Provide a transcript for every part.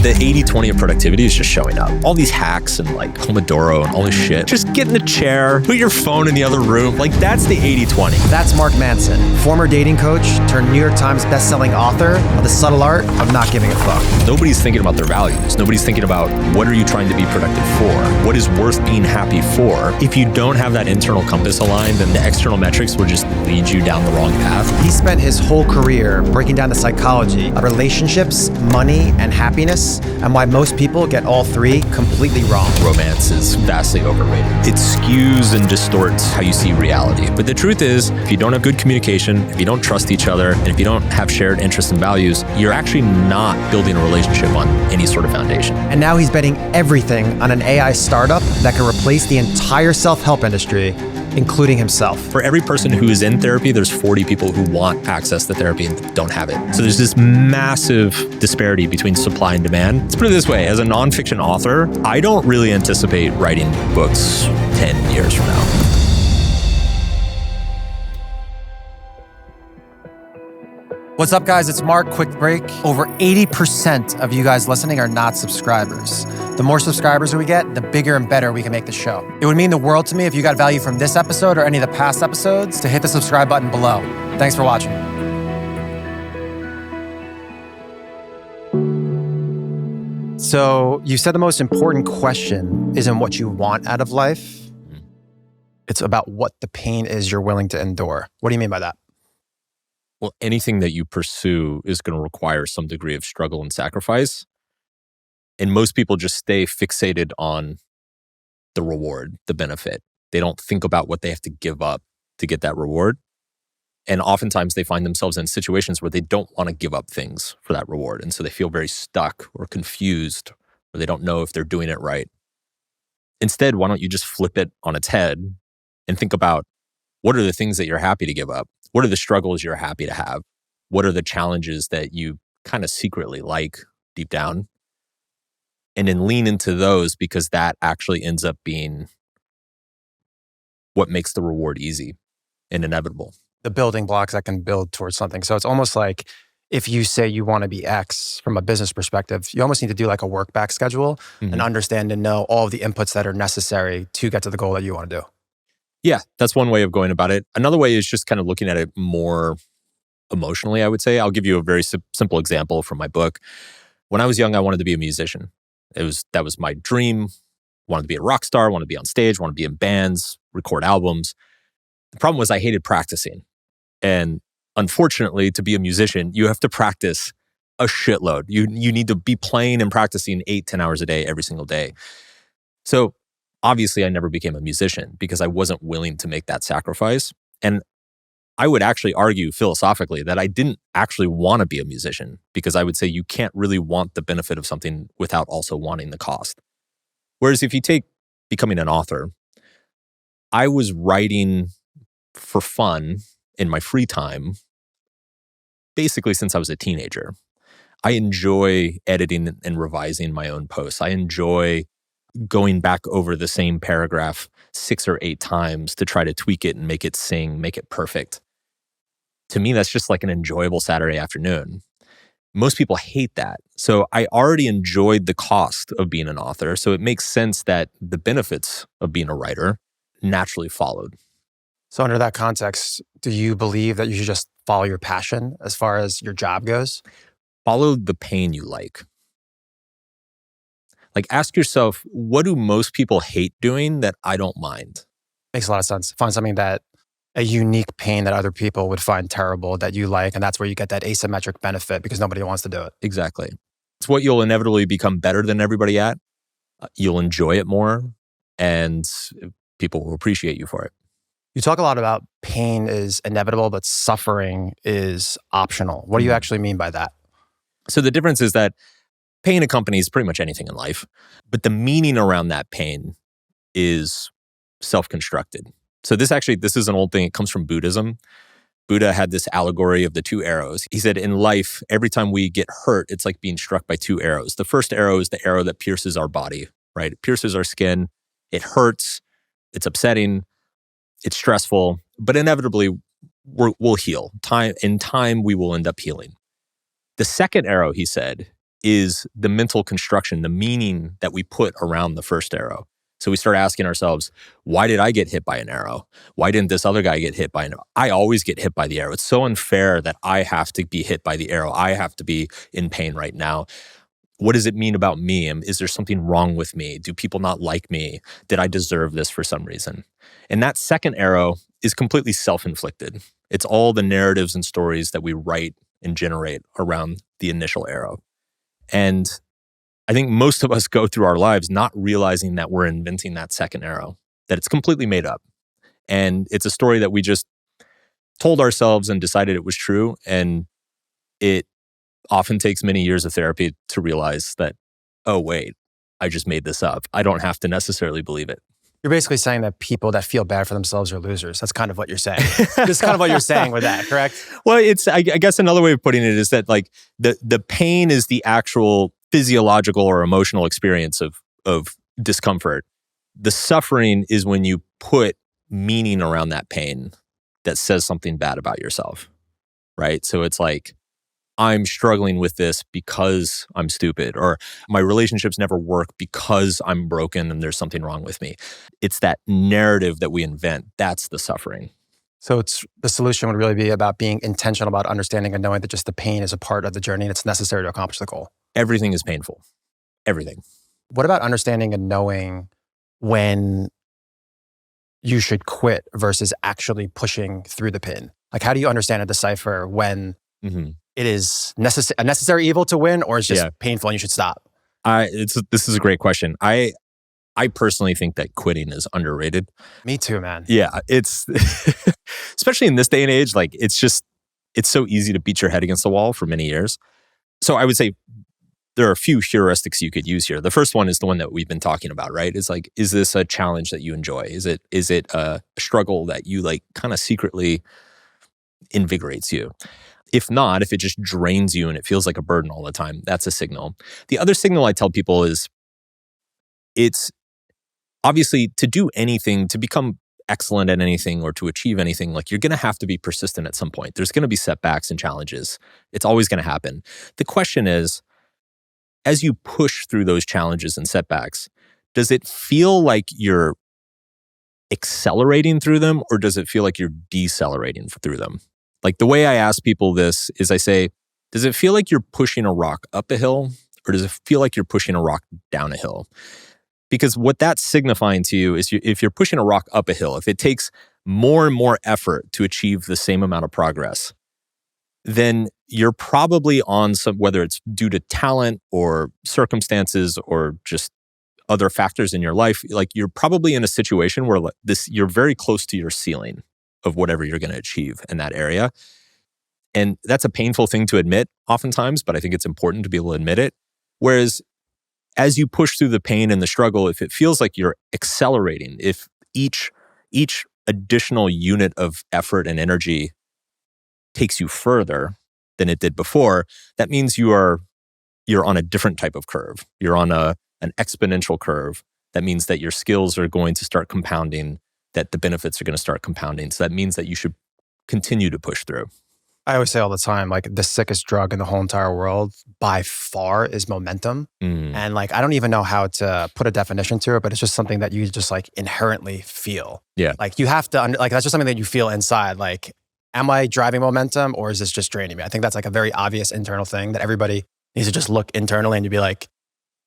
The 80-20 of productivity is just showing up. All these hacks and like Pomodoro and all this shit. Just get in a chair, put your phone in the other room. Like that's the 80-20. That's Mark Manson, former dating coach turned New York Times bestselling author of The Subtle Art of Not Giving a Fuck. Nobody's thinking about their values. Nobody's thinking about what are you trying to be productive for? What is worth being happy for? If you don't have that internal compass aligned, then the external metrics will just lead you down the wrong path. He spent his whole career breaking down the psychology of relationships, money, and happiness, and why most people get all three completely wrong. Romance is vastly overrated. It skews and distorts how you see reality. But the truth is, if you don't have good communication, if you don't trust each other, and if you don't have shared interests and values, you're actually not building a relationship on any sort of foundation. And now he's betting everything on an AI startup that could replace the entire self-help industry, including himself. For every person who is in therapy, there's 40 people who want access to therapy and don't have it. So there's this massive disparity between supply and demand. Let's put it this way, as a nonfiction author, I don't really anticipate writing books 10 years from now. What's up, guys? It's Mark. Quick break. Over 80% of you guys listening are not subscribers. The more subscribers we get, the bigger and better we can make the show. It would mean the world to me if you got value from this episode or any of the past episodes to hit the subscribe button below. Thanks for watching. So you said the most important question isn't what you want out of life. It's about what the pain is you're willing to endure. What do you mean by that? Well, anything that you pursue is going to require some degree of struggle and sacrifice. And most people just stay fixated on the reward, the benefit. They don't think about what they have to give up to get that reward. And oftentimes they find themselves in situations where they don't want to give up things for that reward. And so they feel very stuck or confused, or they don't know if they're doing it right. Instead, why don't you just flip it on its head and think about what are the things that you're happy to give up? What are the struggles you're happy to have? What are the challenges that you kind of secretly like deep down? And then lean into those, because that actually ends up being what makes the reward easy and inevitable. The building blocks that can build towards something. So it's almost like if you say you want to be X from a business perspective, you almost need to do like a work back schedule and understand and know all of the inputs that are necessary to get to the goal that you want to do. Yeah, that's one way of going about it. Another way is just kind of looking at it more emotionally, I would say. I'll give you a very simple example from my book. When I was young, I wanted to be a musician. That was my dream. Wanted to be a rock star, wanted to be on stage, wanted to be in bands, record albums. The problem was I hated practicing. And unfortunately, to be a musician, you have to practice a shitload. You need to be playing and practicing 8-10 hours a day every single day. So obviously, I never became a musician because I wasn't willing to make that sacrifice. And I would actually argue philosophically that I didn't actually want to be a musician, because I would say you can't really want the benefit of something without also wanting the cost. Whereas if you take becoming an author, I was writing for fun in my free time, basically since I was a teenager. I enjoy editing and revising my own posts. I enjoy going back over the same paragraph 6 or 8 times to try to tweak it and make it sing, make it perfect. To me, that's just like an enjoyable Saturday afternoon. Most people hate that. So I already enjoyed the cost of being an author. So it makes sense that the benefits of being a writer naturally followed. So under that context, do you believe that you should just follow your passion as far as your job goes? Follow the pain you like. Like, ask yourself, what do most people hate doing that I don't mind? Makes a lot of sense. Find something that a unique pain that other people would find terrible that you like, and that's where you get that asymmetric benefit because nobody wants to do it. Exactly. It's what you'll inevitably become better than everybody at. You'll enjoy it more, and people will appreciate you for it. You talk a lot about pain is inevitable, but suffering is optional. What do you actually mean by that? So the difference is that pain accompanies pretty much anything in life, but the meaning around that pain is self-constructed. So this is an old thing. It comes from Buddhism. Buddha had this allegory of the 2 arrows. He said in life, every time we get hurt, it's like being struck by 2 arrows. The first arrow is the arrow that pierces our body, right? It pierces our skin. It hurts. It's upsetting. It's stressful, but inevitably we'll heal. In time, we will end up healing. The second arrow, he said, is the mental construction, the meaning that we put around the first arrow. So we start asking ourselves, why did I get hit by an arrow? Why didn't this other guy get hit by an arrow? I always get hit by the arrow. It's so unfair that I have to be hit by the arrow. I have to be in pain right now. What does it mean about me? Is there something wrong with me? Do people not like me? Did I deserve this for some reason? And that second arrow is completely self-inflicted. It's all the narratives and stories that we write and generate around the initial arrow. And I think most of us go through our lives not realizing that we're inventing that second arrow, that it's completely made up. And it's a story that we just told ourselves and decided it was true. And it often takes many years of therapy to realize that, oh, wait, I just made this up. I don't have to necessarily believe it. You're basically saying that people that feel bad for themselves are losers. That's kind of what you're saying. This is kind of what you're saying with that, correct? Well, I guess another way of putting it is that like the pain is the actual physiological or emotional experience of discomfort. The suffering is when you put meaning around that pain that says something bad about yourself, right? So it's like, I'm struggling with this because I'm stupid, or my relationships never work because I'm broken and there's something wrong with me. It's that narrative that we invent. That's the suffering. So the solution would really be about being intentional about understanding and knowing that just the pain is a part of the journey and it's necessary to accomplish the goal. Everything is painful. Everything. What about understanding and knowing when you should quit versus actually pushing through the pain? Like, how do you understand and decipher when it is a necessary evil to win, or it's just painful and you should stop? This is a great question. I personally think that quitting is underrated. Me too, man. Yeah, it's especially in this day and age, like it's so easy to beat your head against the wall for many years. So I would say there are a few heuristics you could use here. The first one is the one that we've been talking about, right? It's like, is this a challenge that you enjoy? Is it a struggle that you like kind of secretly invigorates you? If not, if it just drains you and it feels like a burden all the time, that's a signal. The other signal I tell people is it's obviously to do anything, to become excellent at anything or to achieve anything, like you're going to have to be persistent at some point. There's going to be setbacks and challenges. It's always going to happen. The question is, as you push through those challenges and setbacks, does it feel like you're accelerating through them, or does it feel like you're decelerating through them? Like the way I ask people this is I say, does it feel like you're pushing a rock up a hill, or does it feel like you're pushing a rock down a hill? Because what that's signifying to you is if you're pushing a rock up a hill, if it takes more and more effort to achieve the same amount of progress, then you're probably on some, whether it's due to talent or circumstances or just other factors in your life, like you're probably in a situation where you're very close to your ceiling of whatever you're going to achieve in that area. And that's a painful thing to admit oftentimes, but I think it's important to be able to admit it. Whereas as you push through the pain and the struggle, if it feels like you're accelerating, if each additional unit of effort and energy takes you further than it did before, that means you're on a different type of curve. You're on an exponential curve. That means that your skills are going to start compounding, that the benefits are going to start compounding. So that means that you should continue to push through. I always say all the time, like the sickest drug in the whole entire world by far is momentum. And like, I don't even know how to put a definition to it, but it's just something that you just like inherently feel. Yeah. Like you have to, like that's just something that you feel inside. Like, am I driving momentum or is this just draining me? I think that's like a very obvious internal thing that everybody needs to just look internally and you'd be like,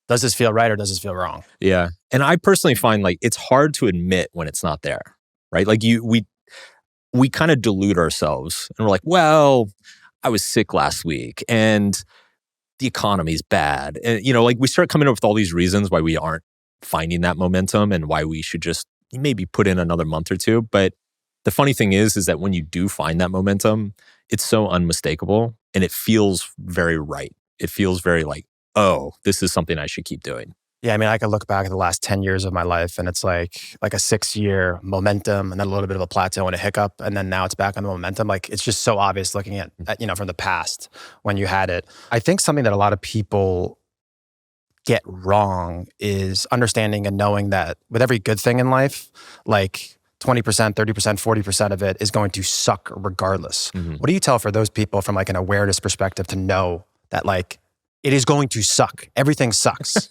does this feel right or does this feel wrong? Yeah. And I personally find like it's hard to admit when it's not there, right? Like we kind of delude ourselves and we're like, well, I was sick last week and the economy's bad. And, like we start coming up with all these reasons why we aren't finding that momentum and why we should just maybe put in another month or two. But the funny thing is that when you do find that momentum, it's so unmistakable and it feels very right. It feels very like, oh, this is something I should keep doing. Yeah, I mean, I could look back at the last 10 years of my life and it's like a 6-year momentum and then a little bit of a plateau and a hiccup. And then now it's back on the momentum. Like, it's just so obvious looking at from the past when you had it. I think something that a lot of people get wrong is understanding and knowing that with every good thing in life, like 20%, 30%, 40% of it is going to suck regardless. What do you tell for those people from like an awareness perspective to know that like it is going to suck. Everything sucks.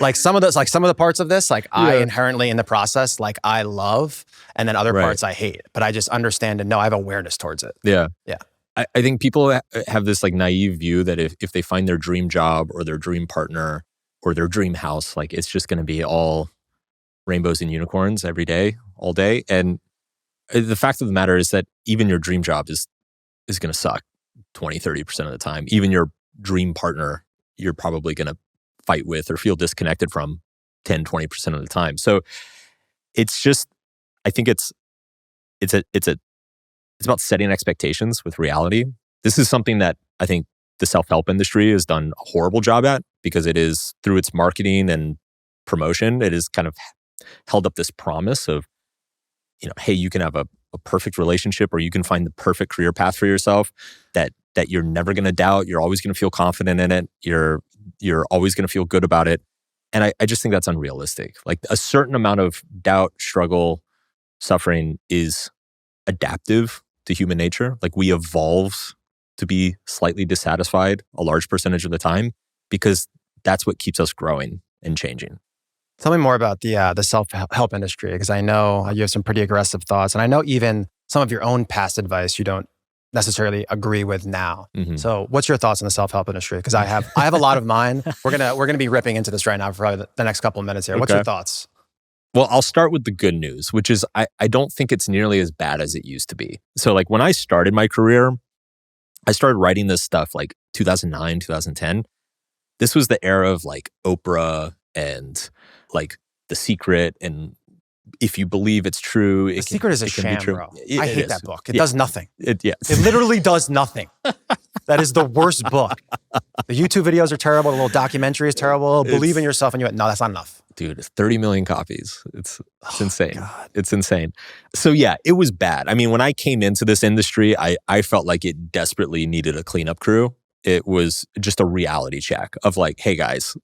Like some of the parts of this, like I inherently in the process, like I love, and then other parts I hate, but I just understand and know I have awareness towards it. Yeah. Yeah. I think people have this like naive view that if they find their dream job or their dream partner or their dream house, like it's just going to be all rainbows and unicorns every day, all day. And the fact of the matter is that even your dream job is going to suck 20, 30% of the time. Even your dream partner, you're probably going to fight with or feel disconnected from 10, 20% of the time. So it's just, I think it's about setting expectations with reality. This is something that I think the self-help industry has done a horrible job at, because it is, through its marketing and promotion, it has kind of held up this promise of, hey, you can have a perfect relationship, or you can find the perfect career path for yourself that you're never going to doubt. You're always going to feel confident in it. You're always going to feel good about it. And I just think that's unrealistic. Like a certain amount of doubt, struggle, suffering is adaptive to human nature. Like we evolve to be slightly dissatisfied a large percentage of the time, because that's what keeps us growing and changing. Tell me more about the self-help industry, because I know you have some pretty aggressive thoughts, and I know even some of your own past advice you don't necessarily agree with now. Mm-hmm. So what's your thoughts on the self-help industry? Because I have a lot of mine. We're gonna be ripping into this right now for probably the next couple of minutes here. Okay. What's your thoughts? Well, I'll start with the good news, which is I don't think it's nearly as bad as it used to be. So like when I started my career, I started writing this stuff like 2009, 2010. This was the era of like Oprah and like The Secret, and if you believe it's true, The Secret is a sham, bro. I hate that book. It does nothing. It literally does nothing. That is the worst book. The YouTube videos are terrible. The little documentary is terrible. Believe in yourself, and no, that's not enough. Dude, it's 30 million copies. It's insane. God. It's insane. So yeah, it was bad. I mean, when I came into this industry, I felt like it desperately needed a cleanup crew. It was just a reality check of like, hey guys,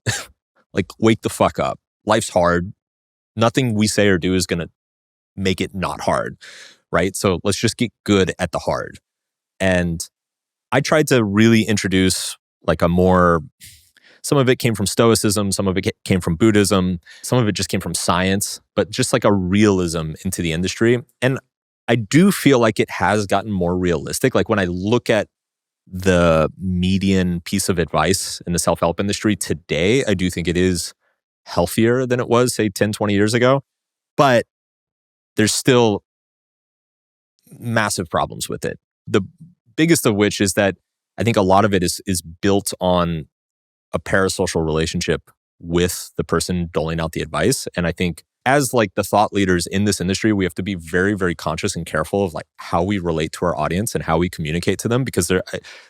like wake the fuck up. Life's hard. Nothing we say or do is going to make it not hard, right? So let's just get good at the hard. And I tried to really introduce like some of it came from Stoicism, some of it came from Buddhism, some of it just came from science, but just like a realism into the industry. And I do feel like it has gotten more realistic. Like when I look at the median piece of advice in the self-help industry today, I do think it is healthier than it was, say, 10, 20 years ago. But there's still massive problems with it. The biggest of which is that I think a lot of it is built on a parasocial relationship with the person doling out the advice. And I think as like the thought leaders in this industry, we have to be very, very conscious and careful of like how we relate to our audience and how we communicate to them, because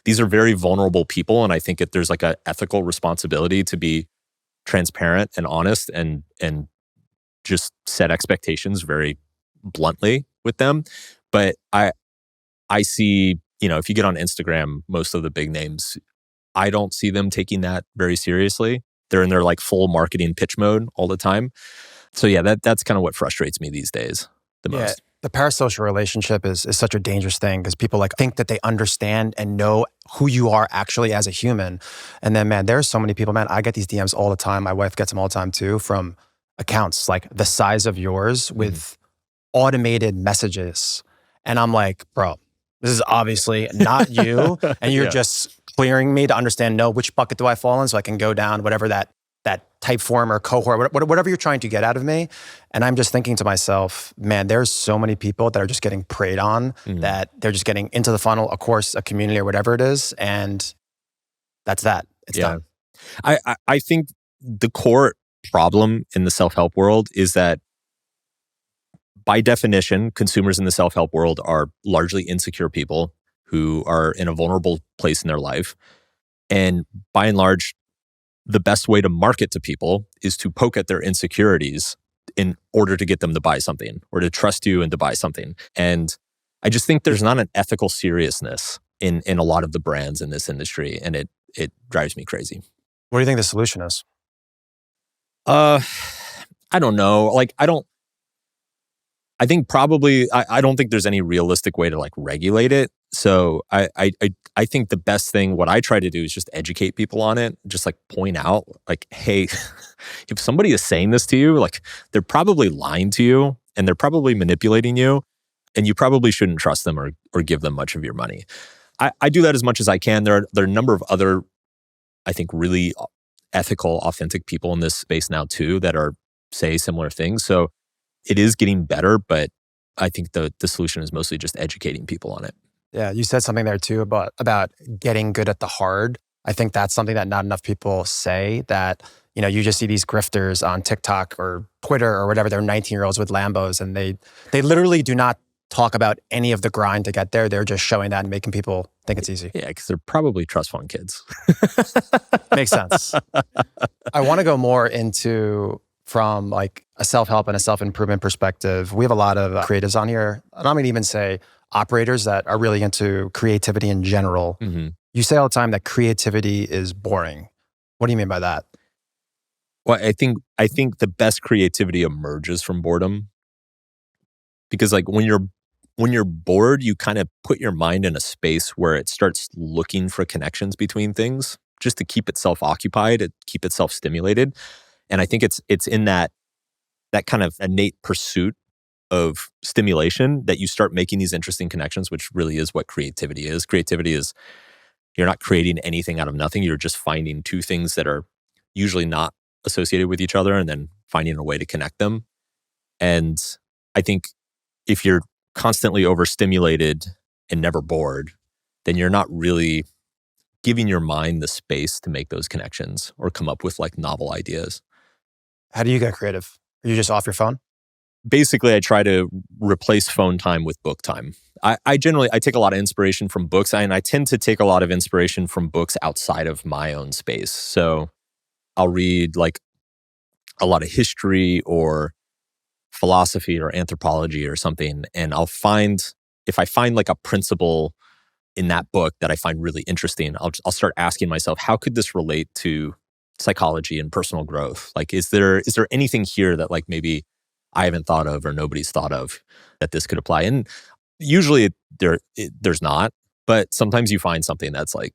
these are very vulnerable people. And I think there's like an ethical responsibility to be transparent and honest and just set expectations very bluntly with them. But I see, if you get on Instagram, most of the big names, I don't see them taking that very seriously. They're in their like full marketing pitch mode all the time. So yeah, that's kind of what frustrates me these days the most. The parasocial relationship is such a dangerous thing, because people like think that they understand and know who you are actually as a human. And then, man, there's so many people, man, I get these DMs all the time. My wife gets them all the time too, from accounts like the size of yours with automated messages. And I'm like, bro, this is obviously not you. And you're just clearing me to understand, which bucket do I fall in, so I can go down whatever that type form or cohort, whatever you're trying to get out of me. And I'm just thinking to myself, man, there's so many people that are just getting preyed on, that they're just getting into the funnel, a course, a community, or whatever it is. And that's that. It's done. I think the core problem in the self-help world is that by definition, consumers in the self-help world are largely insecure people who are in a vulnerable place in their life. And by and large, the best way to market to people is to poke at their insecurities in order to get them to buy something or to trust you and to buy something. And I just think there's not an ethical seriousness in a lot of the brands in this industry, and it drives me crazy. What do you think the solution is? I don't know. Like, I think probably, I don't think there's any realistic way to like regulate it. So I think the best thing, what I try to do is just educate people on it, just like point out like, hey, if somebody is saying this to you, like they're probably lying to you and they're probably manipulating you and you probably shouldn't trust them or give them much of your money. I do that as much as I can. There are a number of other, I think, really ethical, authentic people in this space now too that are say similar things. So it is getting better, but I think the solution is mostly just educating people on it. Yeah, you said something there too about getting good at the hard. I think that's something that not enough people say, that, you know, you just see these grifters on TikTok or Twitter or whatever. They're 19-year-olds with Lambos and they literally do not talk about any of the grind to get there. They're just showing that and making people think it's easy. Yeah, because they're probably trust fund kids. Makes sense. I want to go more into from like a self-help and a self-improvement perspective. We have a lot of creatives on here. And I'm going to even say operators that are really into creativity in general. Mm-hmm. You say all the time that creativity is boring. What do you mean by that? Well, I think the best creativity emerges from boredom. Because like when you're bored, you kind of put your mind in a space where it starts looking for connections between things just to keep itself occupied, to keep itself stimulated. And I think it's in that kind of innate pursuit of stimulation that you start making these interesting connections, which really is what creativity is. Creativity is, you're not creating anything out of nothing. You're just finding two things that are usually not associated with each other and then finding a way to connect them. And I think if you're constantly overstimulated and never bored, then you're not really giving your mind the space to make those connections or come up with like novel ideas. How do you get creative? Are you just off your phone? Basically, I try to replace phone time with book time. I generally take a lot of inspiration from books, and I tend to take a lot of inspiration from books outside of my own space. So I'll read like a lot of history or philosophy or anthropology or something, and if I find like a principle in that book that I find really interesting, I'll start asking myself, how could this relate to psychology and personal growth? Like, is there anything here that like maybe I haven't thought of or nobody's thought of that this could apply? And usually there's not, but sometimes you find something that's like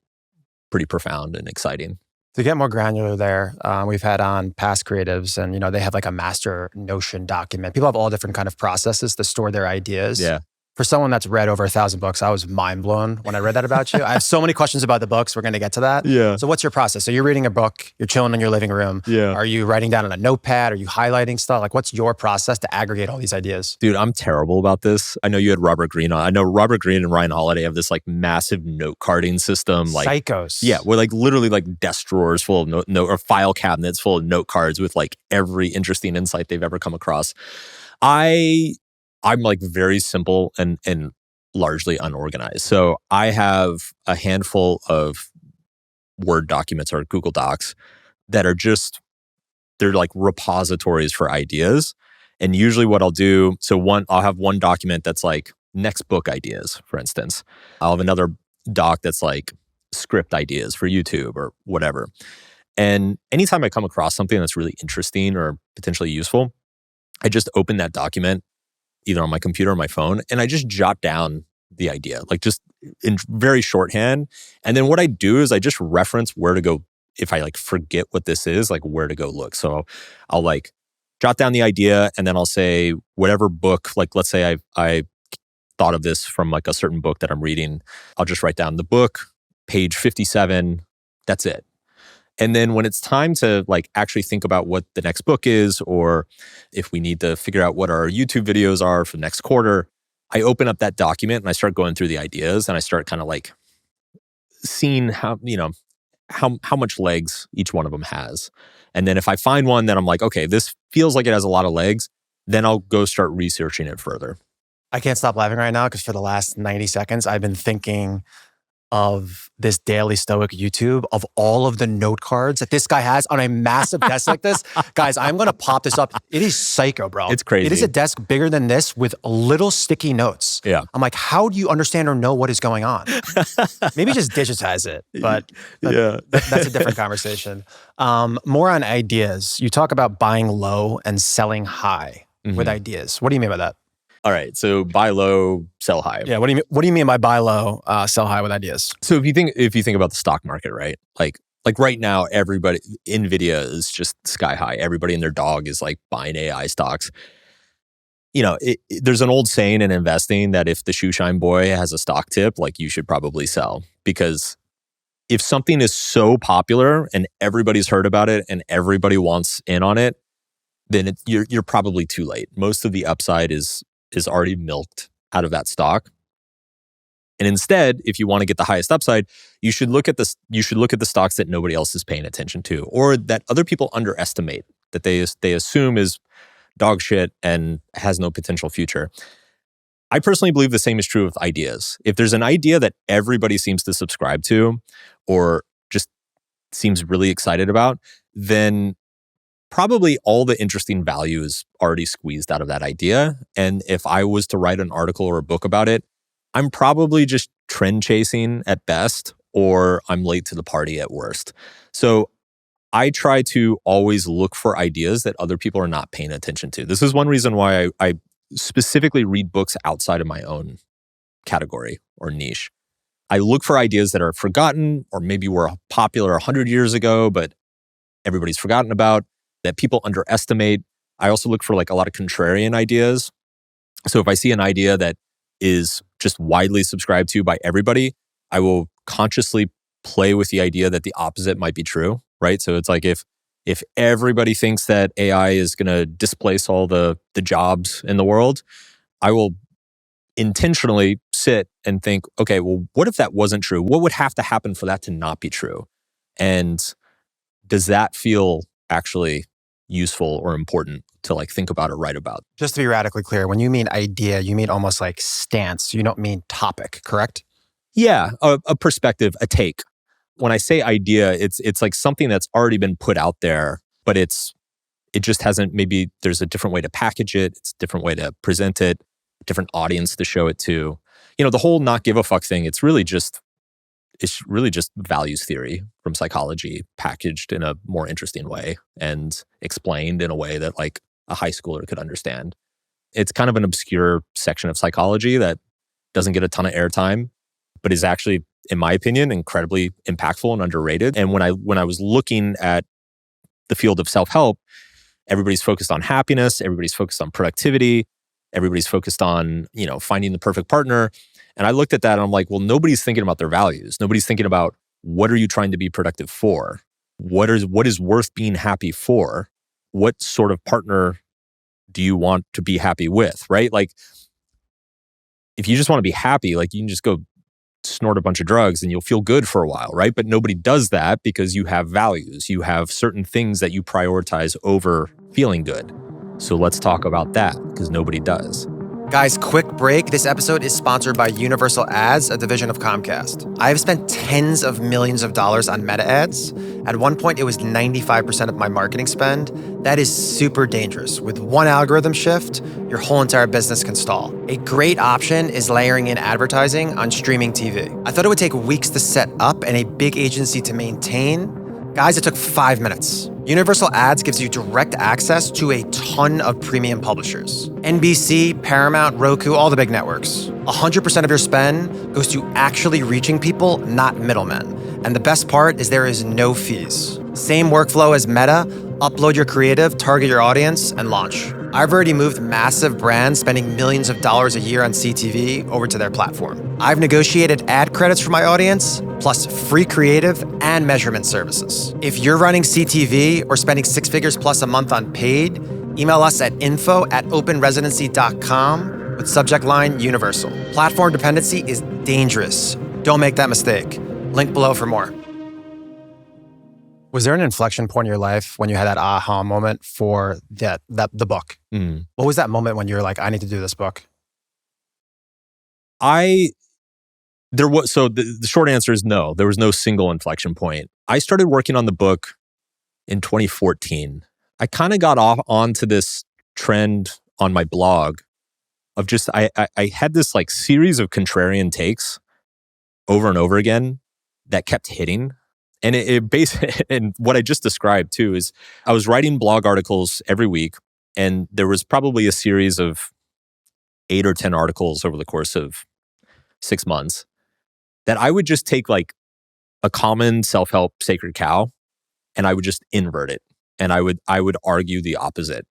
pretty profound and exciting. To get more granular there, we've had on past creatives and, you know, they have like a master Notion document. People have all different kind of processes to store their ideas. Yeah. For someone that's read over 1,000 books, I was mind blown when I read that about you. I have so many questions about the books. We're going to get to that. Yeah. So what's your process? So you're reading a book, you're chilling in your living room. Yeah. Are you writing down on a notepad? Are you highlighting stuff? Like, what's your process to aggregate all these ideas? Dude, I'm terrible about this. I know you had Robert Greene on. I know Robert Greene and Ryan Holiday have this like massive note carding system. Like Psychos. Yeah, we're like literally like desk drawers full of note or file cabinets full of note cards with like every interesting insight they've ever come across. I'm like very simple and largely unorganized. So I have a handful of Word documents or Google Docs that are they're like repositories for ideas. And usually what I'll do, I'll have one document that's like next book ideas, for instance. I'll have another doc that's like script ideas for YouTube or whatever. And anytime I come across something that's really interesting or potentially useful, I just open that document either on my computer or my phone, and I just jot down the idea, like just in very shorthand. And then what I do is I just reference where to go if I like forget what this is, like where to go look. So I'll like jot down the idea and then I'll say whatever book, like let's say I thought of this from like a certain book that I'm reading. I'll just write down the book, page 57, that's it. And then when it's time to like actually think about what the next book is, or if we need to figure out what our YouTube videos are for next quarter, I open up that document and I start going through the ideas and I start kind of like seeing how much legs each one of them has. And then if I find one that I'm like, okay, this feels like it has a lot of legs, then I'll go start researching it further. I can't stop laughing right now because for the last 90 seconds, I've been thinking of this Daily Stoic YouTube of all of the note cards that this guy has on a massive desk like this. Guys, I'm going to pop this up. It is psycho, bro. It's crazy. It is a desk bigger than this with little sticky notes. Yeah. I'm like, how do you understand or know what is going on? Maybe just digitize it, but that's a different conversation. More on ideas. You talk about buying low and selling high with ideas. What do you mean by that? All right. So buy low, sell high. Yeah. What do you mean by buy low, sell high with ideas? So if you think about the stock market, right? Like right now, everybody, Nvidia is just sky high. Everybody and their dog is like buying AI stocks. There's an old saying in investing that if the shoe shine boy has a stock tip, like you should probably sell, because if something is so popular and everybody's heard about it and everybody wants in on it, then you're probably too late. Most of the upside is already milked out of that stock. And instead, if you want to get the highest upside, you should look at the stocks that nobody else is paying attention to, or that other people underestimate, that they assume is dog shit and has no potential future. I personally believe the same is true with ideas. If there's an idea that everybody seems to subscribe to or just seems really excited about, then probably all the interesting value is already squeezed out of that idea. And if I was to write an article or a book about it, I'm probably just trend chasing at best, or I'm late to the party at worst. So I try to always look for ideas that other people are not paying attention to. This is one reason why I specifically read books outside of my own category or niche. I look for ideas that are forgotten or maybe were popular 100 years ago, but everybody's forgotten about, that people underestimate. I also look for like a lot of contrarian ideas. So if I see an idea that is just widely subscribed to by everybody, I will consciously play with the idea that the opposite might be true, right? So it's like if everybody thinks that AI is going to displace all the jobs in the world, I will intentionally sit and think, okay, well, what if that wasn't true? What would have to happen for that to not be true? And does that feel actually useful or important to like think about or write about? Just to be radically clear, when you mean idea, you mean almost like stance. You don't mean topic, correct? Yeah, a perspective, a take. When I say idea, it's like something that's already been put out there, but it just hasn't, maybe there's a different way to package it. It's a different way to present it, a different audience to show it to. The whole not give a fuck thing, it's really just values theory from psychology packaged in a more interesting way and explained in a way that like a high schooler could understand. It's kind of an obscure section of psychology that doesn't get a ton of airtime, but is actually, in my opinion, incredibly impactful and underrated. And when I was looking at the field of self-help, everybody's focused on happiness, everybody's focused on productivity, everybody's focused on, finding the perfect partner. And I looked at that and I'm like, well, nobody's thinking about their values. Nobody's thinking about, what are you trying to be productive for? What is worth being happy for? What sort of partner do you want to be happy with, right? Like, if you just want to be happy, like you can just go snort a bunch of drugs and you'll feel good for a while, right? But nobody does that because you have values. You have certain things that you prioritize over feeling good. So let's talk about that, because nobody does. Guys, quick break. This episode is sponsored by Universal Ads, a division of Comcast. I've spent tens of millions of dollars on meta ads. At one point, it was 95% of my marketing spend. That is super dangerous. With one algorithm shift, your whole entire business can stall. A great option is layering in advertising on streaming TV. I thought it would take weeks to set up and a big agency to maintain. Guys, it took 5 minutes. Universal Ads gives you direct access to a ton of premium publishers. NBC, Paramount, Roku, all the big networks. 100% of your spend goes to actually reaching people, not middlemen. And the best part is there is no fees. Same workflow as Meta. Upload your creative, target your audience, and launch. I've already moved massive brands spending millions of dollars a year on CTV over to their platform. I've negotiated ad credits for my audience, plus free creative and measurement services. If you're running CTV or spending 6 figures plus a month on paid, email us at info@openresidency.com with subject line Universal. Platform dependency is dangerous. Don't make that mistake. Link below for more. Was there an inflection point in your life when you had that aha moment for the book? What was that moment when you were like, I need to do this book? The short answer is no. There was no single inflection point. I started working on the book in 2014. I kind of got onto this trend on my blog of just, I had this like series of contrarian takes over and over again that kept hitting. And and what I just described too is I was writing blog articles every week, and there was probably a series of 8 or 10 articles over the course of 6 months, that I would just take like a common self-help sacred cow and I would just invert it. And I would argue the opposite.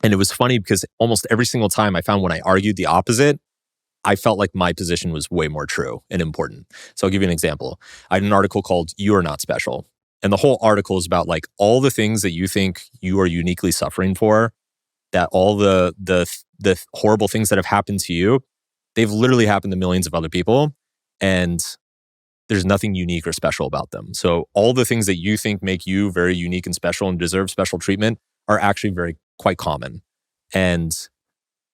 And it was funny because almost every single time I found when I argued the opposite, I felt like my position was way more true and important. So I'll give you an example. I had an article called You Are Not Special. And the whole article is about like all the things that you think you are uniquely suffering for, that all the horrible things that have happened to you, they've literally happened to millions of other people. And there's nothing unique or special about them. So all the things that you think make you very unique and special and deserve special treatment are actually very quite common. And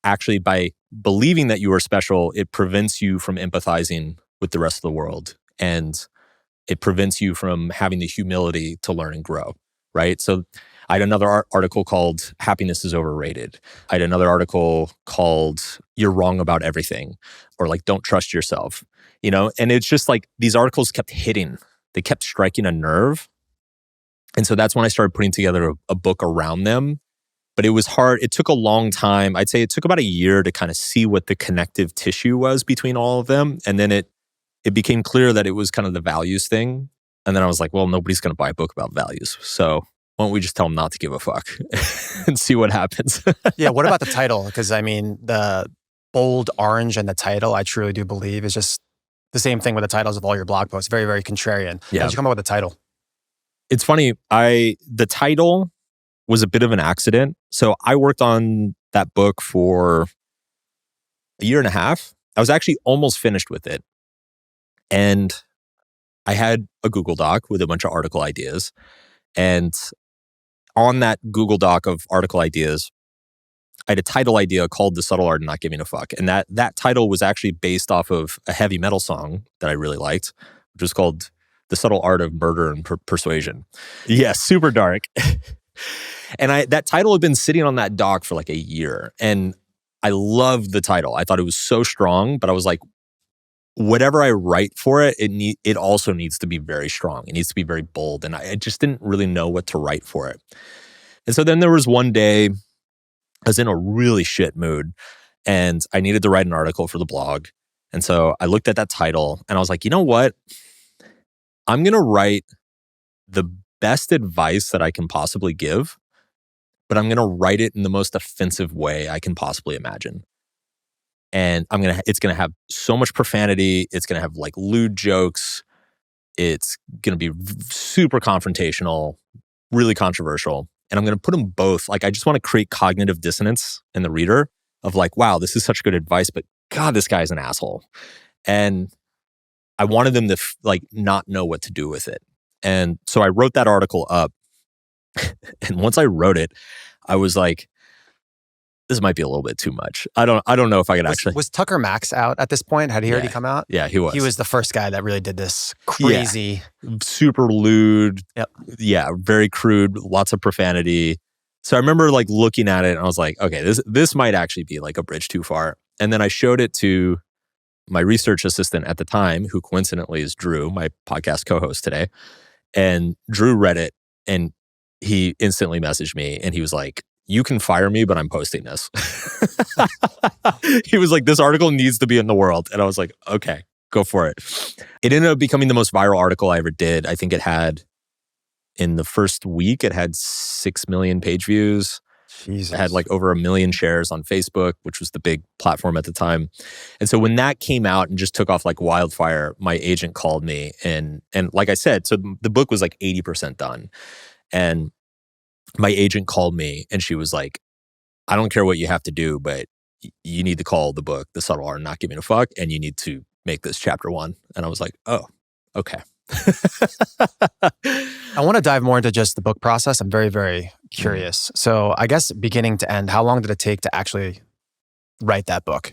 actually, by believing that you are special, it prevents you from empathizing with the rest of the world. And it prevents you from having the humility to learn and grow, right? So I had another article called Happiness is Overrated. I had another article called You're Wrong About Everything, or like Don't Trust Yourself, you know? And it's just like these articles kept hitting. They kept striking a nerve. And so that's when I started putting together a book around them. But it was hard. It took a long time. I'd say it took about a year to kind of see what the connective tissue was between all of them. And then it became clear that it was kind of the values thing. And then I was like, well, nobody's going to buy a book about values. So why don't we just tell them not to give a fuck and see what happens? Yeah, what about the title? Because I mean, the bold orange and the title, I truly do believe is just the same thing with the titles of all your blog posts. Very, very contrarian. Yeah. How did you come up with the title? It's funny. The title was a bit of an accident. So I worked on that book for a year and a half. I was actually almost finished with it. And I had a Google Doc with a bunch of article ideas. And on that Google Doc of article ideas, I had a title idea called The Subtle Art of Not Giving a Fuck. And that title was actually based off of a heavy metal song that I really liked, which was called The Subtle Art of Murder and Persuasion. Yeah, super dark. And that title had been sitting on that doc for like a year. And I loved the title. I thought it was so strong, but I was like, whatever I write for it, it also needs to be very strong. It needs to be very bold. And I just didn't really know what to write for it. And so then there was one day, I was in a really shit mood and I needed to write an article for the blog. And so I looked at that title and I was like, you know what? I'm going to write the best advice that I can possibly give, but I'm going to write it in the most offensive way I can possibly imagine. And it's going to have so much profanity. It's going to have like lewd jokes. It's going to be super confrontational, really controversial. And I'm going to put them both. Like, I just want to create cognitive dissonance in the reader of like, wow, this is such good advice, but God, this guy's an asshole. And I wanted them to not know what to do with it. And so I wrote that article up. And once I wrote it, I was like, this might be a little bit too much. I don't know if I could actually. Was Tucker Max out at this point? Had he already come out? Yeah, he was. He was the first guy that really did this crazy. Yeah. Super lewd. Yep. Yeah, very crude, lots of profanity. So I remember like looking at it and I was like, okay, this might actually be like a bridge too far. And then I showed it to my research assistant at the time, who coincidentally is Drew, my podcast co-host today. And Drew read it and he instantly messaged me and he was like, you can fire me, but I'm posting this. He was like, this article needs to be in the world. And I was like, okay, go for it. It ended up becoming the most viral article I ever did. I think it had, in the first week, it had 6 million page views. Jesus. It had like over 1 million shares on Facebook, which was the big platform at the time. And so when that came out and just took off like wildfire, my agent called me. And like I said, so the book was like 80% done. And my agent called me and she was like, I don't care what you have to do, but you need to call the book The Subtle Art of Not Giving a Fuck, and you need to make this chapter 1. And I was like, oh, okay. I want to dive more into just the book process. I'm very, very curious. So I guess beginning to end, how long did it take to actually write that book?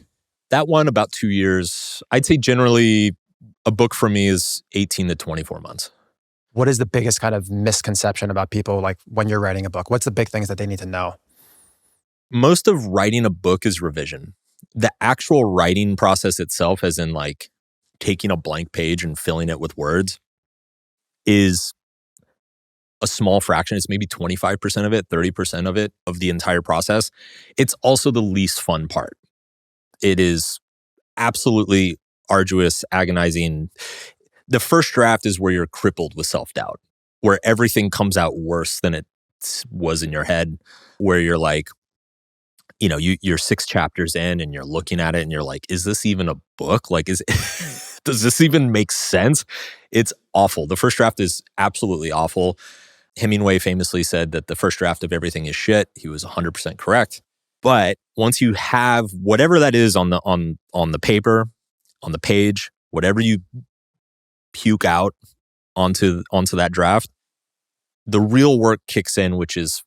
That one, about 2 years. I'd say generally a book for me is 18 to 24 months. What is the biggest kind of misconception about people like when you're writing a book? What's the big things that they need to know? Most of writing a book is revision. The actual writing process itself, as in like taking a blank page and filling it with words, is a small fraction. It's maybe 25% of it, 30% of it, of the entire process. It's also the least fun part. It is absolutely arduous, agonizing. The first draft is where you're crippled with self-doubt, where everything comes out worse than it was in your head, where you're like, you're 6 chapters in and you're looking at it and you're like, is this even a book? Like, does this even make sense? It's awful. The first draft is absolutely awful. Hemingway famously said that the first draft of everything is shit. He was 100% correct. But once you have whatever that is on the paper, on the page, whatever you puke out onto that draft, the real work kicks in, which is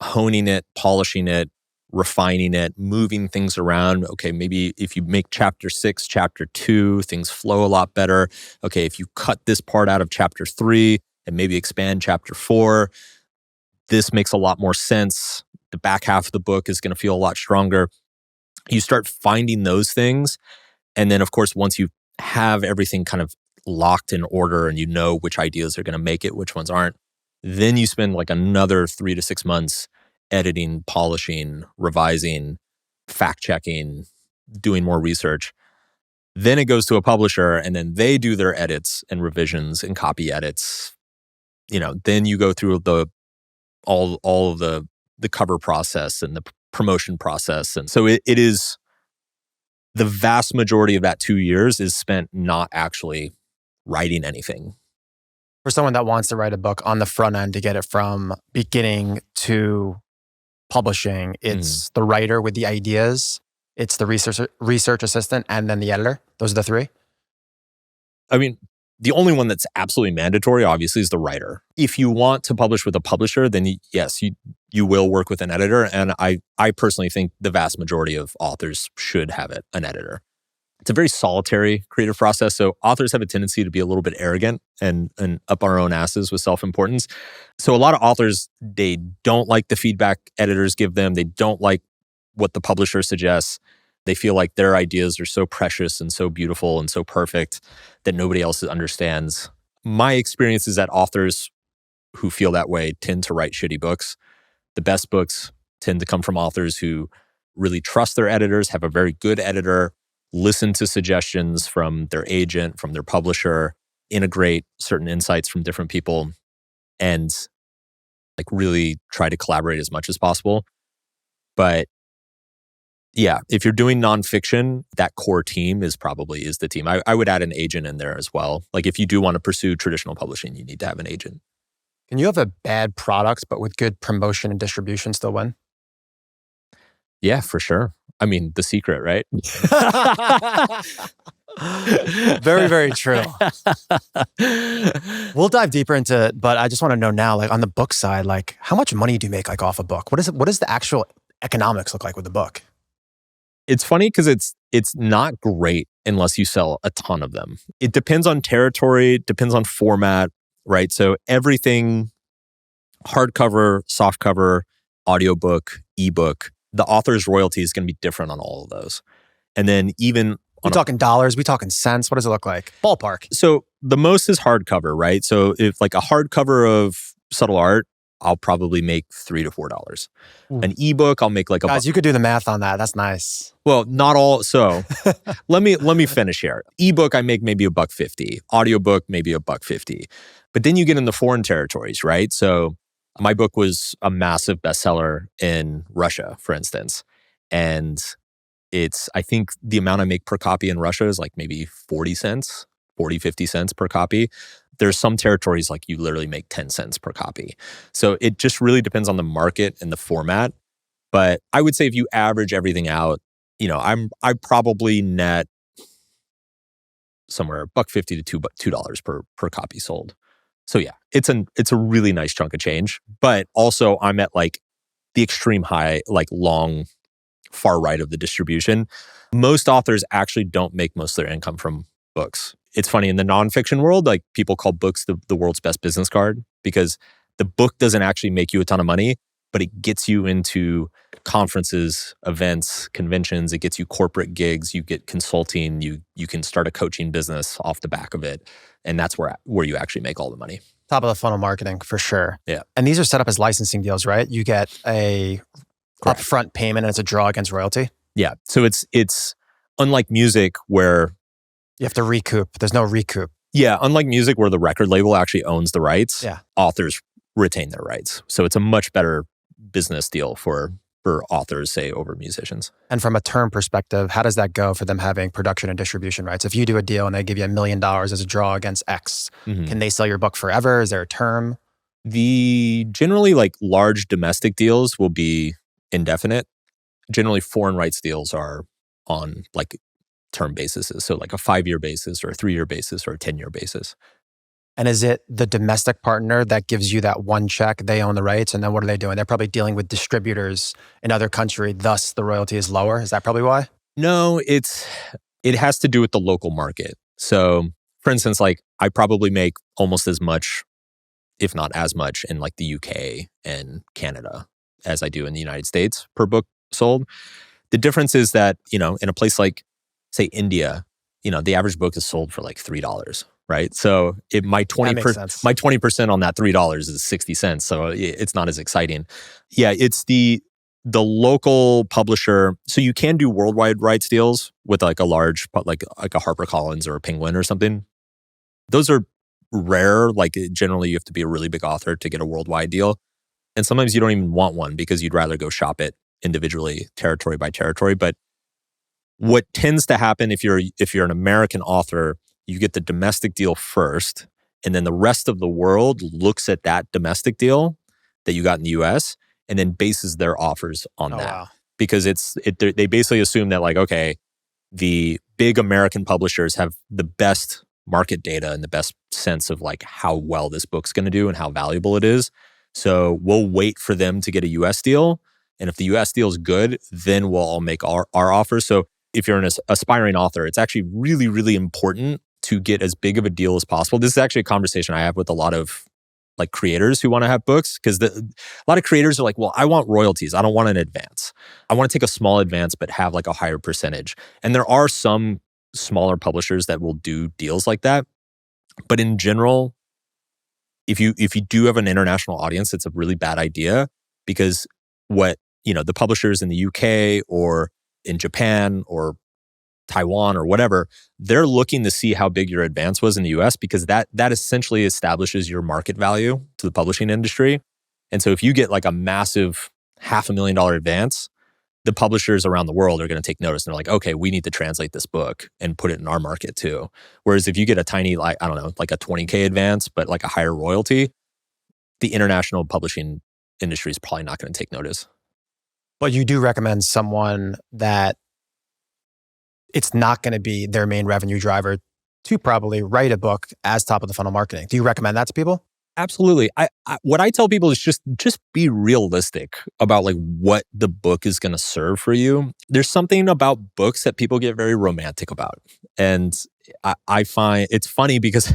honing it, polishing it, refining it, moving things around. Okay, maybe if you make chapter 6, chapter 2, things flow a lot better. Okay, if you cut this part out of chapter 3 and maybe expand chapter 4, this makes a lot more sense. The back half of the book is going to feel a lot stronger. You start finding those things. And then, of course, once you have everything kind of locked in order and you know which ideas are going to make it, which ones aren't, then you spend like another 3 to 6 months editing, polishing, revising, fact-checking, doing more research. Then it goes to a publisher and then they do their edits and revisions and copy edits. Then you go through all of the cover process and the promotion process. And so it is the vast majority of that 2 years is spent not actually writing anything. For someone that wants to write a book on the front end to get it from beginning to publishing, it's the writer with the ideas, it's the research assistant, and then the editor. Those are the 3? I mean, the only one that's absolutely mandatory, obviously, is the writer. If you want to publish with a publisher, then yes, you will work with an editor. And I personally think the vast majority of authors should have an editor. It's a very solitary creative process. So authors have a tendency to be a little bit arrogant and up our own asses with self-importance. So a lot of authors, they don't like the feedback editors give them. They don't like what the publisher suggests. They feel like their ideas are so precious and so beautiful and so perfect that nobody else understands. My experience is that authors who feel that way tend to write shitty books. The best books tend to come from authors who really trust their editors, have a very good editor, listen to suggestions from their agent, from their publisher, integrate certain insights from different people, and like really try to collaborate as much as possible. But yeah, if you're doing nonfiction, that core team is the team. I would add an agent in there as well. Like if you do want to pursue traditional publishing, you need to have an agent. Can you have a bad product, but with good promotion and distribution still win? Yeah, for sure. I mean, The Secret, right? Very, very true. We'll dive deeper into it, but I just want to know now, like on the book side, like how much money do you make like off a book? What does the actual economics look like with the book? It's funny because it's not great unless you sell a ton of them. It depends on territory, depends on format, right? So everything, hardcover, softcover, audiobook, ebook, the author's royalty is going to be different on all of those. And then even we talking dollars, we talking cents, what does it look like? Ballpark. So the most is hardcover, right? So if like a hardcover of Subtle Art, I'll probably make $3 to $4. An ebook, I'll make like Guys, you could do the math on that. That's nice. Well, not all. So let me finish here. Ebook, I make maybe $1.50. Audiobook, maybe $1.50. But then you get in the foreign territories, right? So my book was a massive bestseller in Russia, for instance. And I think the amount I make per copy in Russia is like maybe 50 cents per copy. There's some territories like you literally make 10 cents per copy. So it just really depends on the market and the format. But I would say if you average everything out, I probably net somewhere $1.50 to $2 per copy sold. So yeah, it's a really nice chunk of change. But also I'm at like the extreme high, like long, far right of the distribution. Most authors actually don't make most of their income from books. It's funny, in the nonfiction world, like people call books the world's best business card because the book doesn't actually make you a ton of money, but it gets you into conferences, events, conventions. It gets you corporate gigs. You get consulting. You can start a coaching business off the back of it. And that's where you actually make all the money. Top of the funnel marketing for sure. Yeah. And these are set up as licensing deals, right? You get a Correct. upfront payment and it's a draw against royalty. Yeah. So it's unlike music where You have to recoup. There's no recoup. Yeah, unlike music where the record label actually owns the rights, Yeah. authors retain their rights. So it's a much better business deal for authors, say, over musicians. And from a term perspective, how does that go for them having production and distribution rights? If you do a deal and they give you $1 million as a draw against X, can they sell your book forever? Is there a term? The generally like large domestic deals will be indefinite. Generally, foreign rights deals are on like term basis. So like a 5-year basis or a 3-year basis or a 10-year basis. And is it the domestic partner that gives you that one check? They own the rights. And then what are they doing? They're probably dealing with distributors in other countries. Thus, the royalty is lower. Is that probably why? No, it has to do with the local market. So for instance, like I probably make almost as much, if not as much, in like the UK and Canada as I do in the United States per book sold. The difference is that, in a place like, say, India, the average book is sold for like $3, right? So my 20% on that $3 is 60 cents. So it's not as exciting. Yeah, it's the local publisher. So you can do worldwide rights deals with like a large, like a HarperCollins or a Penguin or something. Those are rare. Like generally you have to be a really big author to get a worldwide deal. And sometimes you don't even want one because you'd rather go shop it individually, territory by territory. But what tends to happen if you're an American author, you get the domestic deal first, and then the rest of the world looks at that domestic deal that you got in the US and then bases their offers on that. Wow. Because they basically assume that like, okay, the big American publishers have the best market data and the best sense of like how well this book's going to do and how valuable it is. So we'll wait for them to get a US deal. And if the US deal is good, then we'll all make our offers. So if you're an aspiring author, it's actually really, really important to get as big of a deal as possible. This is actually a conversation I have with a lot of like creators who want to have books, because a lot of creators are like, well, I want royalties. I don't want an advance. I want to take a small advance, but have like a higher percentage. And there are some smaller publishers that will do deals like that. But in general, if you do have an international audience, it's a really bad idea, because what, the publishers in the UK or in Japan or Taiwan or whatever, they're looking to see how big your advance was in the US, because that essentially establishes your market value to the publishing industry. And so if you get like a massive $500,000 advance, the publishers around the world are going to take notice. And they're like, okay, we need to translate this book and put it in our market too. Whereas if you get a tiny, like, I don't know, like a 20K advance, but like a higher royalty, the international publishing industry is probably not going to take notice. But you do recommend someone that it's not going to be their main revenue driver to probably write a book as top of the funnel marketing. Do you recommend that to people? Absolutely. What I tell people is just be realistic about like what the book is going to serve for you. There's something about books that people get very romantic about. And I find it's funny because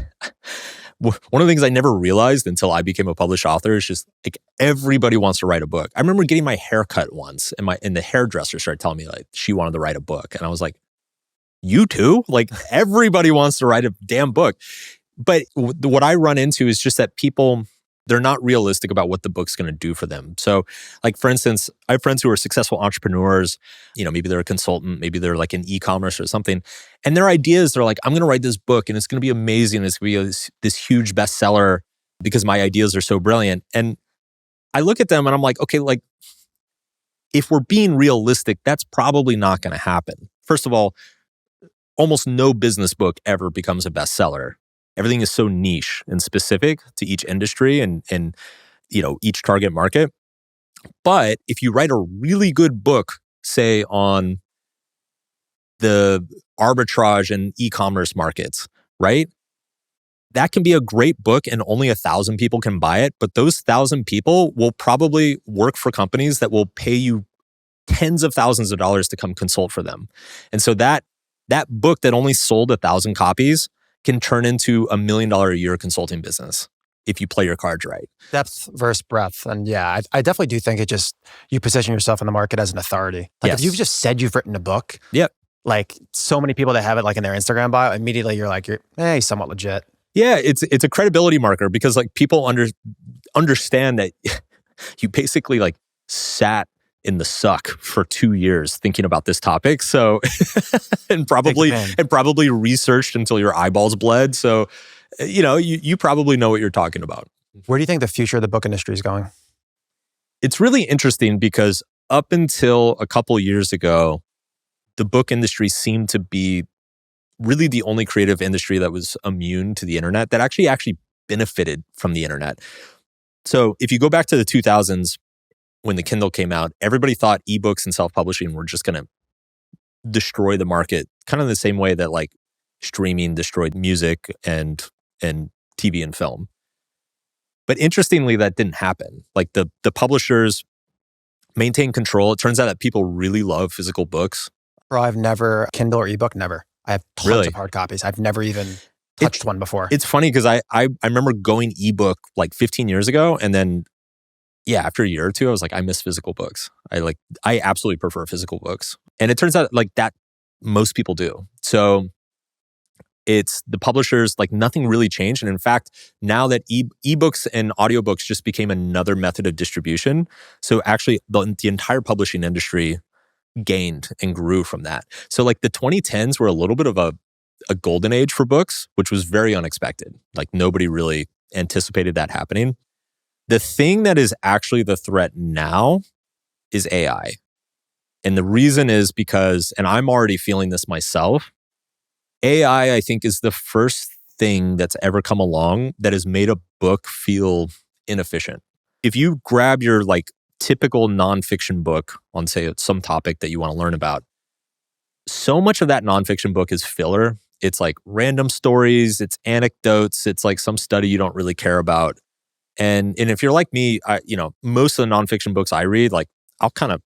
one of the things I never realized until I became a published author is just like everybody wants to write a book. I remember getting my hair cut once and the hairdresser started telling me like she wanted to write a book. And I was like, you too? Like everybody wants to write a damn book. But what I run into is just that people, they're not realistic about what the book's going to do for them. So like, for instance, I have friends who are successful entrepreneurs, maybe they're a consultant, maybe they're like in e-commerce or something. And their ideas, they're like, I'm going to write this book and it's going to be amazing. It's going to be this huge bestseller because my ideas are so brilliant. And I look at them and I'm like, okay, like if we're being realistic, that's probably not going to happen. First of all, almost no business book ever becomes a bestseller. Everything is so niche and specific to each industry and each target market. But if you write a really good book, say on the arbitrage and e-commerce markets, right? That can be a great book and only 1,000 people can buy it. But those 1,000 people will probably work for companies that will pay you tens of thousands of dollars to come consult for them. And so that book that only sold 1,000 copies can turn into $1 million a year consulting business if you play your cards right. Depth versus breadth. And yeah, I definitely do think you position yourself in the market as an authority. Like Yes. if you've just said you've written a book, Yep. like so many people that have it like in their Instagram bio, immediately you're like, you're somewhat legit. Yeah, it's a credibility marker because like people understand that you basically like sat in the suck for 2 years thinking about this topic. So, and probably researched until your eyeballs bled. So, you probably know what you're talking about. Where do you think the future of the book industry is going? It's really interesting because up until a couple years ago, the book industry seemed to be really the only creative industry that was immune to the internet, that actually benefited from the internet. So if you go back to the 2000s, when the Kindle came out, everybody thought ebooks and self-publishing were just going to destroy the market, kind of the same way that like streaming destroyed music and TV and film. But interestingly, that didn't happen. Like the publishers maintain control. It turns out that people really love physical books. Bro, I've never, Kindle or ebook, never. I have tons Really? of hard copies. I've never even touched one before. It's funny because I remember going ebook like 15 years ago, and then after a year or two, I was like, I miss physical books. I absolutely prefer physical books. And it turns out like that most people do. So it's the publishers, like nothing really changed. And in fact, now that ebooks and audiobooks just became another method of distribution. So actually the entire publishing industry gained and grew from that. So like the 2010s were a little bit of a golden age for books, which was very unexpected. Like nobody really anticipated that happening. The thing that is actually the threat now is AI. And the reason is because, and I'm already feeling this myself, AI, I think, is the first thing that's ever come along that has made a book feel inefficient. If you grab your like typical nonfiction book on, say, some topic that you want to learn about, so much of that nonfiction book is filler. It's like random stories, it's anecdotes, it's like some study you don't really care about. And if you're like me, most of the nonfiction books I read, like I'll kind of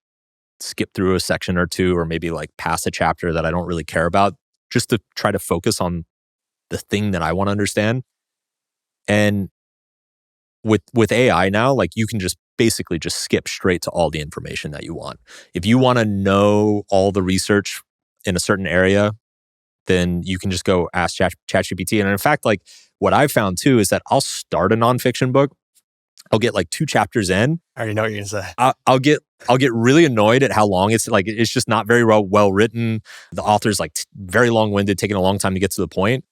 skip through a section or two, or maybe like pass a chapter that I don't really care about, just to try to focus on the thing that I want to understand. And with AI now, like you can just basically just skip straight to all the information that you want. If you want to know all the research in a certain area, then you can just go ask ChatGPT. And in fact, like what I've found too is that I'll start a nonfiction book. I'll get like 2 chapters in. I already know what you're going to say. I'll get really annoyed at how long it's like. It's just not very well written. The author's like very long-winded, taking a long time to get to the point.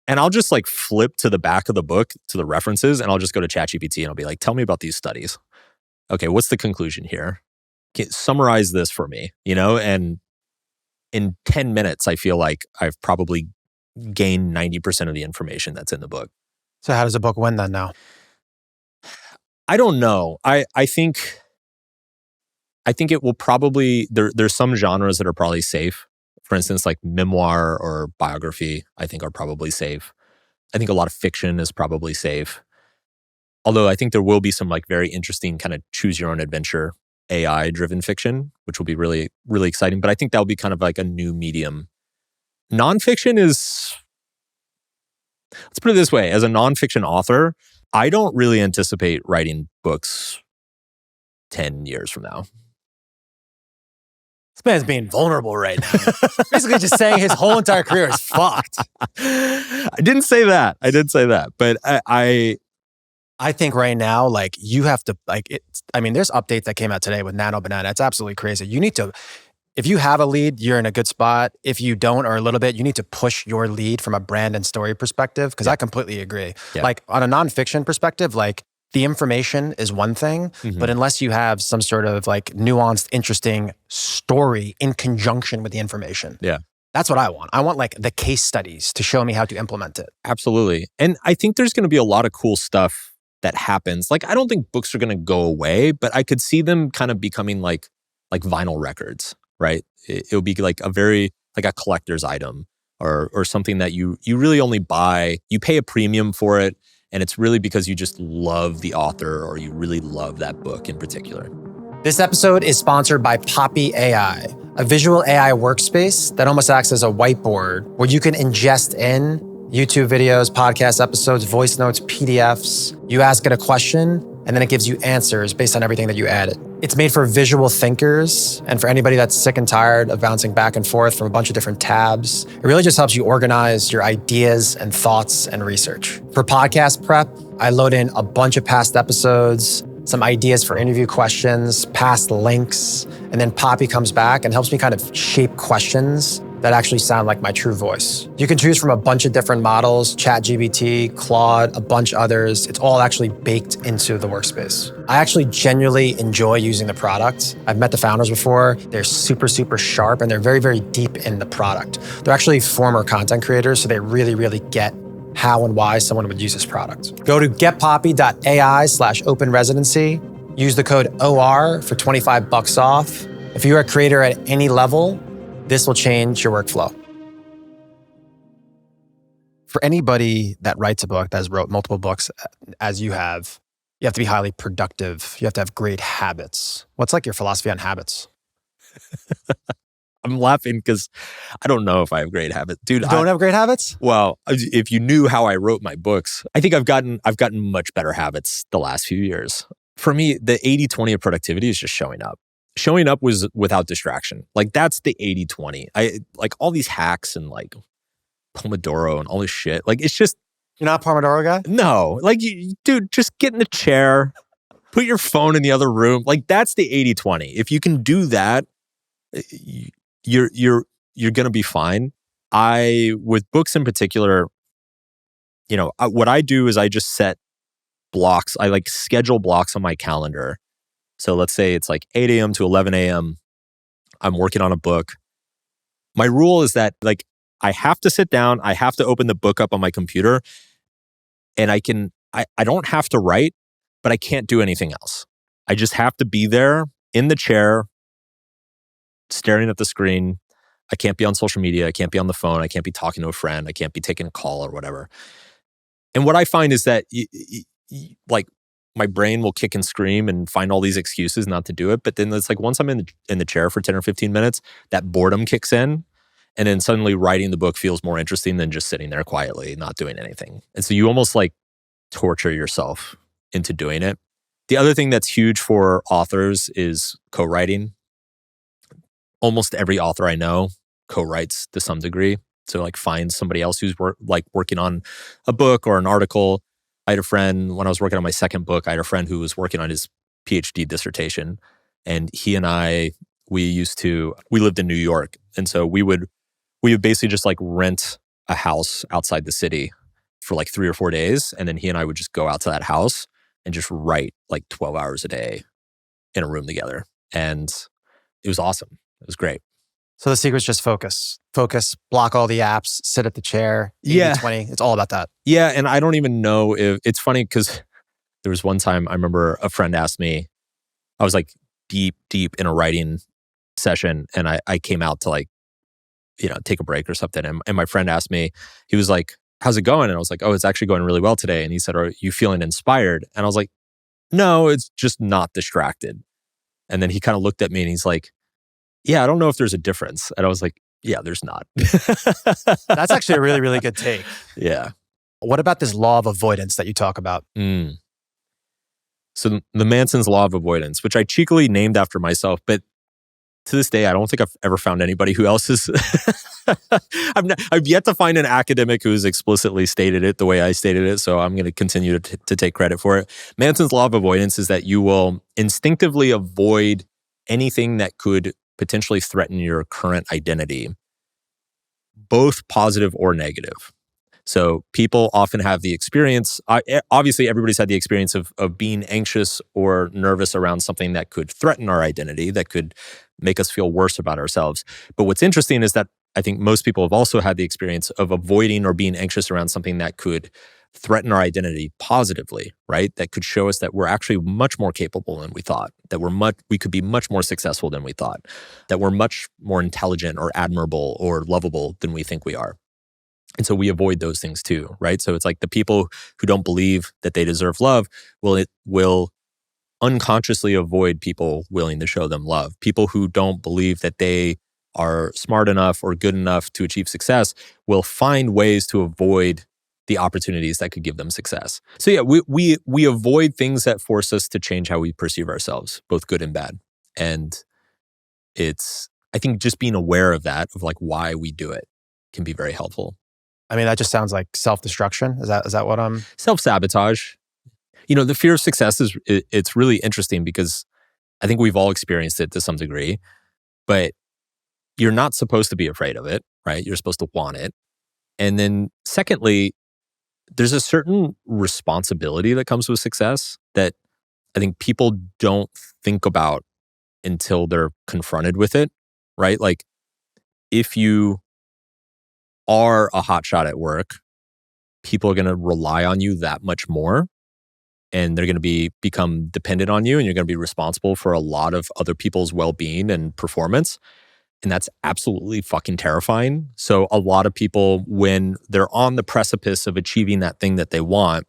And I'll just like flip to the back of the book to the references, and I'll just go to ChatGPT and I'll be like, tell me about these studies. Okay, what's the conclusion here? Summarize this for me, and in 10 minutes, I feel like I've probably gained 90% of the information that's in the book. So how does a book win then now? I don't know. I think it will probably, there's some genres that are probably safe. For instance, like memoir or biography, I think are probably safe. I think a lot of fiction is probably safe. Although I think there will be some like very interesting kind of choose your own adventure AI driven fiction, which will be really, really exciting. But I think that'll be kind of like a new medium. Nonfiction is, let's put it this way, as a nonfiction author, I don't really anticipate writing books 10 years from now. This man's being vulnerable right now. Basically just saying his whole entire career is fucked. I didn't say that. But I think right now, like you have to, like, there's updates that came out today with Nano Banana. It's absolutely crazy. You need to, if you have a lead, you're in a good spot. If you don't, or a little bit, you need to push your lead from a brand and story perspective. Because I completely agree. Yeah. Like on a nonfiction perspective, like the information is one thing, but unless you have some sort of like nuanced, interesting story in conjunction with the information. Yeah. That's what I want. I want like the case studies to show me how to implement it. Absolutely. And I think there's going to be a lot of cool stuff that happens. Like, I don't think books are going to go away, but I could see them kind of becoming like vinyl records, right? It'll be like a collector's item or something that you really only buy. You pay a premium for it, and it's really because you just love the author or you really love that book in particular. This episode is sponsored by Poppy AI, a visual AI workspace that almost acts as a whiteboard where you can ingest in YouTube videos, podcast episodes, voice notes, PDFs. You ask it a question, and then it gives you answers based on everything that you added. It's made for visual thinkers and for anybody that's sick and tired of bouncing back and forth from a bunch of different tabs. It really just helps you organize your ideas and thoughts and research. For podcast prep, I load in a bunch of past episodes, some ideas for interview questions, past links, and then Poppy comes back and helps me kind of shape questions that actually sound like my true voice. You can choose from a bunch of different models, ChatGPT, Claude, a bunch others. It's all actually baked into the workspace. I actually genuinely enjoy using the product. I've met the founders before. They're super, super sharp and they're very, very deep in the product. They're actually former content creators, so they really, really get how and why someone would use this product. Go to getpoppy.ai/open-residency. Use the code OR for $25 off. If you're a creator at any level, this will change your workflow. For anybody that writes a book, that has wrote multiple books, as you have to be highly productive. You have to have great habits. What's like your philosophy on habits? I'm laughing because I don't know if I have great habits. Dude, You don't have great habits? Well, if you knew how I wrote my books, I think I've gotten much better habits the last few years. For me, the 80-20 of productivity is just showing up. Showing up was without distraction. Like that's the 80-20. I like all these hacks and like Pomodoro and all this shit. Like it's just You're not a Pomodoro guy? no. Like dude, just get in the chair, put your phone in the other room. Like that's the 80-20. If you can do that, you're gonna be fine. With books in particular, what I do is I just set blocks. I like schedule blocks on my calendar. So let's say it's like 8 a.m. to 11 a.m. I'm working on a book. My rule is that like I have to sit down, I have to open the book up on my computer, and I don't have to write, but I can't do anything else. I just have to be there in the chair, staring at the screen. I can't be on social media. I can't be on the phone. I can't be talking to a friend. I can't be taking a call or whatever. And what I find is that like my brain will kick and scream and find all these excuses not to do it. But then it's like once I'm in the chair for 10 or 15 minutes, that boredom kicks in. And then suddenly writing the book feels more interesting than just sitting there quietly, not doing anything. And so you almost like torture yourself into doing it. The other thing that's huge for authors is co-writing. Almost every author I know co-writes to some degree. So like find somebody else who's working on a book or an article. I had a friend, when I was working on my second book, I had a friend who was working on his PhD dissertation. And he and we lived in New York. And so we would basically just like rent a house outside the city for like 3 or 4 days. And then he and I would just go out to that house and just write like 12 hours a day in a room together. And it was awesome. It was great. So the secret's just focus. Focus, block all the apps, sit at the chair, 80-20. It's all about that. Yeah. And I don't even know if it's funny because there was one time I remember a friend asked me, I was like deep in a writing session and I came out to like, take a break or something. And my friend asked me, he was like, how's it going? And I was like, oh, it's actually going really well today. And he said, are you feeling inspired? And I was like, no, it's just not distracted. And then he kind of looked at me and he's like, yeah, I don't know if there's a difference. And I was like, yeah, there's not. That's actually a really, really good take. Yeah. What about this law of avoidance that you talk about? So the Manson's law of avoidance, which I cheekily named after myself, but to this day, I don't think I've ever found anybody who else is. I've yet to find an academic who's explicitly stated it the way I stated it. So I'm going to continue to take credit for it. Manson's law of avoidance is that you will instinctively avoid anything that could potentially threaten your current identity, both positive or negative. So people often have the experience, obviously everybody's had the experience of being anxious or nervous around something that could threaten our identity, that could make us feel worse about ourselves. But what's interesting is that I think most people have also had the experience of avoiding or being anxious around something that could threaten our identity positively, right? That could show us that we're actually much more capable than we thought, that we could be much more successful than we thought, that we're much more intelligent or admirable or lovable than we think we are. And so we avoid those things too, right? So it's like the people who don't believe that they deserve love will unconsciously avoid people willing to show them love. People who don't believe that they are smart enough or good enough to achieve success will find ways to avoid the opportunities that could give them success. So yeah, we avoid things that force us to change how we perceive ourselves, both good and bad. And I think just being aware of that, of like why we do it, can be very helpful. I mean, that just sounds like self-destruction. Is that what I'm... Self-sabotage. The fear of success it's really interesting because I think we've all experienced it to some degree, but you're not supposed to be afraid of it, right? You're supposed to want it. And then secondly, there's a certain responsibility that comes with success that I think people don't think about until they're confronted with it, right? Like if you are a hotshot at work, people are going to rely on you that much more, and they're going to become dependent on you, and you're going to be responsible for a lot of other people's well-being and performance. And that's absolutely fucking terrifying. So a lot of people, when they're on the precipice of achieving that thing that they want,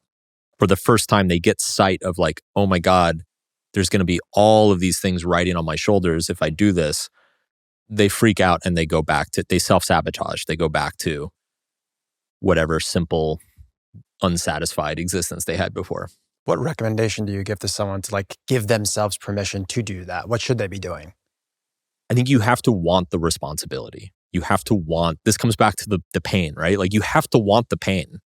for the first time, they get sight of like, oh my God, there's going to be all of these things riding on my shoulders if I do this. They freak out and they self-sabotage. They go back to whatever simple, unsatisfied existence they had before. What recommendation do you give to someone to like give themselves permission to do that? What should they be doing? I think you have to want the responsibility. You have to want, this comes back to the pain, right? Like you have to want the pain.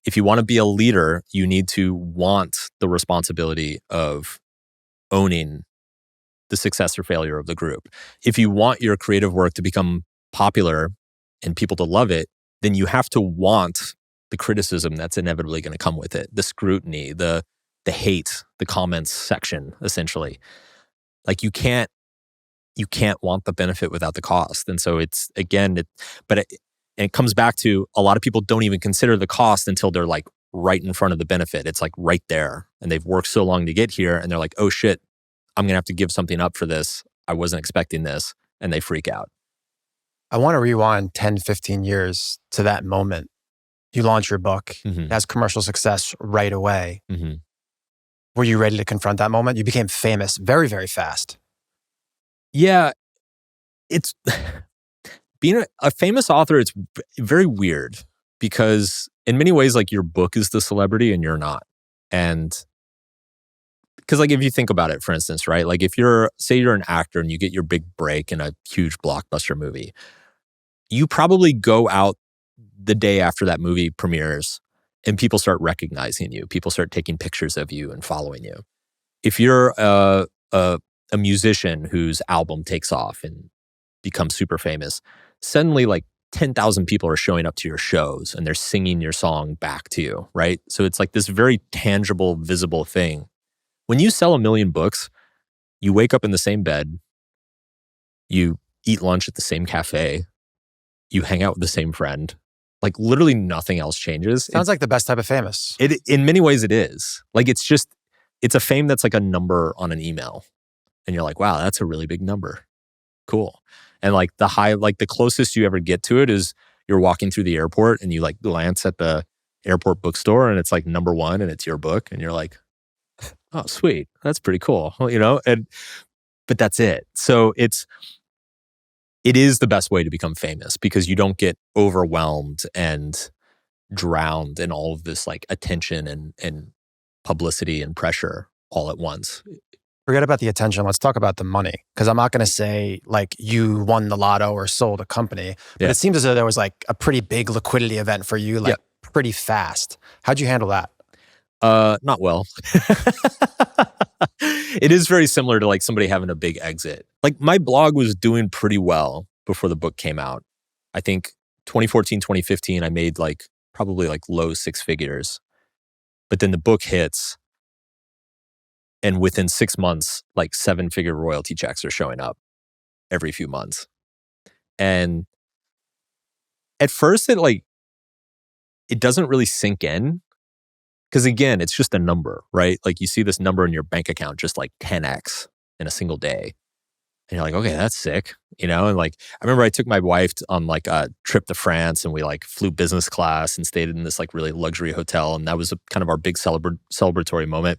If you want to be a leader, you need to want the responsibility of owning the success or failure of the group. If you want your creative work to become popular and people to love it, then you have to want the criticism that's inevitably going to come with it, the scrutiny, the hate, the comments section, essentially. Like you can't want the benefit without the cost. And so it's, again, it comes back to a lot of people don't even consider the cost until they're like right in front of the benefit. It's like right there. And they've worked so long to get here and they're like, oh shit, I'm going to have to give something up for this. I wasn't expecting this. And they freak out. I want to rewind 10, 15 years to that moment. You launch your book, it has commercial success right away. Were you ready to confront that moment? You became famous very, very fast. Yeah, it's being a famous author. It's very weird because in many ways, like your book is the celebrity and you're not. And because like if you think about it, for instance, right? Like if say you're an actor and you get your big break in a huge blockbuster movie, you probably go out the day after that movie premieres and people start recognizing you. People start taking pictures of you and following you. If you're a musician whose album takes off and becomes super famous, suddenly like 10,000 people are showing up to your shows and they're singing your song back to you, right? So it's like this very tangible, visible thing. When you sell 1 million books, you wake up in the same bed, you eat lunch at the same cafe, you hang out with the same friend. Like literally nothing else changes. Sounds like the best type of famous. In many ways it is. Like it's a fame that's like a number on an email. And you're like, wow, that's a really big number. Cool. And like the closest you ever get to it is you're walking through the airport and you like glance at the airport bookstore and it's like number 1 and it's your book. And you're like, oh, sweet. That's pretty cool. Well, but that's it. So it is the best way to become famous because you don't get overwhelmed and drowned in all of this like attention and publicity and pressure all at once. Forget about the attention. Let's talk about the money. Because I'm not going to say like you won the lotto or sold a company, but it seems as though there was like a pretty big liquidity event for you, like pretty fast. How'd you handle that? Not well. It is very similar to like somebody having a big exit. Like my blog was doing pretty well before the book came out. I think 2014, 2015, I made like probably like low 6 figures. But then the book hits and within 6 months, like 7-figure royalty checks are showing up every few months. And at first it doesn't really sink in. Because again, it's just a number, right? Like you see this number in your bank account just like 10x in a single day. And you're like, okay, that's sick. And like, I remember I took my wife on like a trip to France and we like flew business class and stayed in this like really luxury hotel. And that was kind of our big celebratory moment.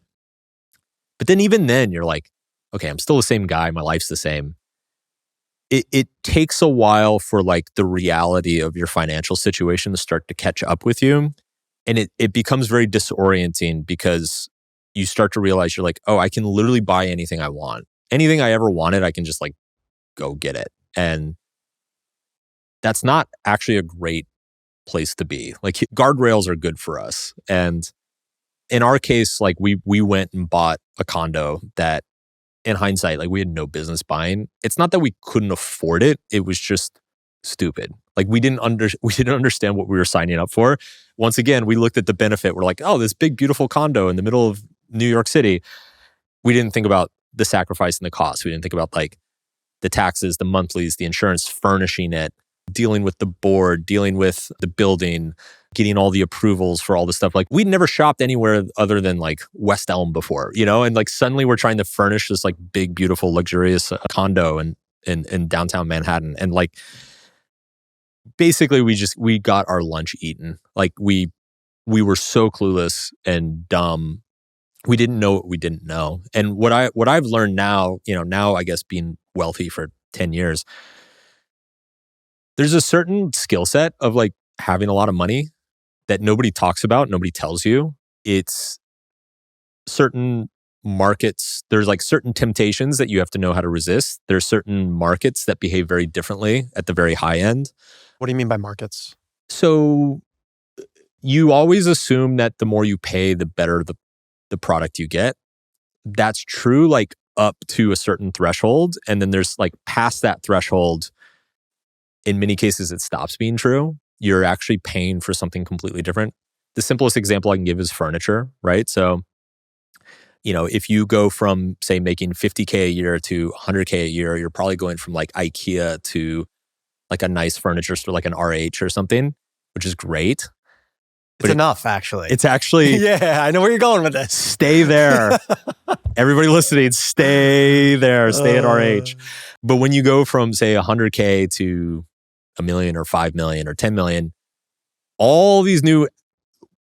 But then even then you're like, okay, I'm still the same guy. My life's the same. It takes a while for like the reality of your financial situation to start to catch up with you. And it becomes very disorienting because you start to realize you're like, oh, I can literally buy anything I want. Anything I ever wanted, I can just like go get it. And that's not actually a great place to be. Like guardrails are good for us. And in our case, like we went and bought a condo that in hindsight, like we had no business buying. It's not that we couldn't afford it. It was just stupid. Like we didn't understand what we were signing up for. Once again, we looked at the benefit. We're like, oh, this big, beautiful condo in the middle of New York City. We didn't think about the sacrifice and the cost. We didn't think about like the taxes, the monthlies, the insurance, furnishing it, dealing with the board, dealing with the building, getting all the approvals for all this stuff. Like we'd never shopped anywhere other than like West Elm before, you know? And like suddenly we're trying to furnish this like big, beautiful, luxurious condo in downtown Manhattan. And like basically we got our lunch eaten. Like we were so clueless and dumb. We didn't know what we didn't know. And what I've learned now, you know, now I guess being wealthy for 10 years, there's a certain skill set of like having a lot of money that nobody talks about, nobody tells you. It's certain markets, there's like certain temptations that you have to know how to resist. There's certain markets that behave very differently at the very high end. What do you mean by markets? So you always assume that the more you pay, the better the product you get. That's true, like up to a certain threshold. And then there's like past that threshold, in many cases, it stops being true. You're actually paying for something completely different. The simplest example I can give is furniture, right? So, you know, if you go from, say, making $50K a year to $100K a year, you're probably going from like IKEA to like a nice furniture store, like an RH or something, which is great. It's enough, actually. It's actually... Yeah, I know where you're going with this. Stay there. Everybody listening, stay there. Stay at RH. But when you go from, say, 100K to $1 million or 5 million or 10 million, all these new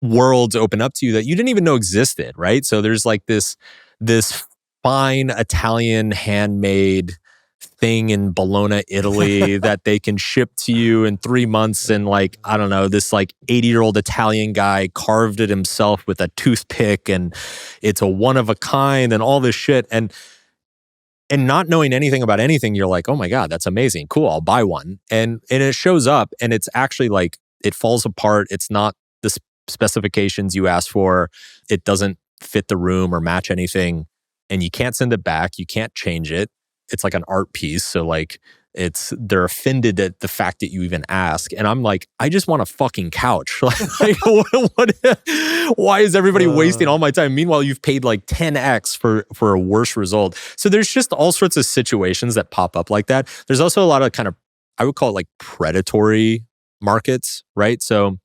worlds open up to you that you didn't even know existed, right? So there's like this fine Italian handmade thing in Bologna, Italy that they can ship to you in 3 months, and like, I don't know, this like 80-year-old Italian guy carved it himself with a toothpick, and it's a one of a kind and all this shit. And not knowing anything about anything, you're like, oh my God, that's amazing. Cool, I'll buy one. And it shows up and it's actually like, it falls apart. It's not the specifications you asked for. It doesn't fit the room or match anything. And you can't send it back. You can't change it. It's like an art piece. So like, they're offended at the fact that you even ask. And I'm like, I just want a fucking couch. Like, why is everybody wasting all my time? Meanwhile, you've paid like 10x for a worse result. So there's just all sorts of situations that pop up like that. There's also a lot of kind of, I would call it like predatory markets, right? So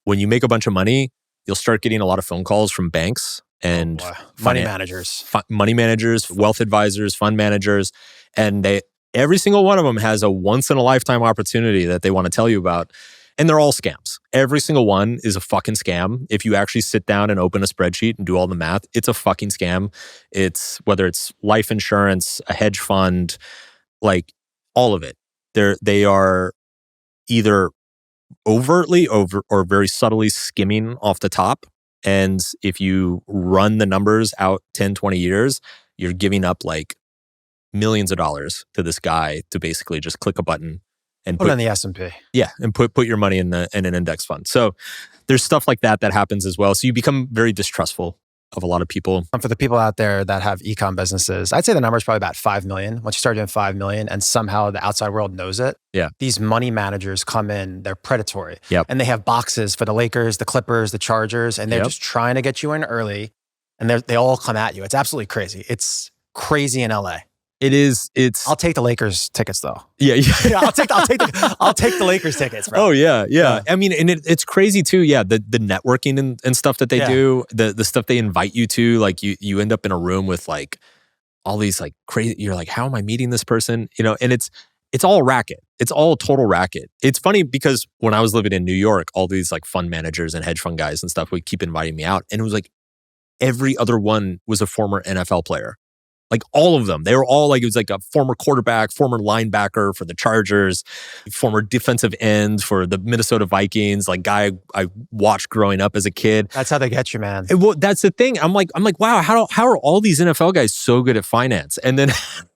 when you make a bunch of money, you'll start getting a lot of phone calls from banks and money managers, wealth advisors, fund managers, and every single one of them has a once in a lifetime opportunity that they want to tell you about. And they're all scams. Every single one is a fucking scam. If you actually sit down and open a spreadsheet and do all the math, it's a fucking scam. It's whether it's life insurance, a hedge fund, like all of it. They are either overtly or very subtly skimming off the top. And if you run the numbers out 10, 20 years, you're giving up like millions of dollars to this guy to basically just click a button and put it in the S&P. Yeah, and put your money in an index fund. So there's stuff like that happens as well. So you become very distrustful of a lot of people. For the people out there that have e-com businesses, I'd say the number is probably about 5 million. Once you start doing 5 million and somehow the outside world knows it, these money managers come in, they're predatory. And they have boxes for the Lakers, the Clippers, the Chargers, and they're just trying to get you in early. And they all come at you. It's absolutely crazy. It's crazy in LA. It is. I'll take the Lakers tickets though. Yeah. I'll take the Lakers tickets, bro. Oh yeah. I mean, and it's crazy too. Yeah, the networking and stuff that they do, the stuff they invite you to, like you end up in a room with like all these like crazy. You're like, how am I meeting this person? You know, and it's all racket. It's all total racket. It's funny because when I was living in New York, all these like fund managers and hedge fund guys and stuff would keep inviting me out, and it was like every other one was a former NFL player. Like all of them. They were all like, it was like a former quarterback, former linebacker for the Chargers, former defensive end for the Minnesota Vikings, like guy I watched growing up as a kid. That's how they get you, man. Well, that's the thing. I'm like, wow, how are all these NFL guys so good at finance? And then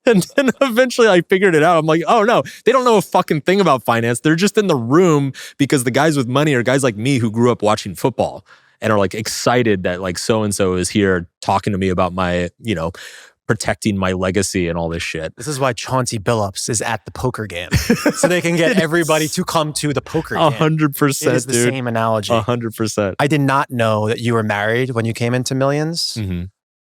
eventually I figured it out. I'm like, oh no, they don't know a fucking thing about finance. They're just in the room because the guys with money are guys like me who grew up watching football. and are like excited that like so-and-so is here talking to me about my, protecting my legacy and all this shit. This is why Chauncey Billups is at the poker game. So they can get everybody to come to the poker game. 100%, It is the same analogy. 100%. I did not know that you were married when you came into Millions. Mm-hmm.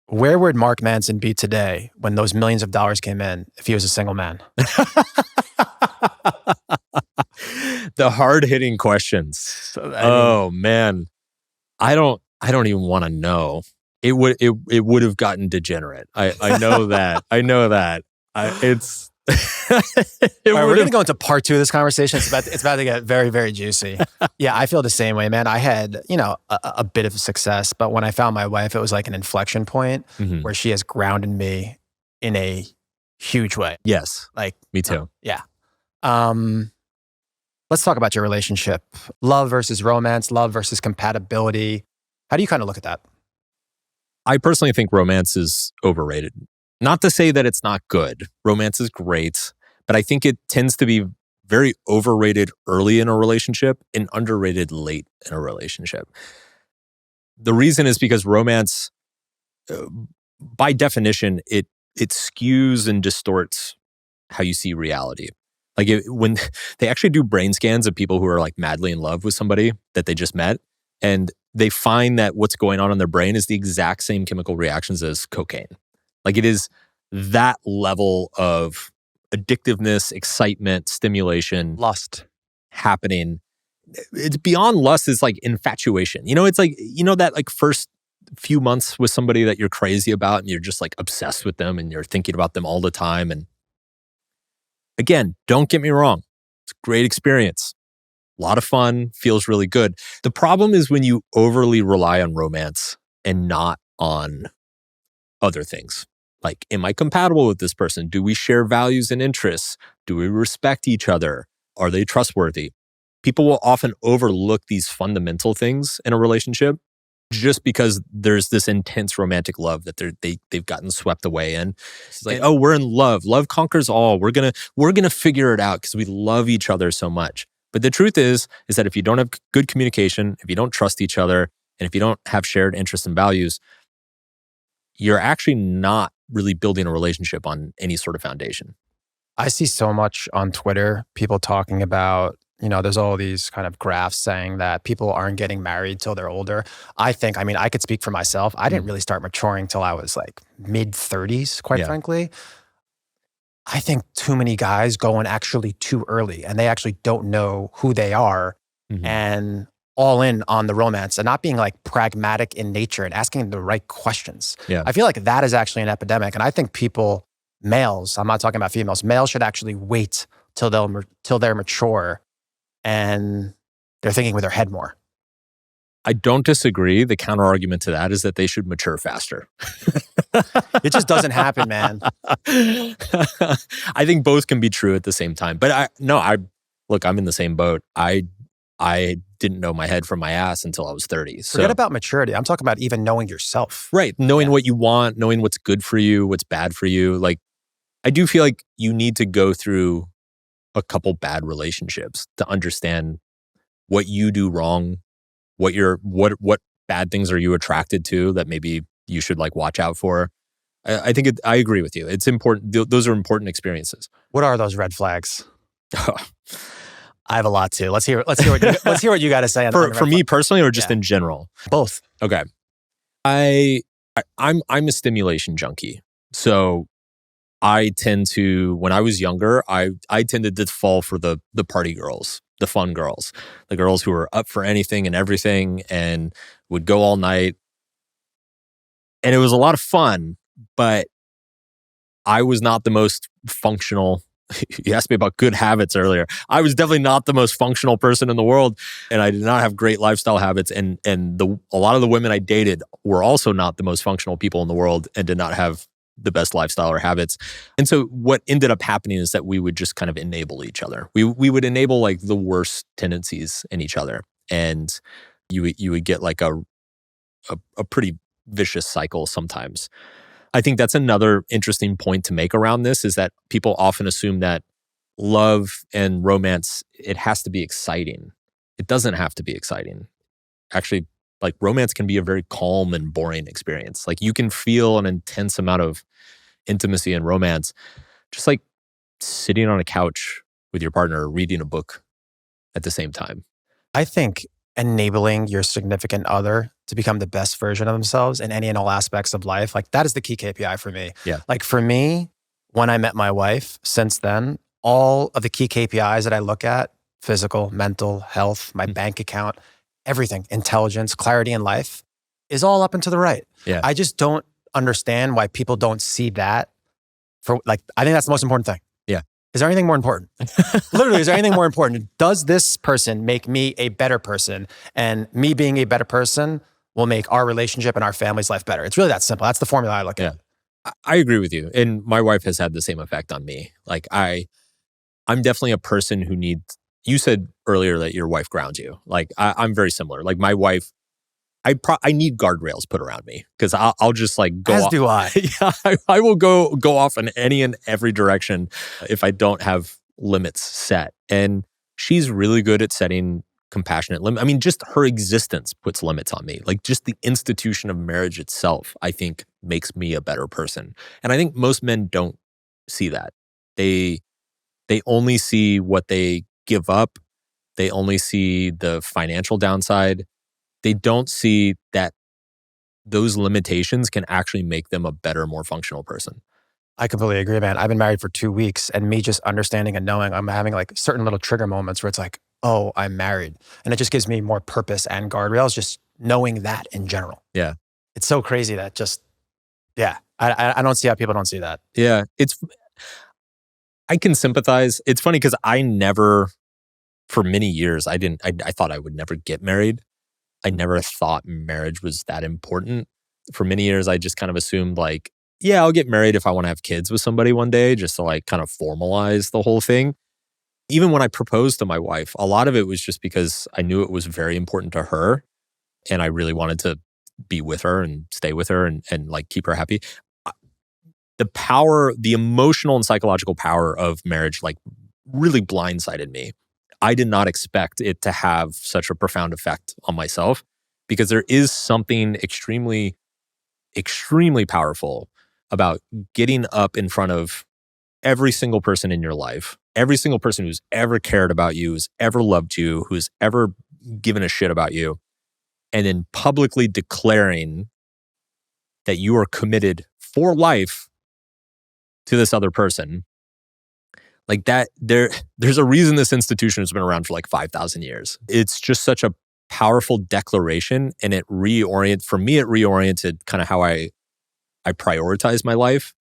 Where would Mark Manson be today when those millions of dollars came in if he was a single man? The hard-hitting questions. Man. I don't even want to know. It would have gotten degenerate. I know that. I know that. It's All right, we're going to go into part 2 of this conversation. It's about to get very, very juicy. Yeah, I feel the same way, man. I had, a bit of success, but when I found my wife, it was like an inflection point where she has grounded me in a huge way. Yes. Like me too. Yeah. Let's talk about your relationship. Love versus romance, love versus compatibility. How do you kind of look at that? I personally think romance is overrated. Not to say that it's not good. Romance is great, but I think it tends to be very overrated early in a relationship and underrated late in a relationship. The reason is because romance, by definition, it skews and distorts how you see reality. Like when they actually do brain scans of people who are like madly in love with somebody that they just met, and they find that what's going on in their brain is the exact same chemical reactions as cocaine. Like it is that level of addictiveness, excitement, stimulation, lust happening. It's beyond lust. It's like infatuation. It's like, that like first few months with somebody that you're crazy about and you're just like obsessed with them and you're thinking about them all the time. And again, don't get me wrong. It's a great experience. A lot of fun, feels really good. The problem is when you overly rely on romance and not on other things. Like, am I compatible with this person? Do we share values and interests? Do we respect each other? Are they trustworthy? People will often overlook these fundamental things in a relationship just because there's this intense romantic love that they've gotten swept away in. It's like, we're in love. Love conquers all. We're gonna figure it out because we love each other so much. But the truth is that if you don't have good communication, if you don't trust each other, and if you don't have shared interests and values, you're actually not really building a relationship on any sort of foundation. I see so much on Twitter, people talking about, there's all these kind of graphs saying that people aren't getting married till they're older. I could speak for myself. I didn't really start maturing till I was like mid-30s, quite frankly. I think too many guys go in actually too early and they actually don't know who they are and all in on the romance and not being like pragmatic in nature and asking the right questions. Yeah. I feel like that is actually an epidemic. And I think males, I'm not talking about females, males should actually wait till they're mature and they're thinking with their head more. I don't disagree. The counter argument to that is that they should mature faster. It just doesn't happen, man. I think both can be true at the same time. But I'm in the same boat. I didn't know my head from my ass until I was 30. Forget about maturity. I'm talking about even knowing yourself. Right. Knowing what you want, knowing what's good for you, what's bad for you. Like, I do feel like you need to go through a couple bad relationships to understand what you do wrong, what bad things are you attracted to that maybe you should like watch out for. I think I agree with you. It's important. Those are important experiences. What are those red flags? I have a lot too. Let's hear what you got to say. For me personally, or just in general? Both. Okay. I'm a stimulation junkie. So I tend to, when I was younger, I tended to fall for the party girls, the fun girls, the girls who were up for anything and everything and would go all night. And it was a lot of fun, but I was not the most functional. You asked me about good habits earlier. I was definitely not the most functional person in the world, and I did not have great lifestyle habits. And a lot of the women I dated were also not the most functional people in the world and did not have the best lifestyle or habits. And so what ended up happening is that we would just kind of enable each other. We would enable like the worst tendencies in each other, and you would get like a pretty vicious cycle sometimes. I think that's another interesting point to make around this, is that people often assume that love and romance, it has to be exciting. It doesn't have to be exciting. Actually, Like romance can be a very calm and boring experience. Like you can feel an intense amount of intimacy and romance just like sitting on a couch with your partner reading a book at the same time. I think enabling your significant other to become the best version of themselves in any and all aspects of life, like that is the key KPI for me. Yeah. Like for me, when I met my wife, since then, all of the key KPIs that I look at, physical, mental, health, my bank account, everything, intelligence, clarity in life, is all up and to the right. Yeah. I just don't understand why people don't see that. I think that's the most important thing. Yeah. Is there anything more important? Literally, is there anything more important? Does this person make me a better person? And me being a better person will make our relationship and our family's life better. It's really that simple. That's the formula I look at. I agree with you. And my wife has had the same effect on me. Like I'm definitely a person who needs, you said earlier that your wife grounds you. Like I'm very similar. Like my wife, I need guardrails put around me because I'll just like go As off. do I. Yeah, I will go off in any and every direction if I don't have limits set. And she's really good at setting compassionate limits. I mean, just her existence puts limits on me. Like just the institution of marriage itself, I think makes me a better person. And I think most men don't see that. They only see what they give up. They only see the financial downside. They don't see that those limitations can actually make them a better, more functional person. I completely agree, man. I've been married for 2 weeks and me just understanding and knowing I'm having like certain little trigger moments where it's like, oh, I'm married. And it just gives me more purpose and guardrails, just knowing that in general. Yeah. It's so crazy that just, yeah, I don't see how people don't see that. Yeah. I can sympathize. It's funny because I never, for many years, I thought I would never get married. I never thought marriage was that important. For many years, I just kind of assumed like, yeah, I'll get married if I want to have kids with somebody one day, just to like kind of formalize the whole thing. Even when I proposed to my wife, a lot of it was just because I knew it was very important to her and I really wanted to be with her and stay with her and like keep her happy. The power, the emotional and psychological power of marriage like really blindsided me. I did not expect it to have such a profound effect on myself because there is something extremely, extremely powerful about getting up in front of every single person in your life, every single person who's ever cared about you, who's ever loved you, who's ever given a shit about you, and then publicly declaring that you are committed for life to this other person. Like that, there's a reason this institution has been around for like 5,000 years. It's just such a powerful declaration, and it reoriented kind of how I prioritize my life,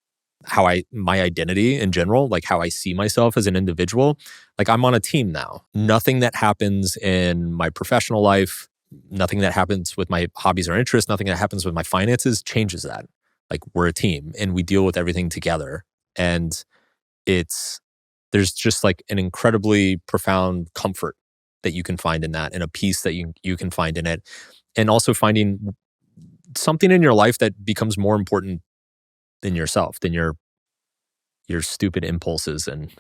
my identity in general, like how I see myself as an individual. Like I'm on a team now. Nothing that happens in my professional life, nothing that happens with my hobbies or interests, nothing that happens with my finances changes that. Like we're a team and we deal with everything together. And there's just like an incredibly profound comfort that you can find in that and a peace that you can find in it. And also finding something in your life that becomes more important than yourself, than your stupid impulses. And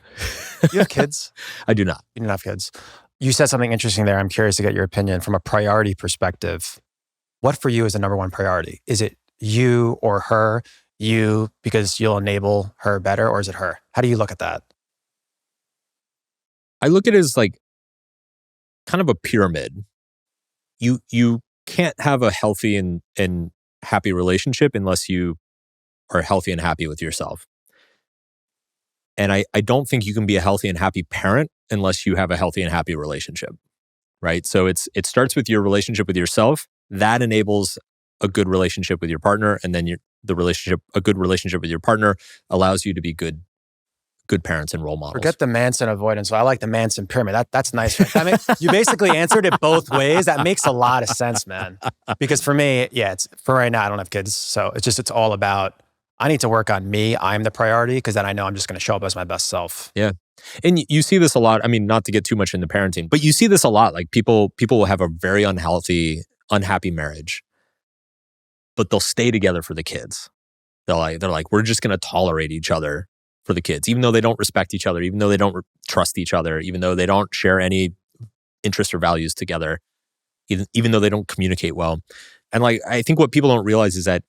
You have kids? I do not. You don't have kids. You said something interesting there. I'm curious to get your opinion from a priority perspective. What for you is the number one priority? Is it you or her? You because you'll enable her better, or is it her? How do you look at that? I look at it as like kind of a pyramid. You can't have a healthy and happy relationship unless you are healthy and happy with yourself. And I don't think you can be a healthy and happy parent unless you have a healthy and happy relationship, right? So it starts with your relationship with yourself. That enables a good relationship with your partner, and then a good relationship with your partner allows you to be good parents and role models. Forget the Manson avoidance. So I like the Manson pyramid. That's nice. Right? You basically answered it both ways. That makes a lot of sense, man. Because for me, yeah, it's for right now, I don't have kids. So it's all about, I need to work on me. I'm the priority because then I know I'm just going to show up as my best self. Yeah. And you see this a lot. I mean, not to get too much into parenting, but you see this a lot. Like people will have a very unhappy marriage, but they'll stay together for the kids. They're like, we're just going to tolerate each other for the kids, even though they don't respect each other, even though they don't trust each other, even though they don't share any interests or values together. even though they don't communicate well. And like, I think what people don't realize is that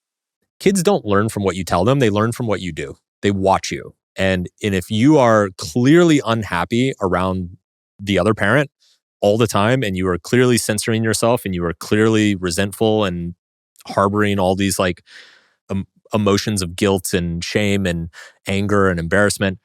kids don't learn from what you tell them. They learn from what you do. They watch you. And if you are clearly unhappy around the other parent all the time, and you are clearly censoring yourself, and you are clearly resentful and harboring all these like emotions of guilt and shame and anger and embarrassment,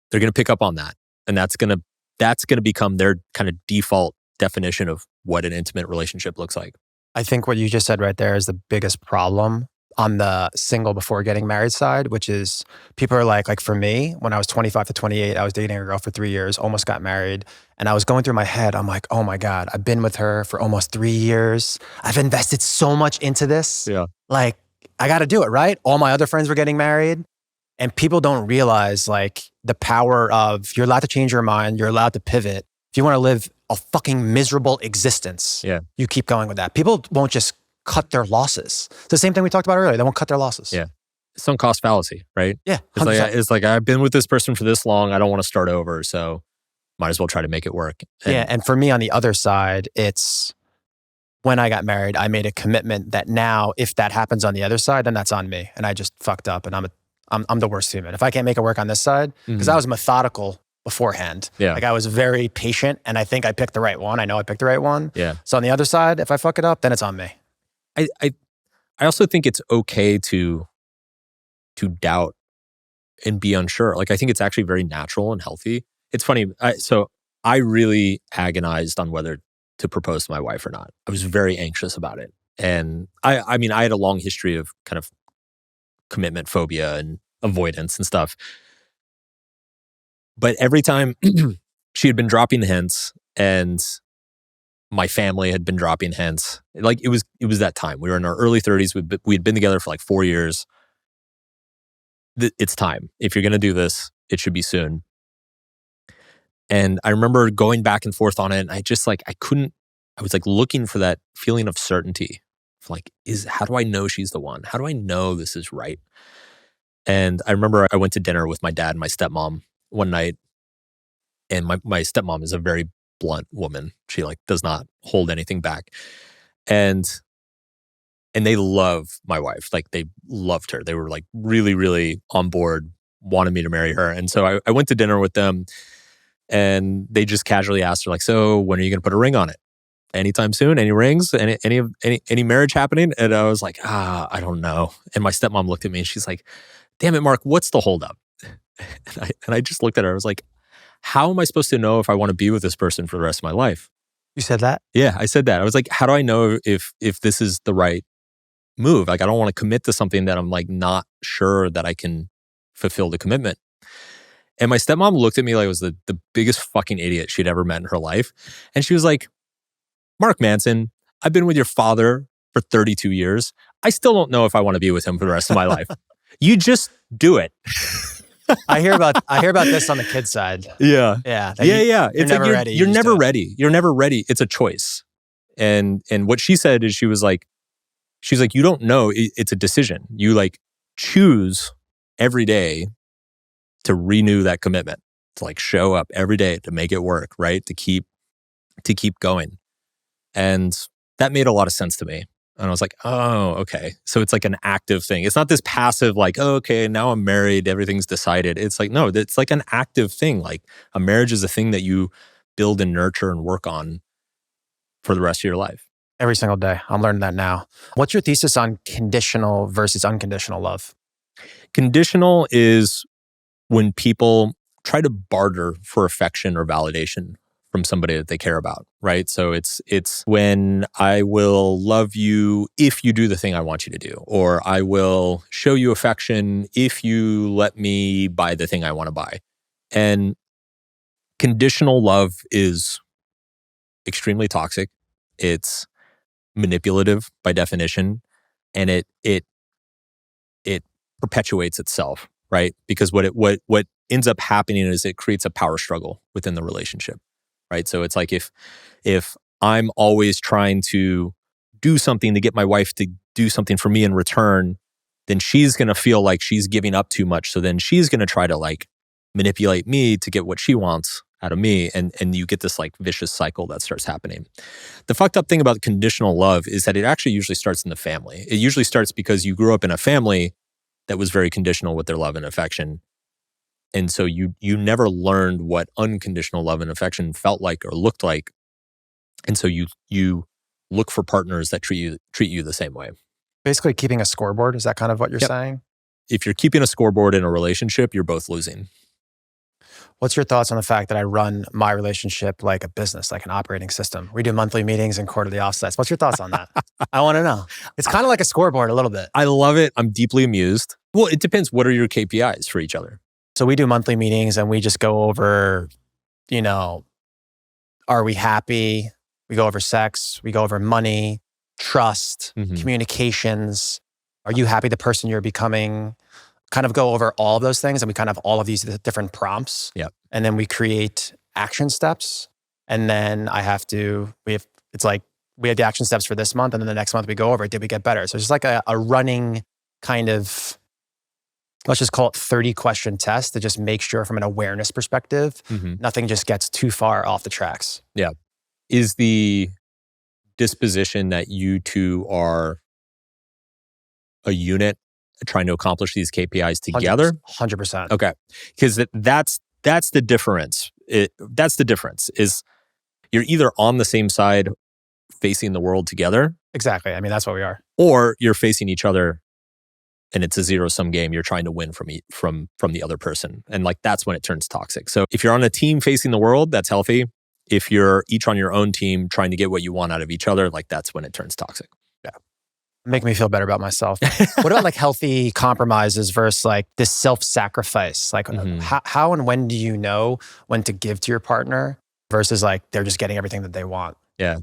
they're going to pick up on that. And that's going to become their kind of default definition of what an intimate relationship looks like. I think what you just said right there is the biggest problem on the single before getting married side, which is people are like for me, when I was 25 to 28, I was dating a girl for 3 years, almost got married. And I was going through my head, I'm like, oh my God, I've been with her for almost 3 years. I've invested so much into this. Yeah. Like, I got to do it, right? All my other friends were getting married. And people don't realize like the power of, you're allowed to change your mind. You're allowed to pivot. If you want to live a fucking miserable existence, you keep going with that. People won't just cut their losses. It's the same thing we talked about earlier. They won't cut their losses. Yeah. Sunk cost fallacy, right? Yeah. It's like I've been with this person for this long. I don't want to start over. So might as well try to make it work. And for me on the other side, it's when I got married, I made a commitment that now if that happens on the other side, then that's on me. And I just fucked up and I'm the worst human. If I can't make it work on this side, because I was methodical beforehand. Yeah. Like I was very patient and I think I picked the right one. I know I picked the right one. Yeah. So on the other side, if I fuck it up, then it's on me. I also think it's okay to doubt and be unsure. Like I think it's actually very natural and healthy. It's funny. So I really agonized on whether to propose to my wife or not. I was very anxious about it. And I mean, I had a long history of kind of commitment phobia and avoidance and stuff. But every time she had been dropping hints and my family had been dropping hints, like it was that time. We were in our early 30s. We had been together for like 4 years. It's time. If you're going to do this, it should be soon. And I remember going back and forth on it. And I just like, I was like looking for that feeling of certainty. Like, how do I know she's the one? How do I know this is right? And I remember I went to dinner with my dad and my stepmom one night. And my stepmom is a very blunt woman. She like does not hold anything back. And they love my wife. Like they loved her. They were like really, really on board, wanted me to marry her. And so I went to dinner with them and they just casually asked her like, so when are you going to put a ring on it? Anytime soon? Any rings? Any marriage happening? And I was like, I don't know. And my stepmom looked at me and she's like, damn it, Mark, what's the holdup? And I just looked at her. I was like, how am I supposed to know if I want to be with this person for the rest of my life? You said that? Yeah, I said that. I was like, how do I know if this is the right move? Like, I don't want to commit to something that I'm like not sure that I can fulfill the commitment. And my stepmom looked at me like I was the biggest fucking idiot she'd ever met in her life. And she was like, Mark Manson, I've been with your father for 32 years. I still don't know if I want to be with him for the rest of my life. You just do it. I hear about this on the kid side. Yeah. Yeah. Yeah. You're never ready. You're never ready. You're never ready. It's a choice. And what she said is she's like, you don't know. It's a decision. You like choose every day to renew that commitment, to like show up every day to make it work, right? To keep going. And that made a lot of sense to me. And I was like, oh, okay. So it's like an active thing. It's not this passive, like, oh, okay, now I'm married, everything's decided. It's like, no, it's like an active thing. Like a marriage is a thing that you build and nurture and work on for the rest of your life. Every single day. I'm learning that now. What's your thesis on conditional versus unconditional love? Conditional is when people try to barter for affection or validation from somebody that they care about, right? So it's when I will love you if you do the thing I want you to do, or I will show you affection if you let me buy the thing I want to buy. And conditional love is extremely toxic. It's manipulative by definition, and it perpetuates itself, right? Because what ends up happening is it creates a power struggle within the relationship. Right. So it's like if I'm always trying to do something to get my wife to do something for me in return, then she's going to feel like she's giving up too much. So then she's going to try to like manipulate me to get what she wants. out of me. And you get this like vicious cycle that starts happening. The fucked up thing about conditional love is that it actually usually starts in the family. It usually starts because you grew up in a family that was very conditional with their love and affection. And so you never learned what unconditional love and affection felt like or looked like. And so you look for partners that treat you the same way. Basically keeping a scoreboard, is that kind of what you're Yep. saying? If you're keeping a scoreboard in a relationship, you're both losing. What's your thoughts on the fact that I run my relationship like a business, like an operating system? We do monthly meetings and quarterly offsets. What's your thoughts on that? I want to know. It's kind of like a scoreboard a little bit. I love it. I'm deeply amused. Well, it depends. What are your KPIs for each other? So we do monthly meetings and we just go over, are we happy? We go over sex. We go over money, trust, communications. Are you happy the person you're becoming? Kind of go over all of those things, and we kind of have all of these different prompts. Yep. And then we create action steps. And then we have the action steps for this month, and then the next month we go over it. Did we get better? So it's just like a running kind of, let's just call it 30-question test to just make sure from an awareness perspective, nothing just gets too far off the tracks. Yeah. Is the disposition that you two are a unit trying to accomplish these KPIs together? 100%. Okay. Because that's the difference. That's the difference is you're either on the same side facing the world together. Exactly. I mean, that's what we are. Or you're facing each other and it's a zero-sum game. You're trying to win from the other person. And like that's when it turns toxic. So if you're on a team facing the world, that's healthy. If you're each on your own team trying to get what you want out of each other, like that's when it turns toxic. Yeah. Make me feel better about myself. What about like healthy compromises versus like this self-sacrifice? Like how and when do you know when to give to your partner versus like they're just getting everything that they want? Yeah.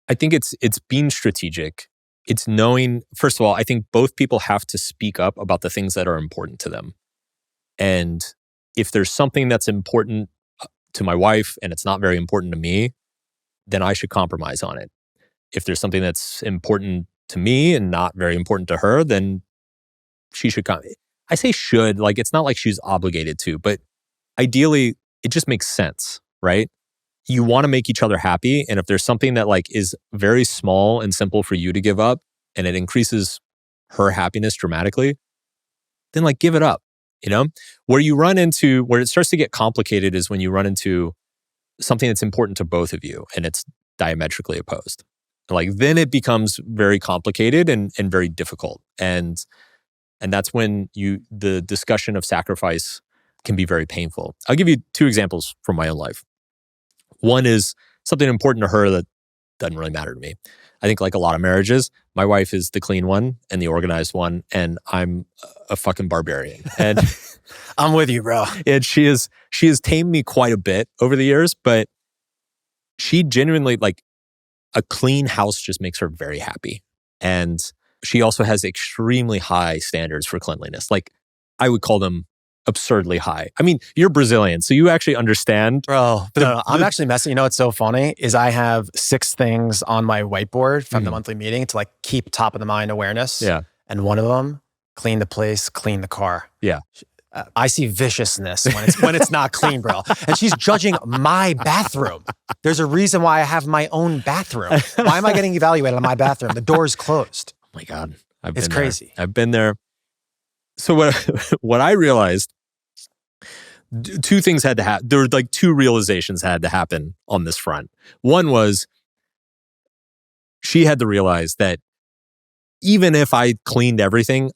I think it's being strategic. It's knowing, first of all, I think both people have to speak up about the things that are important to them. And if there's something that's important to my wife and it's not very important to me, then I should compromise on it. If there's something that's important to me and not very important to her, then she should I say should, like it's not like she's obligated to, but ideally it just makes sense, right? You want to make each other happy. And if there's something that like is very small and simple for you to give up and it increases her happiness dramatically, then like give it up. Where it starts to get complicated is when you run into something that's important to both of you and it's diametrically opposed. Like then it becomes very complicated and very difficult. And that's when the discussion of sacrifice can be very painful. I'll give you 2 examples from my own life. One is something important to her that doesn't really matter to me. I think like a lot of marriages, my wife is the clean one and the organized one, and I'm a fucking barbarian. And I'm with you, bro. And she has tamed me quite a bit over the years, but she genuinely, like, a clean house just makes her very happy. And she also has extremely high standards for cleanliness. Like, I would call them absurdly high. I mean, you're Brazilian, so you actually understand. Bro, I'm actually messing. You know what's so funny is I have 6 things on my whiteboard from the monthly meeting to like keep top of the mind awareness. Yeah. And one of them, clean the place, clean the car. Yeah. I see viciousness when it's not clean, bro. And she's judging my bathroom. There's a reason why I have my own bathroom. Why am I getting evaluated on my bathroom? The door's closed. Oh my God. It's crazy. I've been there. So what I realized, 2 things had to happen. There were like 2 realizations had to happen on this front. One was she had to realize that even if I cleaned everything,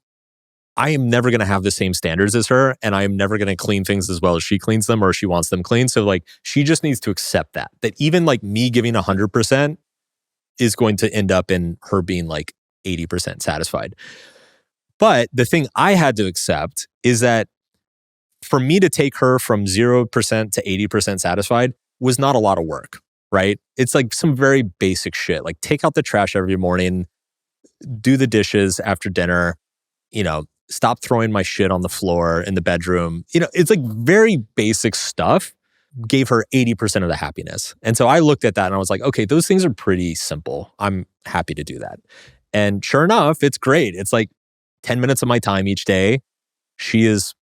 I am never going to have the same standards as her, and I am never going to clean things as well as she cleans them or she wants them clean. So like she just needs to accept that even like me giving 100% is going to end up in her being like 80% satisfied. But the thing I had to accept is that for me to take her from 0% to 80% satisfied was not a lot of work, right? It's like some very basic shit, like take out the trash every morning, do the dishes after dinner, stop throwing my shit on the floor in the bedroom. It's like very basic stuff gave her 80% of the happiness. And so I looked at that and I was like, okay, those things are pretty simple. I'm happy to do that. And sure enough, it's great. It's like 10 minutes of my time each day. She is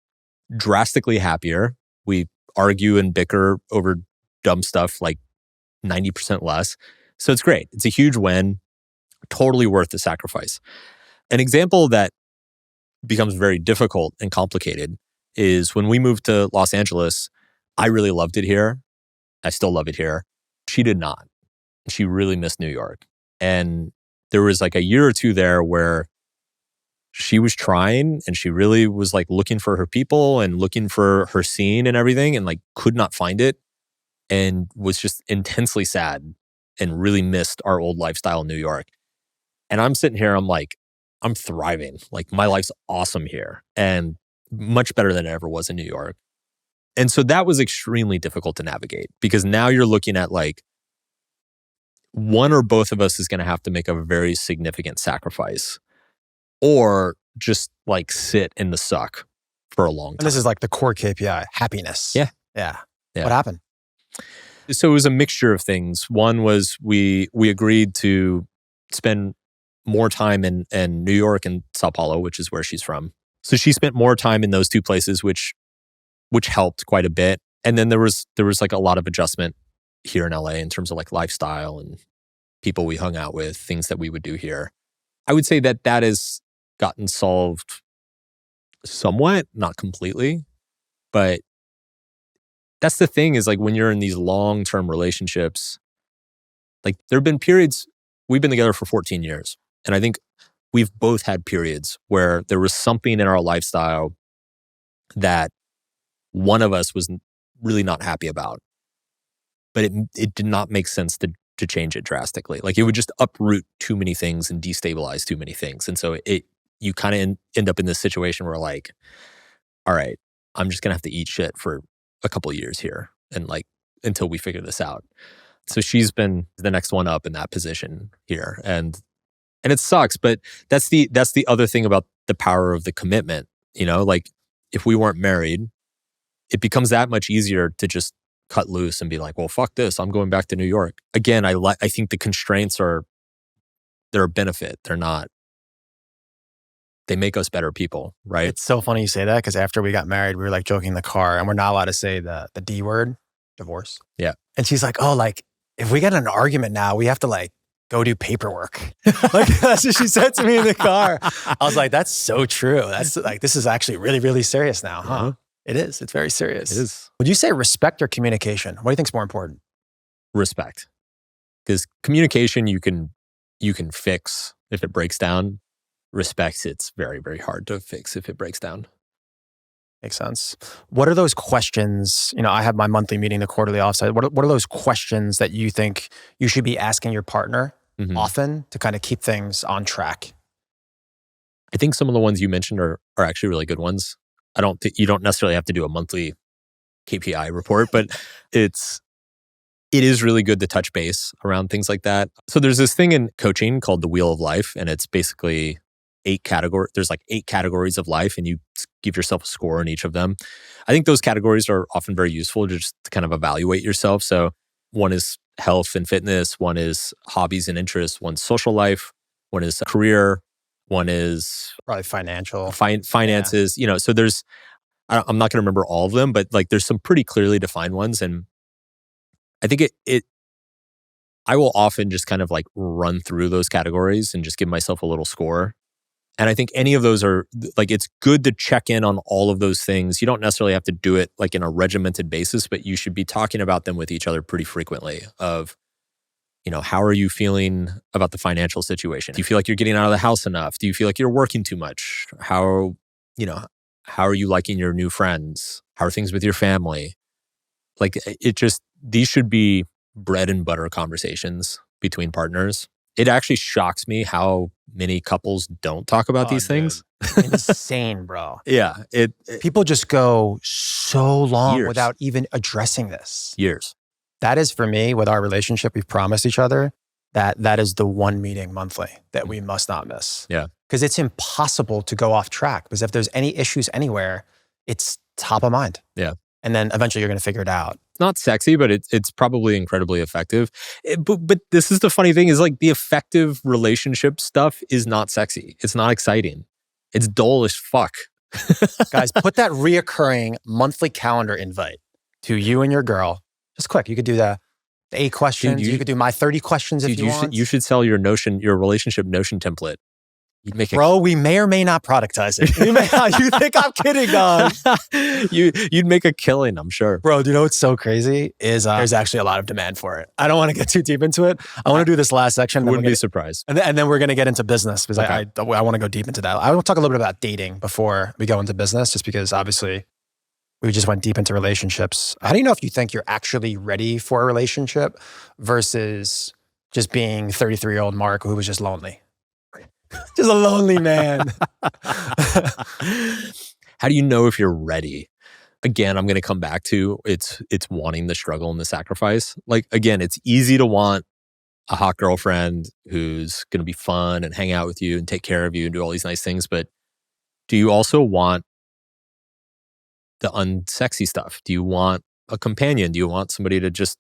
drastically happier. We argue and bicker over dumb stuff like 90% less. So it's great. It's a huge win, totally worth the sacrifice. An example that becomes very difficult and complicated is when we moved to Los Angeles, I really loved it here. I still love it here. She did not. She really missed New York. And there was like a year or two there where she was trying and she really was like looking for her people and looking for her scene and everything and like could not find it and was just intensely sad and really missed our old lifestyle in New York. And I'm sitting here, I'm like, I'm thriving. Like my life's awesome here and much better than it ever was in New York. And so that was extremely difficult to navigate because now you're looking at like one or both of us is going to have to make a very significant sacrifice or just like sit in the suck for a long time. And this is like the core KPI, happiness. Yeah. Yeah. Yeah. What happened? So it was a mixture of things. One was we agreed to spend more time in New York and Sao Paulo, which is where she's from. So she spent more time in those two places, which helped quite a bit. And then there was like a lot of adjustment here in LA in terms of like lifestyle and people we hung out with, things that we would do here. I would say that has gotten solved somewhat, not completely, but that's the thing is like when you're in these long-term relationships, like there have been periods, we've been together for 14 years. And I think we've both had periods where there was something in our lifestyle that one of us was really not happy about. But it did not make sense to change it drastically. Like it would just uproot too many things and destabilize too many things. And so you kind of end up in this situation where like, all right, I'm just going to have to eat shit for a couple of years here and like until we figure this out. So she's been the next one up in that position here. And it sucks, but that's the other thing about the power of the commitment. You know, like if we weren't married, it becomes that much easier to just cut loose and be like, well, fuck this. I'm going back to New York. Again, I think the constraints they're a benefit. They're not. They make us better people, right? It's so funny you say that because after we got married, we were like joking in the car and we're not allowed to say the D word, divorce. Yeah. And she's like, oh, like if we get in an argument now, we have to like go do paperwork. Like that's what she said to me in the car. I was like, that's so true. That's like, this is actually really, really serious now, huh? Uh-huh. It is. It's very serious. It is. Would you say respect or communication? What do you think is more important? Respect. Because communication you can fix if it breaks down. Respect, it's very, very hard to fix if it breaks down. Makes sense. What are those questions? You know, I have my monthly meeting, the quarterly offsite. What are those questions that you think you should be asking your partner often to kind of keep things on track? I think some of the ones you mentioned are actually really good ones. I don't think you don't necessarily have to do a monthly KPI report, but it is really good to touch base around things like that. So there's this thing in coaching called the Wheel of Life, and it's basically 8 categories. There's like 8 categories of life, and you give yourself a score in each of them. I think those categories are often very useful just to kind of evaluate yourself. So one is health and fitness, one is hobbies and interests, one's social life, one is career, one is probably financial finances. Yeah. You know, so there's I'm not going to remember all of them, but like there's some pretty clearly defined ones, and I think I will often just kind of like run through those categories and just give myself a little score. And I think any of those are like, it's good to check in on all of those things. You don't necessarily have to do it like in a regimented basis, but you should be talking about them with each other pretty frequently of, you know, how are you feeling about the financial situation? Do you feel like you're getting out of the house enough? Do you feel like you're working too much? How are you liking your new friends? How are things with your family? Like these should be bread and butter conversations between partners. It actually shocks me how many couples don't talk about these things. Insane, bro. Yeah. People just go so long years. without even addressing this. Years. That is for me, with our relationship, we've promised each other that is the one meeting monthly that we must not miss. Yeah. Because it's impossible to go off track. Because if there's any issues anywhere, it's top of mind. Yeah. And then eventually you're going to figure it out. It's not sexy, but it's probably incredibly effective. But this is the funny thing is like the effective relationship stuff is not sexy. It's not exciting. It's dull as fuck. Guys, put that reoccurring monthly calendar invite to you and your girl, just quick, you could do the 8 questions. Dude, you could do my 30 questions if you want. You should sell your relationship Notion template. You'd make Bro, we may or may not productize it. You think I'm kidding, dog? You'd make a killing, I'm sure. Bro, do you know what's so crazy is there's actually a lot of demand for it. I don't want to get too deep into it. I want to do this last section. Wouldn't be surprised. And then we're going to get into business because Okay. I want to go deep into that. I want to talk a little bit about dating before we go into business, just because obviously we just went deep into relationships. How do you know if you think you're actually ready for a relationship versus just being 33-year-old Mark who was just lonely? Just a lonely man. How do you know if you're ready? Again, I'm going to come back to it's wanting the struggle and the sacrifice. Like, again, it's easy to want a hot girlfriend who's going to be fun and hang out with you and take care of you and do all these nice things. But do you also want the unsexy stuff? Do you want a companion? Do you want somebody to just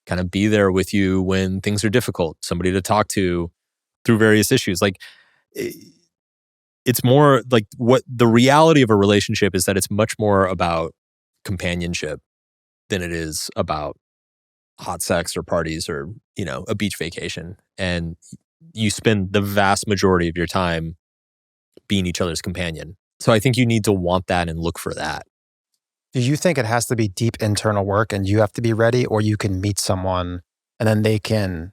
kind of be there with you when things are difficult? Somebody to talk to through various issues? Like, it's more like what the reality of a relationship is that it's much more about companionship than it is about hot sex or parties or, a beach vacation. And you spend the vast majority of your time being each other's companion. So I think you need to want that and look for that. Do you think it has to be deep internal work and you have to be ready, or you can meet someone and then they can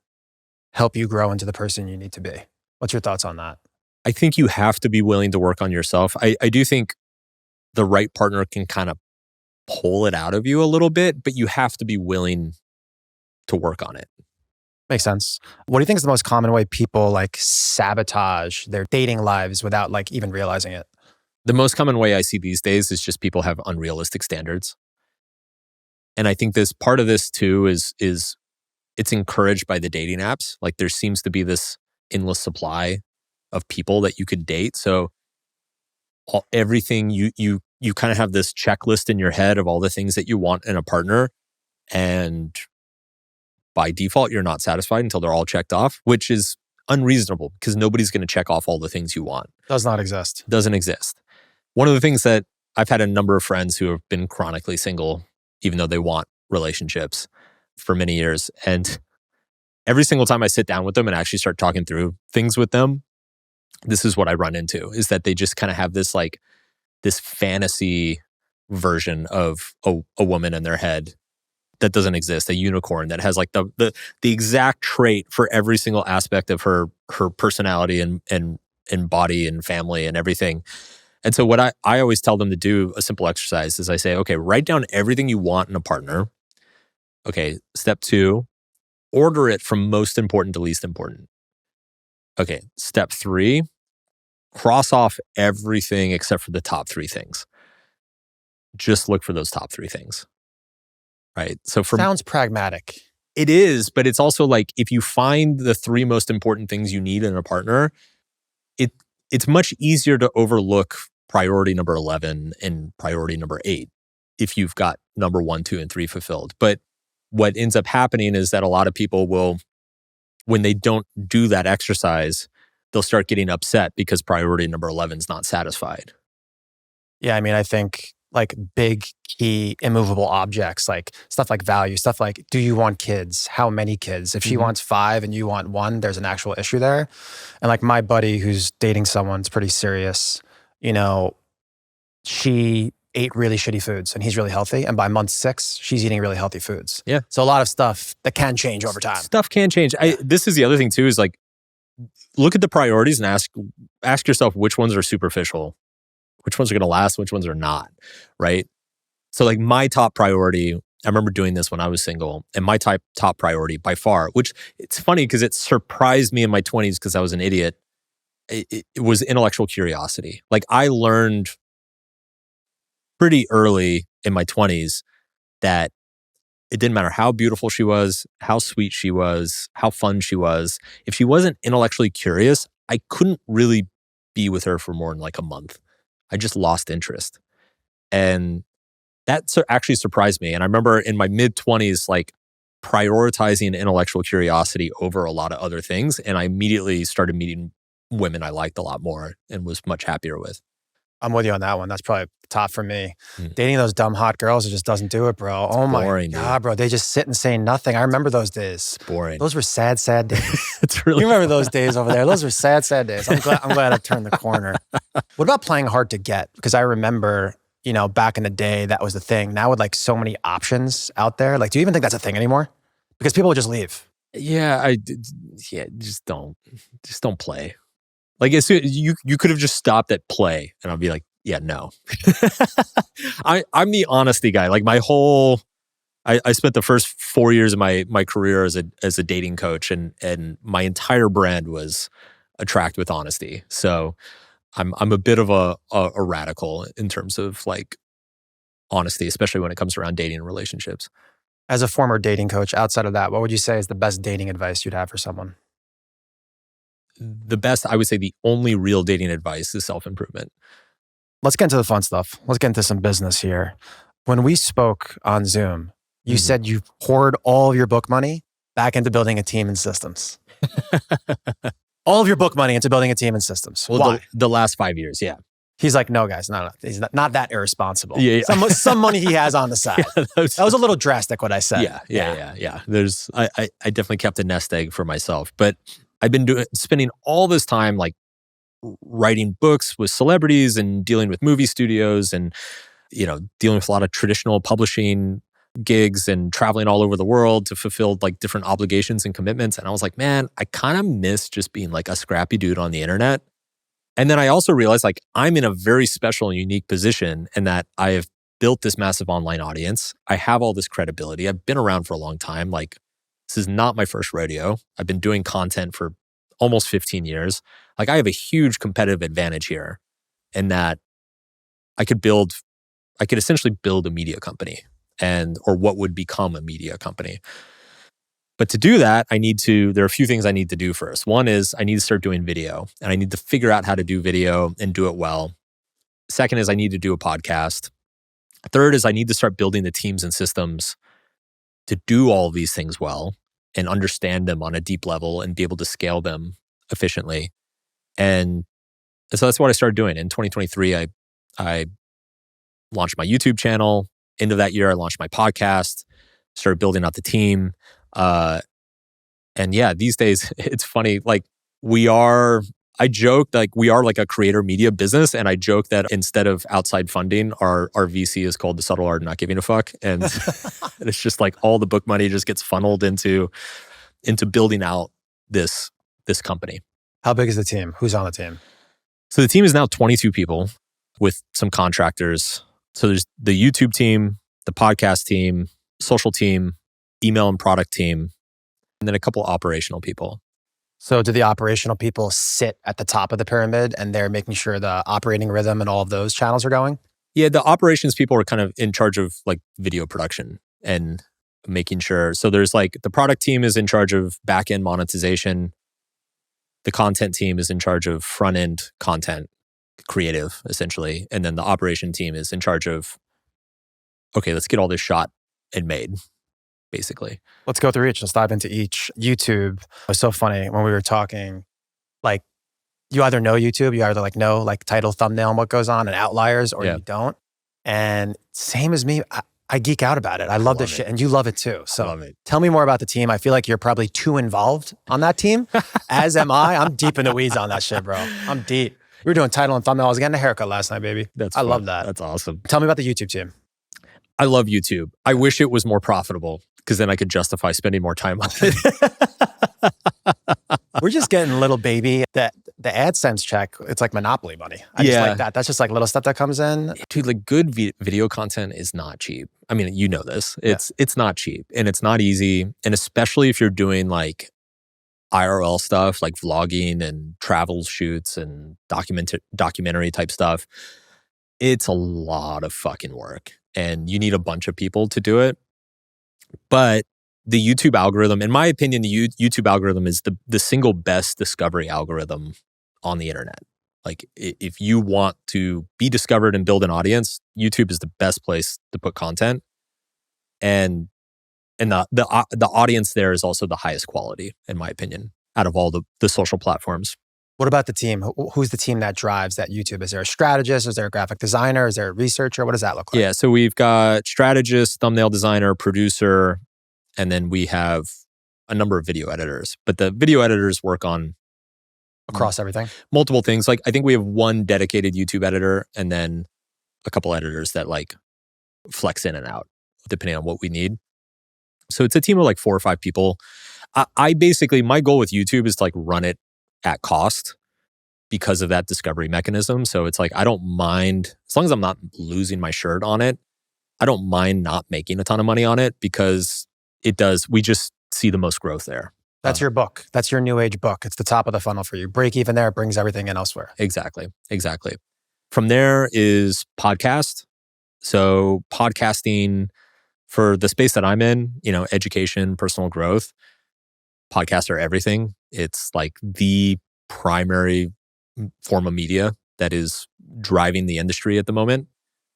help you grow into the person you need to be? What's your thoughts on that? I think you have to be willing to work on yourself. I do think the right partner can kind of pull it out of you a little bit, but you have to be willing to work on it. Makes sense. What do you think is the most common way people sabotage their dating lives without even realizing it? The most common way I see these days is just people have unrealistic standards. And I think this part of this too is it's encouraged by the dating apps. Like, there seems to be this endless supply of people that you could date. So everything you kind of have this checklist in your head of all the things that you want in a partner. And by default, you're not satisfied until they're all checked off, which is unreasonable because nobody's going to check off all the things you want. Does not exist. Doesn't exist. One of the things that I've had a number of friends who have been chronically single, even though they want relationships for many years. And every single time I sit down with them and actually start talking through things with them, this is what I run into, is that they just kind of have this this fantasy version of a woman in their head that doesn't exist, a unicorn that has the exact trait for every single aspect of her personality and body and family and everything. And so what I always tell them to do, a simple exercise, is I say, okay, write down everything you want in a partner. Okay, step 2, order it from most important to least important. Okay, step 3, cross off everything except for the top 3 things. Just look for those top 3 things. Right? So sounds pragmatic. It is, but it's also if you find the 3 most important things you need in a partner, it's much easier to overlook priority number 11 and priority number 8 if you've got number 1, 2, and 3 fulfilled. But what ends up happening is that a lot of people will, when they don't do that exercise, they'll start getting upset because priority number 11 is not satisfied. Yeah, I mean, I think big key immovable objects, stuff like value, stuff like, do you want kids? How many kids? If she wants 5 and you want 1, there's an actual issue there. And my buddy who's dating someone's pretty serious, she ate really shitty foods and he's really healthy. And by month 6, she's eating really healthy foods. Yeah. So a lot of stuff that can change over time. Stuff can change. This is the other thing too, is look at the priorities and ask yourself which ones are superficial, which ones are going to last, which ones are not, right? So my top priority, I remember doing this when I was single, and my top priority by far, which it's funny because it surprised me in my 20s because I was an idiot, it was intellectual curiosity. I learned pretty early in my 20s that it didn't matter how beautiful she was, how sweet she was, how fun she was. If she wasn't intellectually curious, I couldn't really be with her for more than a month. I just lost interest. And that actually surprised me. And I remember in my mid-20s, prioritizing intellectual curiosity over a lot of other things. And I immediately started meeting women I liked a lot more and was much happier with. I'm with you on that one. That's probably top for me. Mm. Dating those dumb hot girls, it just doesn't do it, bro. Oh my boring, God, dude. bro. They just sit and say nothing. I remember those days. It's boring. Those were sad, sad days. It's really You remember those days over there? Those were sad, sad days. I'm glad I turned the corner. What about playing hard to get? Because I remember, back in the day, that was the thing. Now with like so many options out there, like, do you even think that's a thing anymore? Because people will just leave. Yeah, just don't play. Like as soon, you could have just stopped at play, and I'll be like, yeah, no. I'm the honesty guy. Like I spent the first 4 years of my career as a dating coach, and my entire brand was attract with honesty. So I'm a bit of a radical in terms of like honesty, especially when it comes around dating and relationships. As a former dating coach, outside of that, what would you say is the best dating advice you'd have for someone? The best, I would say, the only real dating advice is self-improvement. Let's get into the fun stuff. Let's get into some business here. When we spoke on Zoom, you said you poured all of your book money back into building a team and systems. All of your book money into building a team and systems. Well, why? The last 5 years, yeah. He's like, no, guys, no. He's not that irresponsible. Yeah. Some money he has on the side. Yeah, that was a little drastic what I said. Yeah. I definitely kept a nest egg for myself, but I've been spending all this time like writing books with celebrities and dealing with movie studios and dealing with a lot of traditional publishing gigs and traveling all over the world to fulfill like different obligations and commitments. And I was like, man, I kind of miss just being like a scrappy dude on the internet. And then I also realized like I'm in a very special and unique position in that I have built this massive online audience. I have all this credibility. I've been around for a long time. Like this is not my first rodeo. I've been doing content for almost 15 years. Like I have a huge competitive advantage here in that I could essentially build a media company or what would become a media company. But to do that, there are a few things I need to do first. One is I need to start doing video and I need to figure out how to do video and do it well. Second is I need to do a podcast. Third is I need to start building the teams and systems to do all of these things well and understand them on a deep level and be able to scale them efficiently. And so that's what I started doing. In 2023, I launched my YouTube channel. End of that year, I launched my podcast, started building out the team. And yeah, these days it's funny. Like I joke like we are like a creator media business. And I joke that instead of outside funding, our VC is called The Subtle Art of Not Giving a Fuck. And it's just like all the book money just gets funneled into building out this company. How big is the team? Who's on the team? So the team is now 22 people with some contractors. So there's the YouTube team, the podcast team, social team, email and product team, and then a couple operational people. So do the operational people sit at the top of the pyramid and they're making sure the operating rhythm and all of those channels are going? Yeah, the operations people are kind of in charge of like video production and making sure. So there's like the product team is in charge of back-end monetization. The content team is in charge of front-end content, creative, essentially. And then the operation team is in charge of, okay, let's get all this shot and made, basically. Let's go through each. Let's dive into each. YouTube was so funny when we were talking, like you either know YouTube, you either like know like title, thumbnail and what goes on and outliers or you don't. And same as me, I geek out about it. I love this shit and you love it too. So tell me more about the team. I feel like you're probably too involved on that team, as am I. I'm deep in the weeds on that shit, bro. I'm deep. We were doing title and thumbnail. I was getting a haircut last night, baby. I love that. That's awesome. Tell me about the YouTube team. I love YouTube. I wish it was more profitable because then I could justify spending more time on it. We're just getting little baby. The AdSense check, it's like Monopoly money. I just like that. That's just like little stuff that comes in. Dude, like good video content is not cheap. I mean, you know this. It's not cheap and it's not easy. And especially if you're doing like IRL stuff like vlogging and travel shoots and documentary type stuff, it's a lot of fucking work and you need a bunch of people to do it. But the YouTube algorithm, in my opinion, the YouTube algorithm is the single best discovery algorithm on the internet. Like if you want to be discovered and build an audience, YouTube is the best place to put content. And the audience there is also the highest quality, in my opinion, out of all the social platforms. What about the team? Who's the team that drives that YouTube? Is there a strategist? Is there a graphic designer? Is there a researcher? What does that look like? Yeah, so we've got strategist, thumbnail designer, producer, and then we have a number of video editors. But the video editors work on Across everything? multiple things. Like I think we have one dedicated YouTube editor and then a couple editors that like flex in and out depending on what we need. So it's a team of like 4 or 5 people. I basically, my goal with YouTube is to like run it at cost because of that discovery mechanism. So it's like, I don't mind, as long as I'm not losing my shirt on it, I don't mind not making a ton of money on it because we just see the most growth there. That's your book. That's your new age book. It's the top of the funnel for you. Break even there, it brings everything in elsewhere. Exactly. From there is podcast. So podcasting for the space that I'm in, education, personal growth, podcasts are everything. It's like the primary form of media that is driving the industry at the moment.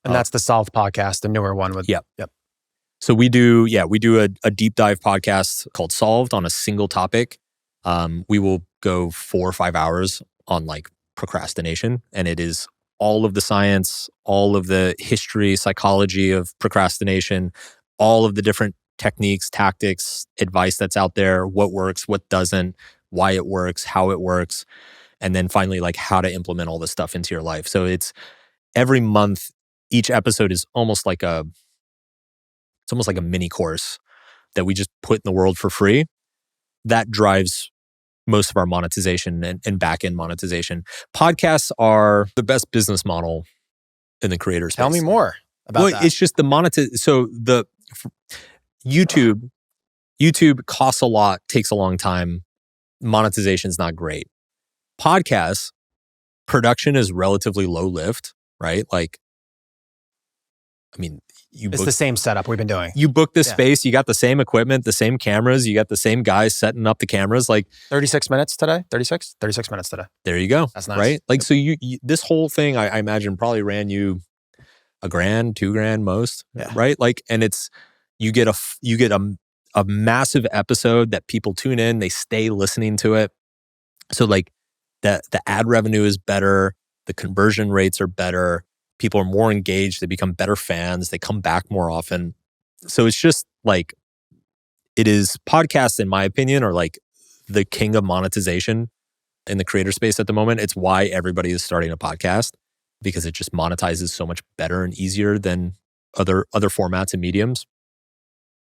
And that's the Solved podcast, the newer one with. Yep. So we do a deep dive podcast called Solved on a single topic. We will go 4 or 5 hours on like procrastination, and it is all of the science, all of the history, psychology of procrastination, all of the different techniques, tactics, advice that's out there, what works, what doesn't, why it works, how it works, and then finally like how to implement all this stuff into your life. So it's every month, each episode is almost like a mini course that we just put in the world for free. That drives most of our monetization and back-end monetization. Podcasts are the best business model in the creator space. Tell me more about that. It's just so the YouTube costs a lot, takes a long time. Monetization is not great. Podcasts, production is relatively low lift, right? Like, I mean, it's the same setup we've been doing. You book this space, you got the same equipment, the same cameras, you got the same guys setting up the cameras. Like 36 minutes today, 36 minutes today. There you go. That's nice. Right? Like, so you this whole thing, I imagine probably ran you $1,000, $2,000 most, right? Like, and you get a massive episode that people tune in, they stay listening to it. So like the ad revenue is better, the conversion rates are better. People are more engaged. They become better fans. They come back more often. So it's just like, podcasts, in my opinion, are like the king of monetization in the creator space at the moment. It's why everybody is starting a podcast, because it just monetizes so much better and easier than other formats and mediums.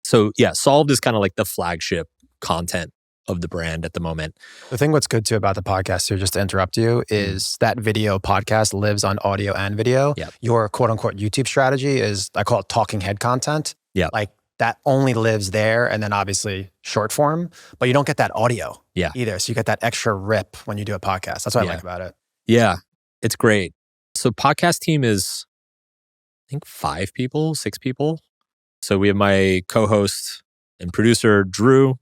So yeah, Solved is kind of like the flagship content of the brand at the moment. The thing what's good too about the podcast, too, just to interrupt you, is that video podcast lives on audio and video. Yep. Your quote unquote YouTube strategy is, I call it talking head content. Yeah. Like that only lives there, and then obviously short form, but you don't get that audio either. So you get that extra rip when you do a podcast. That's what I like about it. Yeah, it's great. So podcast team is, I think 5 people, 6 people. So we have my co-host and producer, Drew,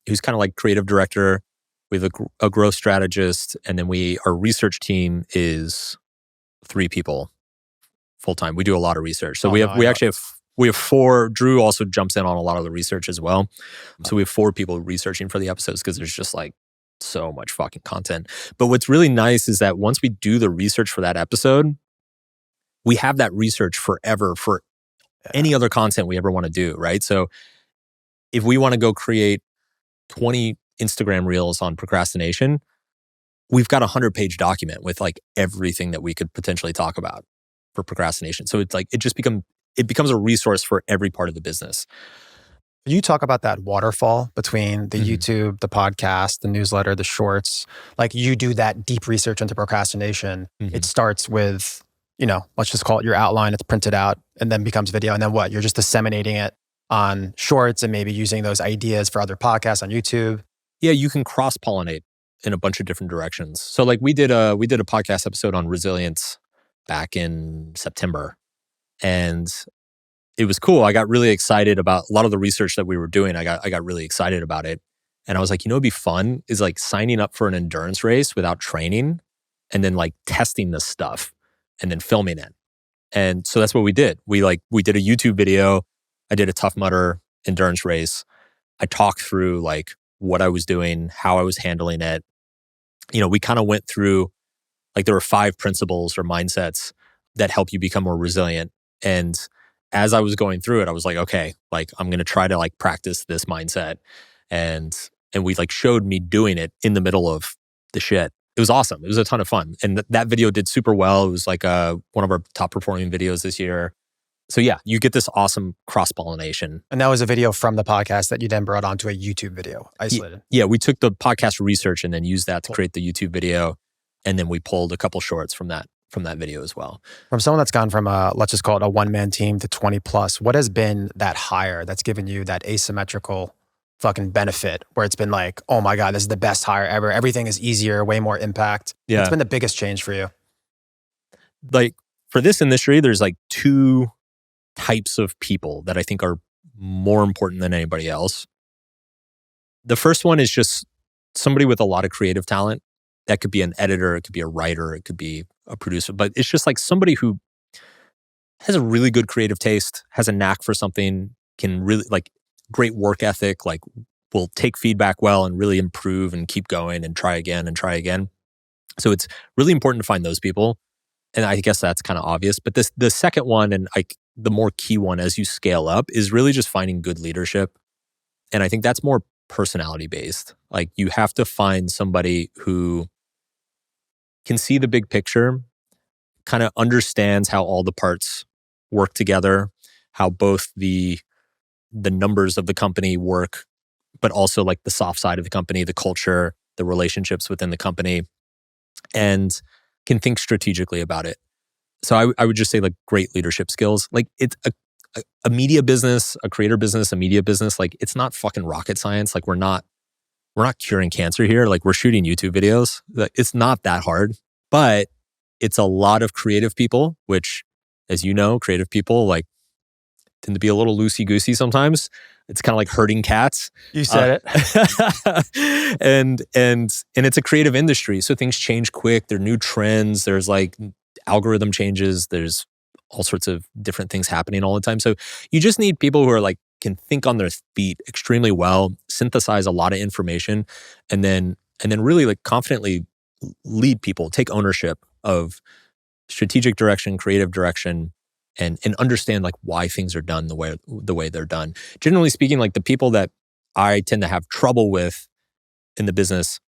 who's kind of like creative director. We have a growth strategist, and then our research team is 3 people full time. We do a lot of research. So we have 4. Drew also jumps in on a lot of the research as well. So we have 4 people researching for the episodes because there's just like so much fucking content. But what's really nice is that once we do the research for that episode, we have that research forever for any other content we ever want to do, right? So if we want to go create 20 Instagram reels on procrastination, we've got a 100-page document with like everything that we could potentially talk about for procrastination. So it's like, it becomes a resource for every part of the business. You talk about that waterfall between the YouTube, the podcast, the newsletter, the shorts. Like you do that deep research into procrastination. It starts with, let's just call it your outline. It's printed out and then becomes video. And then what? You're just disseminating it on shorts and maybe using those ideas for other podcasts on YouTube. Yeah, you can cross-pollinate in a bunch of different directions. So like we did a podcast episode on resilience back in September. And it was cool. I got really excited about a lot of the research that we were doing. I got really excited about it. And I was like, it'd be fun is like signing up for an endurance race without training and then like testing this stuff and then filming it. And so that's what we did. We did a YouTube video. I did a Tough Mudder endurance race. I talked through like what I was doing, how I was handling it. we kind of went through, like, there were 5 principles or mindsets that help you become more resilient. And as I was going through it, I was like, okay, like, I'm going to try to like practice this mindset. And we like showed me doing it in the middle of the shit. It was awesome. It was a ton of fun. And that video did super well. It was like one of our top performing videos this year. So yeah, you get this awesome cross-pollination. And that was a video from the podcast that you then brought onto a YouTube video, isolated. Yeah, we took the podcast research and then used that to create the YouTube video. And then we pulled a couple shorts from that video as well. From someone that's gone from let's just call it a one-man team to 20 plus, what has been that hire that's given you that asymmetrical fucking benefit where it's been like, oh my God, this is the best hire ever. Everything is easier, way more impact. Yeah. What's been the biggest change for you? Like, for this industry, there's like 2 types of people that I think are more important than anybody else. The first one is just somebody with a lot of creative talent. That could be an editor, it could be a writer, it could be a producer, but it's just like somebody who has a really good creative taste, has a knack for something, can really like great work ethic, like will take feedback well and really improve and keep going and try again and try again. So it's really important to find those people. And I guess that's kind of obvious. But the second one, and like the more key one as you scale up, is really just finding good leadership. And I think that's more personality based. Like, you have to find somebody who can see the big picture, kind of understands how all the parts work together, how both the numbers of the company work, but also like the soft side of the company, the culture, the relationships within the company, and can think strategically about it. So I would just say like great leadership skills. Like, it's a media business, a creator business, a media business. Like, it's not fucking rocket science. Like, we're not curing cancer here. Like, we're shooting YouTube videos. Like, it's not that hard, but it's a lot of creative people, which, as you know, creative people like tend to be a little loosey-goosey sometimes. It's kind of like herding cats. You said it. and it's a creative industry. So things change quick. There are new trends. There's like algorithm changes. There's all sorts of different things happening all the time. So you just need people who are like, can think on their feet extremely well, synthesize a lot of information, and then really like confidently lead people, take ownership of strategic direction, creative direction, and understand like why things are done the way they're done. Generally speaking, like the people that I tend to have trouble with in the business,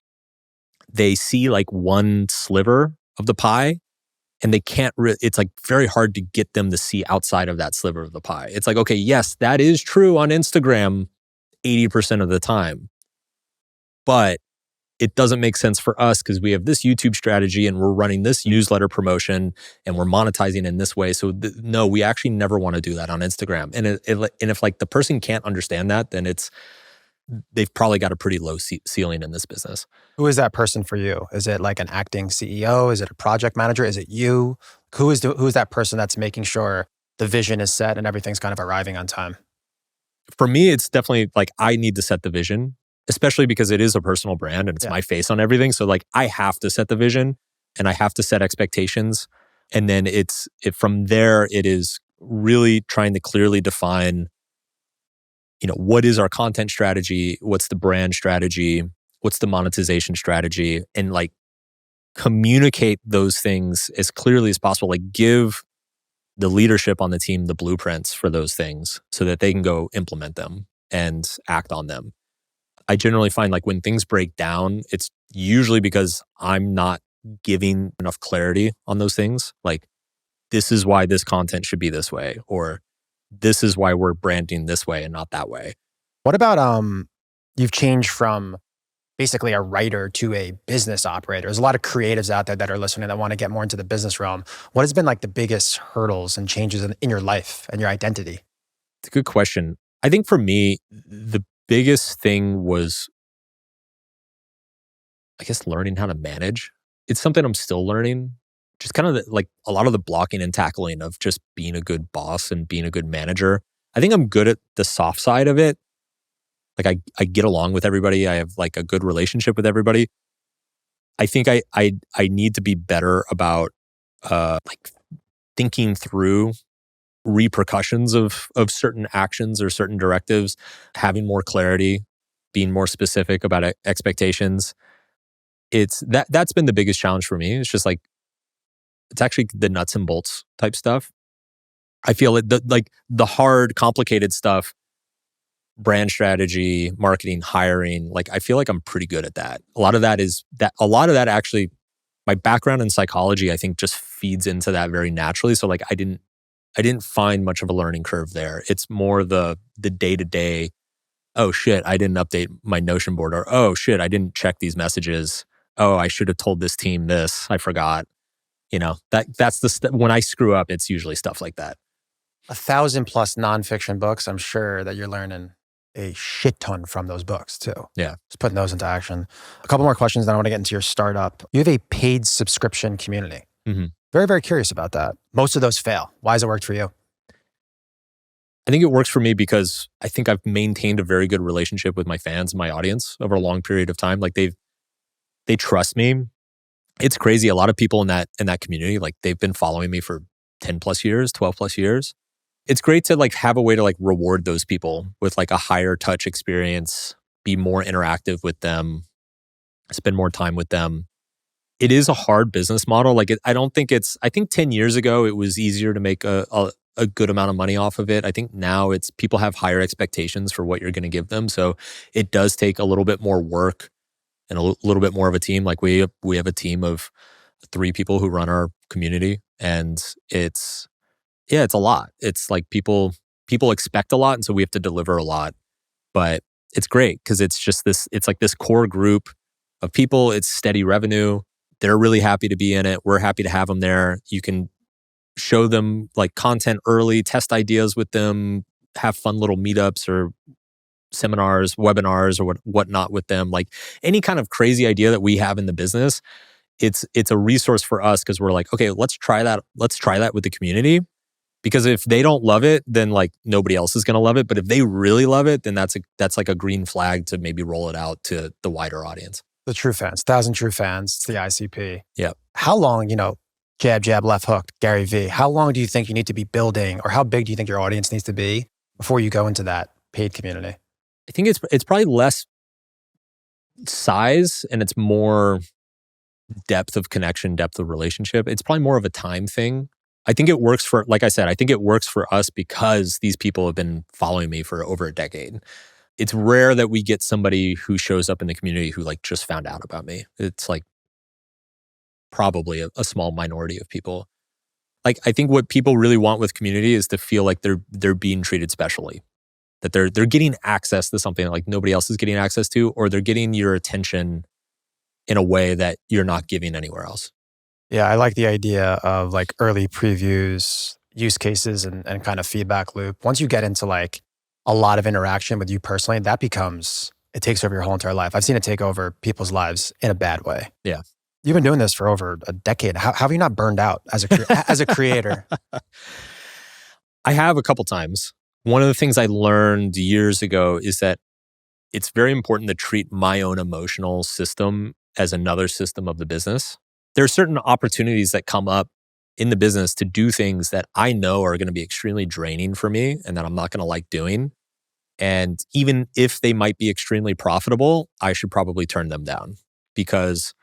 they see like one sliver of the pie, and they can't it's like very hard to get them to see outside of that sliver of the pie. It's like, okay, yes, that is true on Instagram 80% of the time, but it doesn't make sense for us because we have this YouTube strategy and we're running this newsletter promotion and we're monetizing in this way. So no, we actually never want to do that on Instagram. And if like the person can't understand that, then they've probably got a pretty low ceiling in this business. Who is that person for you? Is it like an acting CEO? Is it a project manager? Is it you? Who is that person that's making sure the vision is set and everything's kind of arriving on time? For me, it's definitely like I need to set the vision, especially because it is a personal brand and it's my face on everything. So like I have to set the vision and I have to set expectations. And then from there, it is really trying to clearly define, what is our content strategy? What's the brand strategy? What's the monetization strategy? And like communicate those things as clearly as possible. Like give the leadership on the team the blueprints for those things so that they can go implement them and act on them. I generally find like when things break down, it's usually because I'm not giving enough clarity on those things. Like, this is why this content should be this way, or this is why we're branding this way and not that way. What about you've changed from basically a writer to a business operator? There's a lot of creatives out there that are listening that want to get more into the business realm. What has been like the biggest hurdles and changes in your life and your identity? It's a good question. I think for me, the biggest thing was, I guess, learning how to manage. It's something I'm still learning. Just kind of like a lot of the blocking and tackling of just being a good boss and being a good manager. I think I'm good at the soft side of it. Like I get along with everybody. I have like a good relationship with everybody. I think I need to be better about like thinking through repercussions of certain actions or certain directives, having more clarity, being more specific about expectations. that's been the biggest challenge for me. It's just like, it's actually the nuts and bolts type stuff. I feel it, the hard, complicated stuff, brand strategy, marketing, hiring, like I feel like I'm pretty good at that. A lot of that actually, my background in psychology, I think just feeds into that very naturally. So like I didn't find much of a learning curve there. It's more the day-to-day, oh shit, I didn't update my Notion board, or oh shit, I didn't check these messages. Oh, I should have told this team this, I forgot. That's when I screw up, it's usually stuff like that. 1,000 plus nonfiction books. I'm sure that you're learning a shit ton from those books too. Yeah. Just putting those into action. A couple more questions, then I want to get into your startup. You have a paid subscription community. Mm-hmm. Very, very curious about that. Most of those fail. Why has it worked for you? I think it works for me because I think I've maintained a very good relationship with my fans and my audience over a long period of time. Like they trust me. It's crazy. A lot of people in that community, like they've been following me for 10 plus years, 12 plus years. It's great to like have a way to like reward those people with like a higher touch experience, be more interactive with them, spend more time with them. It is a hard business model. Like I think 10 years ago, it was easier to make a good amount of money off of it. I think now people have higher expectations for what you're going to give them. So it does take a little bit more work and a little bit more of a team. Like we have a team of 3 people who run our community, and it's a lot. It's like people expect a lot, and so we have to deliver a lot. But it's great because it's like this core group of people. It's steady revenue. They're really happy to be in it. We're happy to have them there. You can show them like content early, test ideas with them, have fun little meetups or seminars, webinars, or whatnot with them. Like any kind of crazy idea that we have in the business, it's a resource for us because we're like, okay, let's try that. Let's try that with the community. Because if they don't love it, then like nobody else is going to love it. But if they really love it, then that's like a green flag to maybe roll it out to the wider audience. The true fans, 1,000 true fans. It's the ICP. Yeah. How long, jab, jab, left hook, Gary V. How long do you think you need to be building, or how big do you think your audience needs to be before you go into that paid community? I think it's probably less size and it's more depth of connection, depth of relationship. It's probably more of a time thing. I think it works for, like I said, I think it works for us because these people have been following me for over a decade. It's rare that we get somebody who shows up in the community who like just found out about me. It's like probably a small minority of people. Like I think what people really want with community is to feel like they're being treated specially, that they're getting access to something that like nobody else is getting access to, or they're getting your attention in a way that you're not giving anywhere else. Yeah, I like the idea of like early previews, use cases, and kind of feedback loop. Once you get into like a lot of interaction with you personally, it takes over your whole entire life. I've seen it take over people's lives in a bad way. Yeah. You've been doing this for over a decade. How have you not burned out as a creator? I have a couple times. One of the things I learned years ago is that it's very important to treat my own emotional system as another system of the business. There are certain opportunities that come up in the business to do things that I know are going to be extremely draining for me and that I'm not going to like doing. And even if they might be extremely profitable, I should probably turn them down because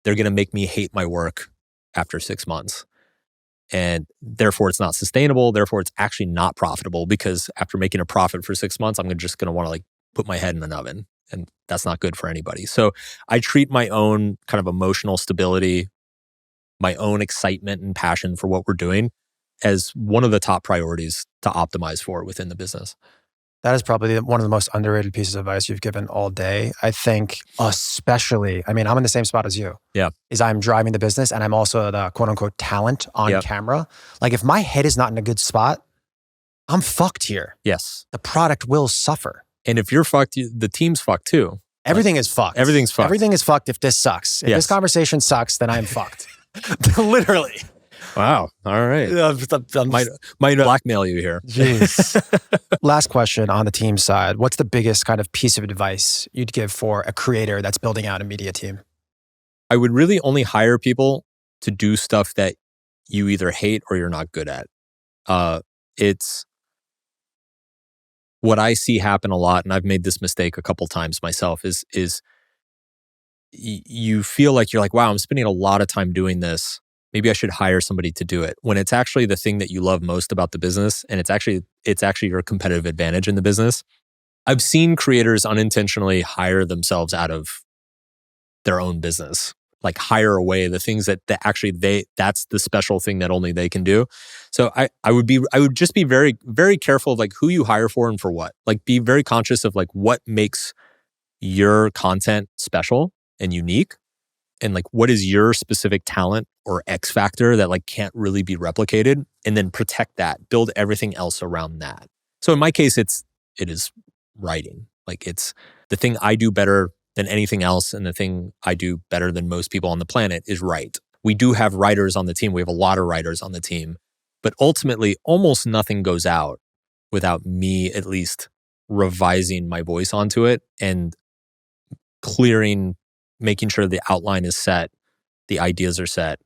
they're going to make me hate my work after 6 months. And therefore, it's not sustainable. Therefore, it's actually not profitable because after making a profit for 6 months, I'm just going to want to like put my head in an oven. And that's not good for anybody. So I treat my own kind of emotional stability, my own excitement and passion for what we're doing as one of the top priorities to optimize for within the business. That is probably one of the most underrated pieces of advice you've given all day. I think especially, I'm in the same spot as you. Yeah. Is I'm driving the business and I'm also the quote unquote talent on camera. Like if my head is not in a good spot, I'm fucked here. Yes. The product will suffer. And if you're fucked, the team's fucked too. Everything is fucked. Everything's fucked. Everything is fucked if this sucks. If this conversation sucks, then I'm fucked. Literally. Wow. All right. Might blackmail you here. Jeez. Last question on the team side. What's the biggest kind of piece of advice you'd give for a creator that's building out a media team? I would really only hire people to do stuff that you either hate or you're not good at. It's what I see happen a lot, and I've made this mistake a couple times myself, is you feel like you're like, wow, I'm spending a lot of time doing this. Maybe I should hire somebody to do it, when it's actually the thing that you love most about the business, and it's actually your competitive advantage in the business. I've seen creators unintentionally hire themselves out of their own business, like hire away the things that actually that's the special thing that only they can do. So I would just be very, very careful of like who you hire for and for what. Like be very conscious of like what makes your content special and unique, and like what is your specific talent or X factor that like can't really be replicated, and then protect that, build everything else around that. So in my case, it is writing. Like it's the thing I do better than anything else, and the thing I do better than most people on the planet is write. We do have writers on the team. We have a lot of writers on the team, but ultimately almost nothing goes out without me at least revising my voice onto it and clearing, making sure the outline is set, the ideas are set,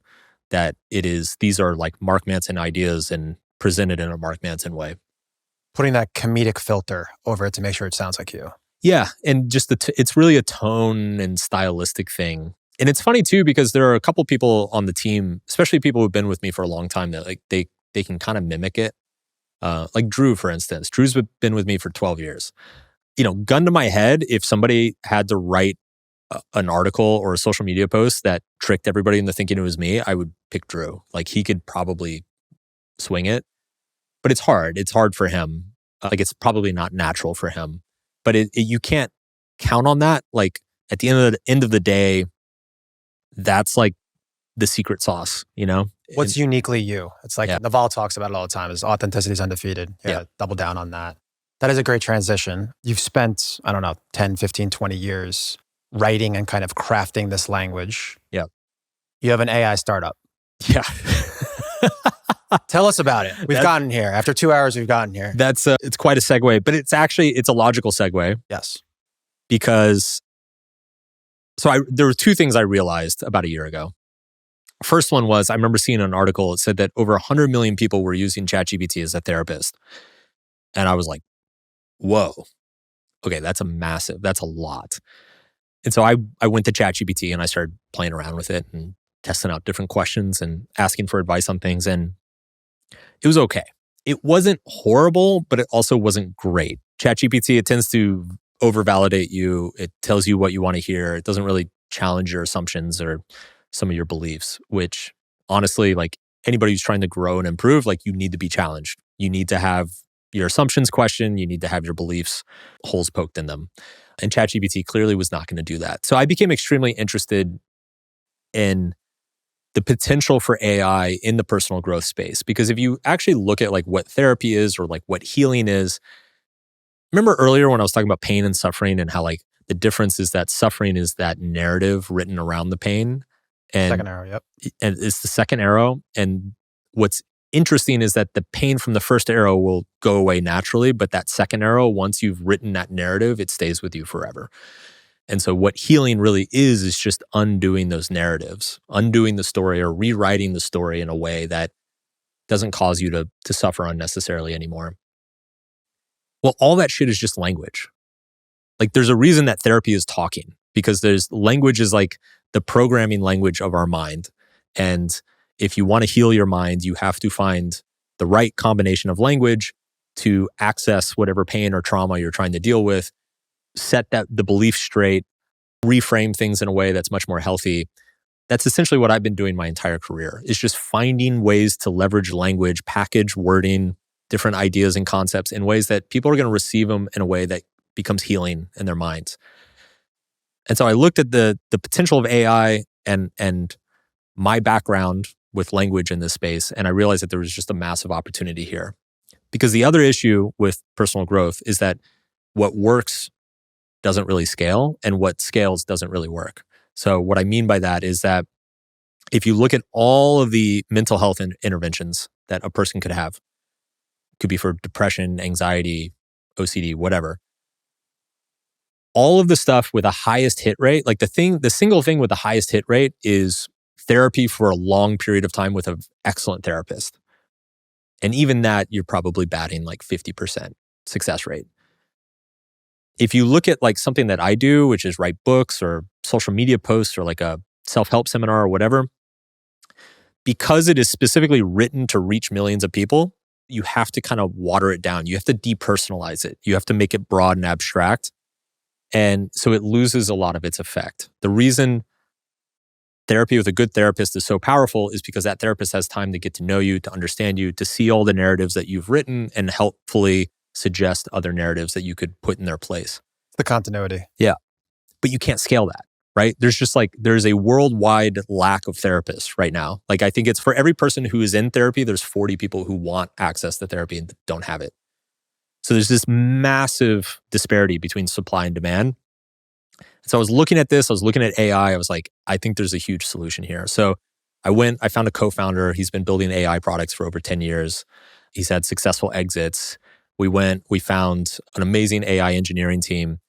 that these are like Mark Manson ideas and presented in a Mark Manson way. Putting that comedic filter over it to make sure it sounds like you. Yeah, and just it's really a tone and stylistic thing. And it's funny too, because there are a couple people on the team, especially people who've been with me for a long time, that like they can kind of mimic it. Like Drew, for instance. Drew's been with me for 12 years. Gun to my head, if somebody had to write an article or a social media post that tricked everybody into thinking it was me, I would pick Drew. Like he could probably swing it, but it's hard. It's hard for him. Like it's probably not natural for him, but you can't count on that. Like at the end of the day, that's like the secret sauce, What's uniquely you? It's like Yeah. Naval talks about it all the time, is authenticity is undefeated. Yeah. Double down on that. That is a great transition. You've spent, 10, 15, 20 years writing and kind of crafting this language. Yeah. You have an AI startup. Yeah. Tell us about it. We've gotten here. After 2 hours, we've gotten here. It's quite a segue, but it's a logical segue. Yes. Because there were two things I realized about a year ago. First one was, I remember seeing an article. It said that over 100 million people were using ChatGPT as a therapist. And I was like, whoa, okay, that's a lot. And so I went to ChatGPT and I started playing around with it and testing out different questions and asking for advice on things. And it was okay. It wasn't horrible, but it also wasn't great. ChatGPT, it tends to overvalidate you. It tells you what you want to hear. It doesn't really challenge your assumptions or some of your beliefs, which honestly, like anybody who's trying to grow and improve, like you need to be challenged. You need to have your assumptions questioned. You need to have your beliefs holes poked in them. And ChatGPT clearly was not going to do that. So I became extremely interested in the potential for AI in the personal growth space. Because if you actually look at like what therapy is or like what healing is, remember earlier when I was talking about pain and suffering and how like the difference is that suffering is that narrative written around the pain. And second arrow, yep. And it's the second arrow. And what's interesting is that the pain from the first arrow will go away naturally, but that second arrow, once you've written that narrative, it stays with you forever. And so what healing really is just undoing those narratives, undoing the story or rewriting the story in a way that doesn't cause you to suffer unnecessarily anymore. Well, all that shit is just language. Like there's a reason that therapy is talking, because language is like the programming language of our mind. And if you want to heal your mind, you have to find the right combination of language to access whatever pain or trauma you're trying to deal with, set the belief straight, reframe things in a way that's much more healthy. That's essentially what I've been doing my entire career, is just finding ways to leverage language, package wording, different ideas and concepts in ways that people are going to receive them in a way that becomes healing in their minds. And so I looked at the potential of AI and my background with language in this space, and I realized that there was just a massive opportunity here. Because the other issue with personal growth is that what works doesn't really scale, and what scales doesn't really work. So what I mean by that is that if you look at all of the mental health interventions that a person could have, could be for depression, anxiety, OCD, whatever, all of the stuff with the highest hit rate, like the single thing with the highest hit rate is therapy for a long period of time with an excellent therapist. And even that, you're probably batting like 50% success rate. If you look at like something that I do, which is write books or social media post or like a self-help seminar or whatever, because it is specifically written to reach millions of people, you have to kind of water it down. You have to depersonalize it. You have to make it broad and abstract. And so it loses a lot of its effect. The reason therapy with a good therapist is so powerful is because that therapist has time to get to know you, to understand you, to see all the narratives that you've written and helpfully suggest other narratives that you could put in their place. The continuity. Yeah. But you can't scale that, right? There's a worldwide lack of therapists right now. Like, I think it's for every person who is in therapy, there's 40 people who want access to therapy and don't have it. So there's this massive disparity between supply and demand. So I was looking at this, I was looking at AI. I was like, I think there's a huge solution here. So I found a co-founder. He's been building AI products for over 10 years. He's had successful exits. We found an amazing AI engineering team.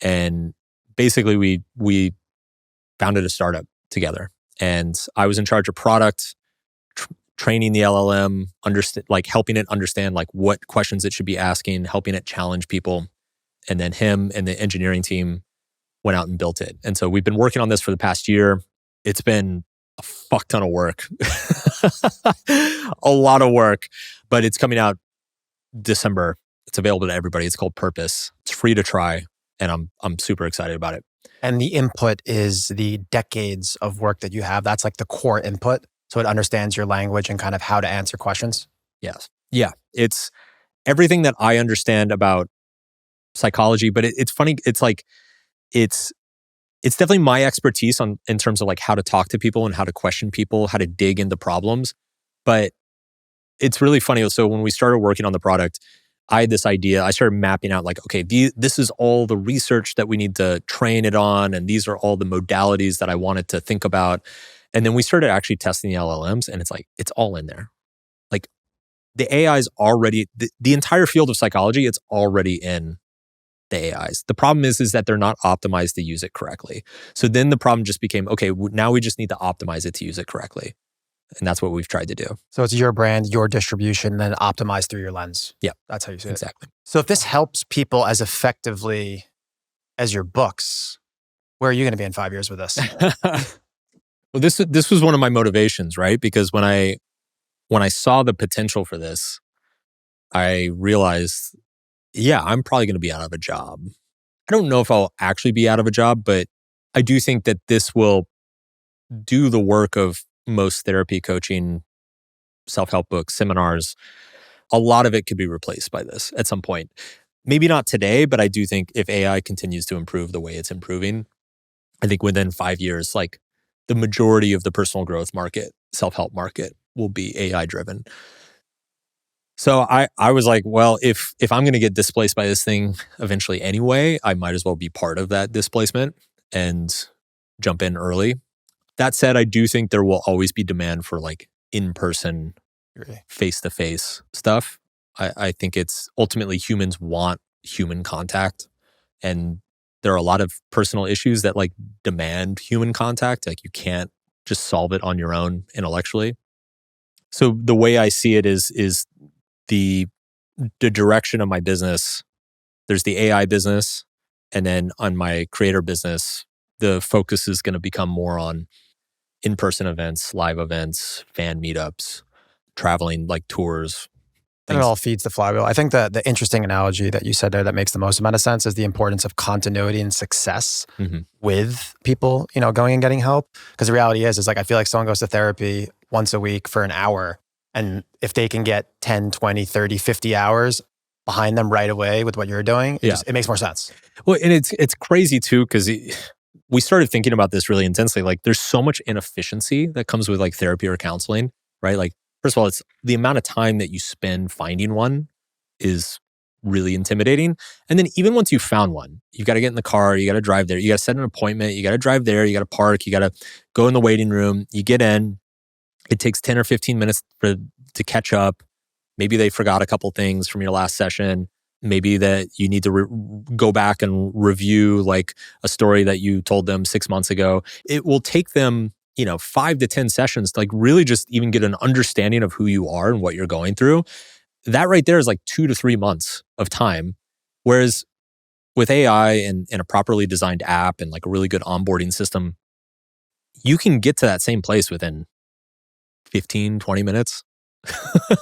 And basically we founded a startup together. And I was in charge of product, training the LLM, helping it understand like what questions it should be asking, helping it challenge people. And then him and the engineering team went out and built it. And so we've been working on this for the past year. It's been a fuck ton of work, a lot of work, but it's coming out December. It's available to everybody. It's called Purpose. It's free to try. And I'm super excited about it. And the input is the decades of work that you have. That's like the core input. So it understands your language and kind of how to answer questions. Yes. Yeah. It's everything that I understand about psychology, but it's funny. It's like, it's definitely my expertise in terms of like how to talk to people and how to question people, how to dig into problems. But it's really funny. So when we started working on the product, I had this idea. I started mapping out like, okay, this is all the research that we need to train it on. And these are all the modalities that I wanted to think about. And then we started actually testing the LLMs and it's like, it's all in there. Like the AI is already, the entire field of psychology, it's already in the AIs. The problem is that they're not optimized to use it correctly. So then the problem just became, okay, now we just need to optimize it to use it correctly. And that's what we've tried to do. So it's your brand, your distribution, then optimized through your lens. Yeah. That's how you see it. Exactly. So if this helps people as effectively as your books, where are you going to be in 5 years with this? Well, this was one of my motivations, right? Because when I saw the potential for this, I realized, yeah, I'm probably going to be out of a job. I don't know if I'll actually be out of a job, but I do think that this will do the work of most therapy, coaching, self-help books, seminars. A lot of it could be replaced by this at some point. Maybe not today, but I do think if AI continues to improve the way it's improving, I think within 5 years, like the majority of the personal growth market, self-help market will be AI driven. So I was like, well, if I'm going to get displaced by this thing eventually anyway, I might as well be part of that displacement and jump in early. That said, I do think there will always be demand for like in-person, face-to-face stuff. I think it's ultimately humans want human contact. And there are a lot of personal issues that like demand human contact. Like you can't just solve it on your own intellectually. So the way I see it is the direction of my business. There's the AI business. And then on my creator business, the focus is going to become more on in-person events, live events, fan meetups, traveling like tours. And it all feeds the flywheel. I think the interesting analogy that you said there that makes the most amount of sense is the importance of continuity and success with people, going and getting help. Because the reality is like, I feel like someone goes to therapy once a week for an hour. And if they can get 10, 20, 30, 50 hours behind them right away with what you're doing, it makes more sense. Well, and it's crazy too, because we started thinking about this really intensely. Like there's so much inefficiency that comes with like therapy or counseling, right? Like, first of all, it's the amount of time that you spend finding one is really intimidating. And then even once you've found one, you've got to get in the car, you got to drive there, you got to set an appointment, you got to drive there, you got to park, you got to go in the waiting room, you get in, it takes 10 or 15 minutes to catch up. Maybe they forgot a couple things from your last session. Maybe that you need to go back and review like a story that you told them 6 months ago. It will take them 5 to 10 sessions to like really just even get an understanding of who you are and what you're going through. That right there is like 2 to 3 months of time. Whereas with AI and a properly designed app and like a really good onboarding system, you can get to that same place within 15, 20 minutes.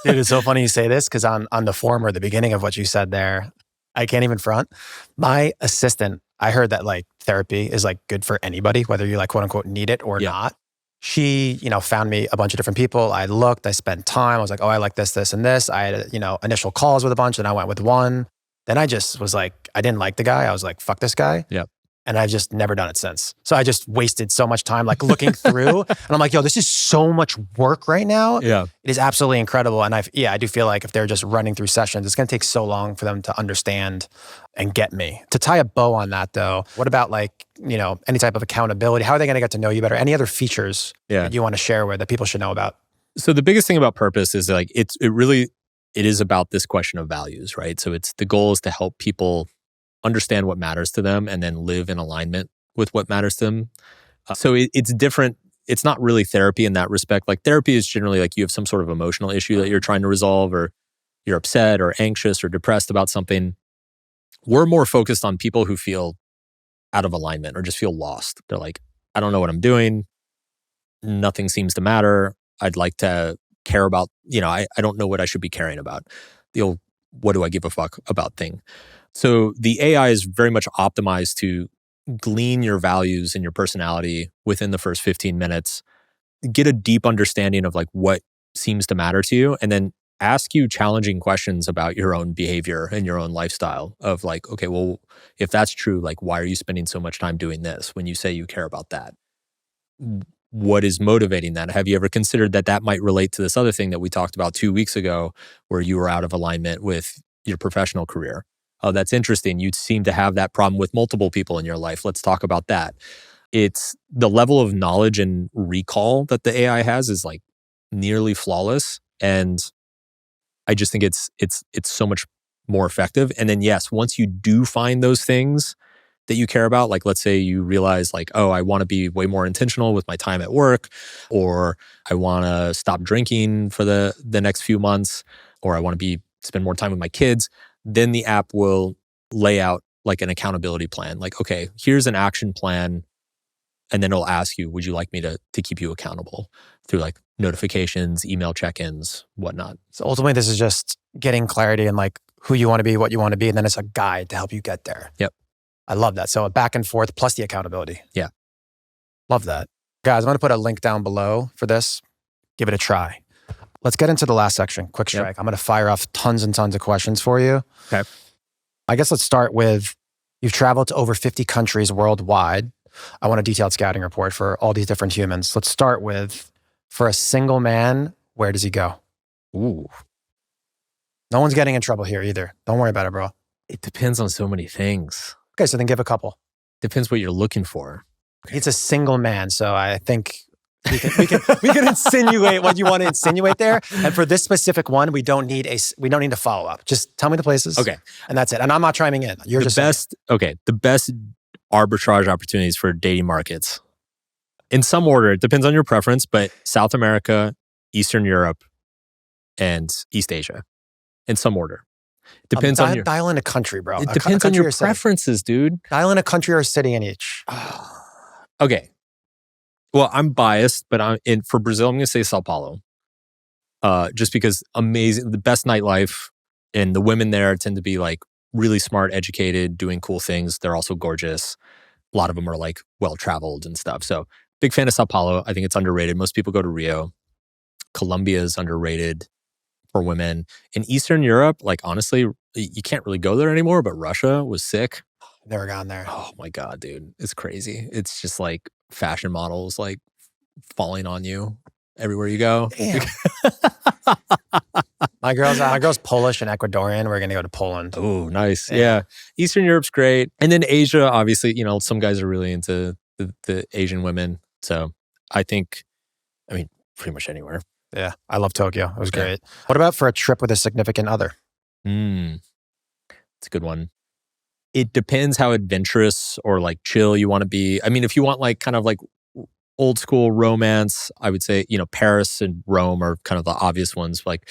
Dude, it's so funny you say this because on the former, the beginning of what you said there, I can't even front. My assistant, I heard that like therapy is like good for anybody, whether you like quote unquote need it or not. She, found me a bunch of different people. I looked, I spent time. I was like, oh, I like this, this, and this. I had, initial calls with a bunch and I went with one. Then I just was like, I didn't like the guy. I was like, fuck this guy. Yep. And I've just never done it since. So I just wasted so much time like looking through and I'm like, yo, this is so much work right now. Yeah. It is absolutely incredible. And I do feel like if they're just running through sessions, it's going to take so long for them to understand and get me. To tie a bow on that though, what about like, any type of accountability? How are they going to get to know you better? Any other features that you want to share with that people should know about? So the biggest thing about purpose is like, it is about this question of values, right? So the goal is to help people understand what matters to them and then live in alignment with what matters to them. So it's different. It's not really therapy in that respect. Like therapy is generally like you have some sort of emotional issue that you're trying to resolve, or you're upset or anxious or depressed about something. We're more focused on people who feel out of alignment or just feel lost. They're like, I don't know what I'm doing. Nothing seems to matter. I'd like to care about, I don't know what I should be caring about. The old, what do I give a fuck about thing. So the AI is very much optimized to glean your values and your personality within the first 15 minutes, get a deep understanding of like what seems to matter to you, and then ask you challenging questions about your own behavior and your own lifestyle of like, okay, well, if that's true, like, why are you spending so much time doing this when you say you care about that? What is motivating that? Have you ever considered that might relate to this other thing that we talked about 2 weeks ago where you were out of alignment with your professional career? Oh, that's interesting. You seem to have that problem with multiple people in your life. Let's talk about that. It's the level of knowledge and recall that the AI has is like nearly flawless. And I just think it's so much more effective. And then yes, once you do find those things that you care about, like let's say you realize like, oh, I want to be way more intentional with my time at work, or I want to stop drinking for the next few months, or I want to spend more time with my kids, then the app will lay out like an accountability plan. Like, okay, here's an action plan. And then it'll ask you, would you like me to keep you accountable through like notifications, email check-ins, whatnot. So ultimately, this is just getting clarity in like who you want to be, what you want to be, and then it's a guide to help you get there. Yep. I love that. So a back and forth plus the accountability. Yeah. Love that. Guys, I'm going to put a link down below for this. Give it a try. Let's get into the last section, Quickstrike. Yep. I'm going to fire off tons and tons of questions for you. Okay. I guess let's start with, you've traveled to over 50 countries worldwide. I want a detailed scouting report for all these different humans. Let's start with, for a single man, where does he go? Ooh. No one's getting in trouble here either. Don't worry about it, bro. It depends on so many things. Okay, so then give a couple. Depends what you're looking for. Okay. It's a single man, so I think we can insinuate what you want to insinuate there. And for this specific one, we don't need to follow up. Just tell me the places. Okay. And that's it. And I'm not chiming in. You're the best arbitrage opportunities for dating markets. In some order, it depends on your preference, but South America, Eastern Europe, and East Asia. In some order. Depends on your... Dial in a country, bro. It depends on your preferences, dude. Dial in a country or a city in each. Okay. Well, I'm biased, but for Brazil, I'm going to say Sao Paulo. Just because amazing, the best nightlife, and the women there tend to be like really smart, educated, doing cool things. They're also gorgeous. A lot of them are like well-traveled and stuff. So big fan of Sao Paulo. I think it's underrated. Most people go to Rio. Colombia is underrated for women. In Eastern Europe, like honestly, you can't really go there anymore, but Russia was sick. Never gone there. Oh my God, dude. It's crazy. It's just like fashion models like falling on you everywhere you go. Damn. My girl's Polish and Ecuadorian. We're going to go to Poland. Oh, nice. Yeah. Eastern Europe's great. And then Asia, obviously, some guys are really into the Asian women. So pretty much anywhere. Yeah. I love Tokyo. It was great. What about for a trip with a significant other? It's a good one. It depends how adventurous or like chill you want to be. I mean, if you want like kind of like old school romance, I would say, Paris and Rome are kind of the obvious ones. Like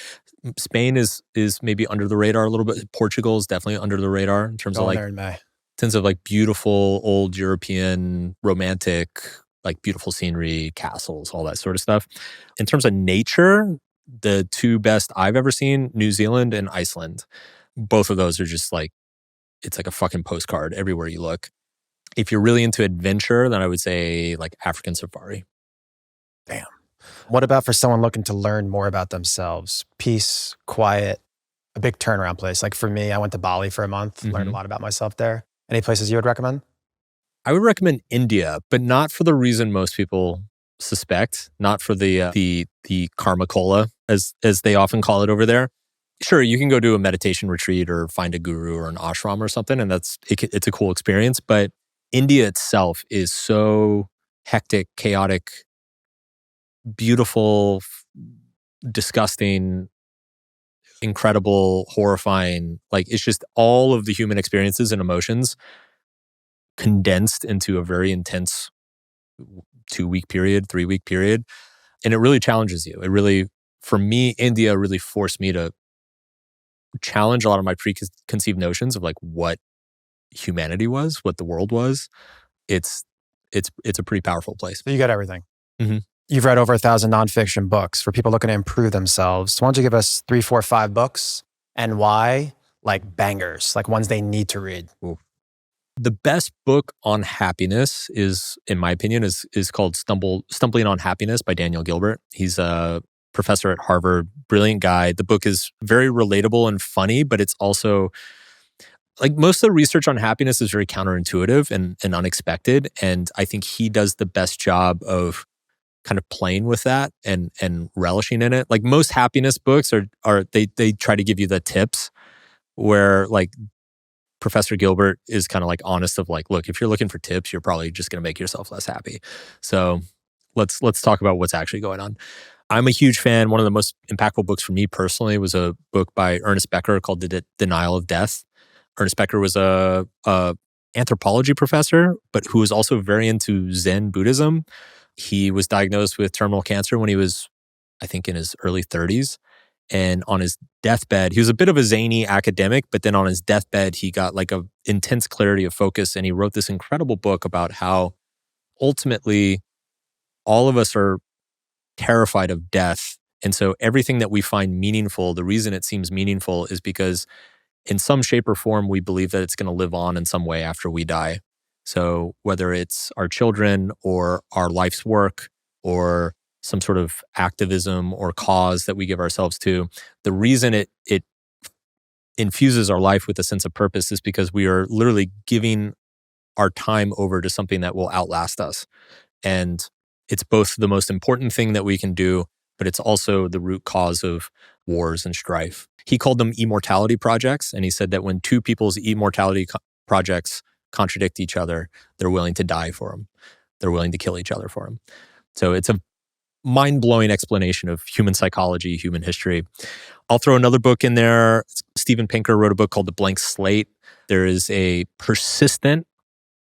Spain is maybe under the radar a little bit. Portugal is definitely under the radar in terms of like Tons of like beautiful old European romantic, like beautiful scenery, castles, all that sort of stuff. In terms of nature, the two best I've ever seen, New Zealand and Iceland. Both of those are just like, it's like a fucking postcard everywhere you look. If you're really into adventure, then I would say like African safari. Damn. What about for someone looking to learn more about themselves? Peace, quiet, a big turnaround place. Like for me, I went to Bali for a month, learned a lot about myself there. Any places you would recommend? I would recommend India, but not for the reason most people suspect, not for the karma cola, as they often call it over there. Sure, you can go do a meditation retreat or find a guru or an ashram or something, and it's a cool experience. But India itself is so hectic, chaotic, beautiful, disgusting, incredible, horrifying. Like it's just all of the human experiences and emotions condensed into a very intense 2-week period, 3-week period. And it really challenges you. It really, for me, India really forced me to challenge a lot of my preconceived notions of like what humanity was, what the world was. It's a pretty powerful place. So you got everything. Mm-hmm. You've read over 1,000 nonfiction books for people looking to improve themselves. Why don't you give us 3, 4, 5 books and why, like bangers, like ones they need to read? Ooh. The best book on happiness is, in my opinion, is called Stumbling on Happiness by Daniel Gilbert. He's a professor at Harvard, brilliant guy. The book is very relatable and funny, but it's also like most of the research on happiness is very counterintuitive and unexpected. And I think he does the best job of kind of playing with that and relishing in it. Like most happiness books are they try to give you the tips, where like Professor Gilbert is kind of like honest of like, look, if you're looking for tips, you're probably just going to make yourself less happy. So let's talk about what's actually going on. I'm a huge fan. One of the most impactful books for me personally was a book by Ernest Becker called The Denial of Death. Ernest Becker was a anthropology professor, but who was also very into Zen Buddhism. He was diagnosed with terminal cancer when he was, I think, in his early 30s. And on his deathbed, he was a bit of a zany academic, but then on his deathbed, he got like a intense clarity of focus. And he wrote this incredible book about how ultimately all of us are terrified of death. And so everything that we find meaningful, the reason it seems meaningful is because in some shape or form, we believe that it's going to live on in some way after we die. So whether it's our children or our life's work or some sort of activism or cause that we give ourselves to, the reason it infuses our life with a sense of purpose is because we are literally giving our time over to something that will outlast us. And it's both the most important thing that we can do, but it's also the root cause of wars and strife. He called them immortality projects. And he said that when two people's immortality projects contradict each other, they're willing to die for them. They're willing to kill each other for them. So it's a mind-blowing explanation of human psychology, human history. I'll throw another book in there. Steven Pinker wrote a book called The Blank Slate. There is a persistent,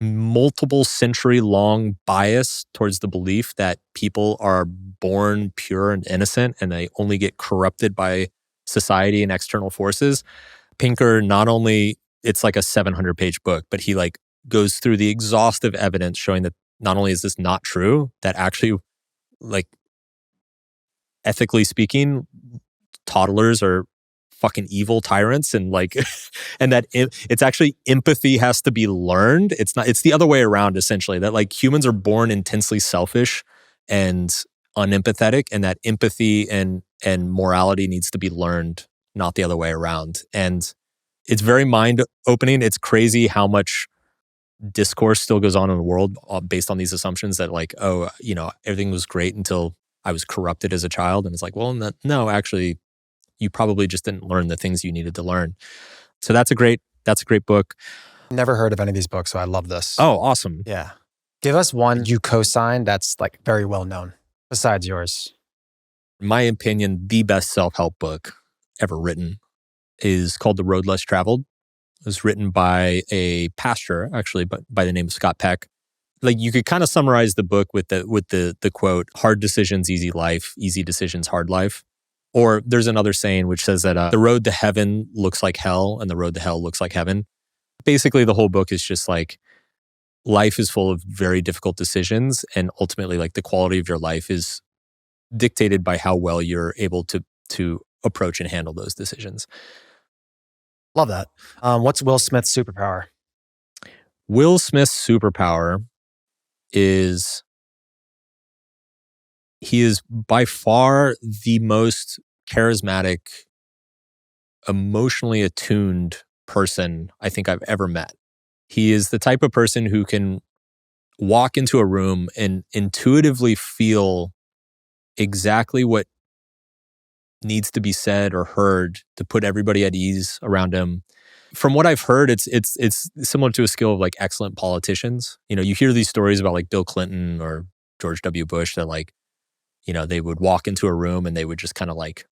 multiple century-long bias towards the belief that people are born pure and innocent and they only get corrupted by society and external forces. Pinker not only, it's like a 700-page book, but he like goes through the exhaustive evidence showing that not only is this not true, that actually, like, ethically speaking, toddlers are fucking evil tyrants, and like, and that it's actually empathy has to be learned. It's the other way around, essentially, that like humans are born intensely selfish and unempathetic, and that empathy and morality needs to be learned, not the other way around. And it's very mind-opening. It's crazy how much discourse still goes on in the world based on these assumptions that like, oh, you know, everything was great until I was corrupted as a child. And it's like, well, no, actually, you probably just didn't learn the things you needed to learn. So that's a great book. Never heard of any of these books, so I love this. Oh, awesome. Yeah. Give us one you co-signed that's like very well known besides yours. In my opinion, the best self-help book ever written is called The Road Less Traveled. It was written by a pastor, actually, but by the name of Scott Peck. Like, you could kind of summarize the book with the quote, "Hard decisions, easy life, easy decisions, hard life." Or there's another saying which says that the road to heaven looks like hell and the road to hell looks like heaven. Basically, the whole book is just like life is full of very difficult decisions, and ultimately, like the quality of your life is dictated by how well you're able to approach and handle those decisions. Love that. What's Will Smith's superpower? Will Smith's superpower is he is by far the most charismatic, emotionally attuned person I think I've ever met. He is the type of person who can walk into a room and intuitively feel exactly what needs to be said or heard to put everybody at ease around him. From what I've heard, it's similar to a skill of like excellent politicians. You know, you hear these stories about like Bill Clinton or George W. Bush that like, you know, they would walk into a room and they would just kind of like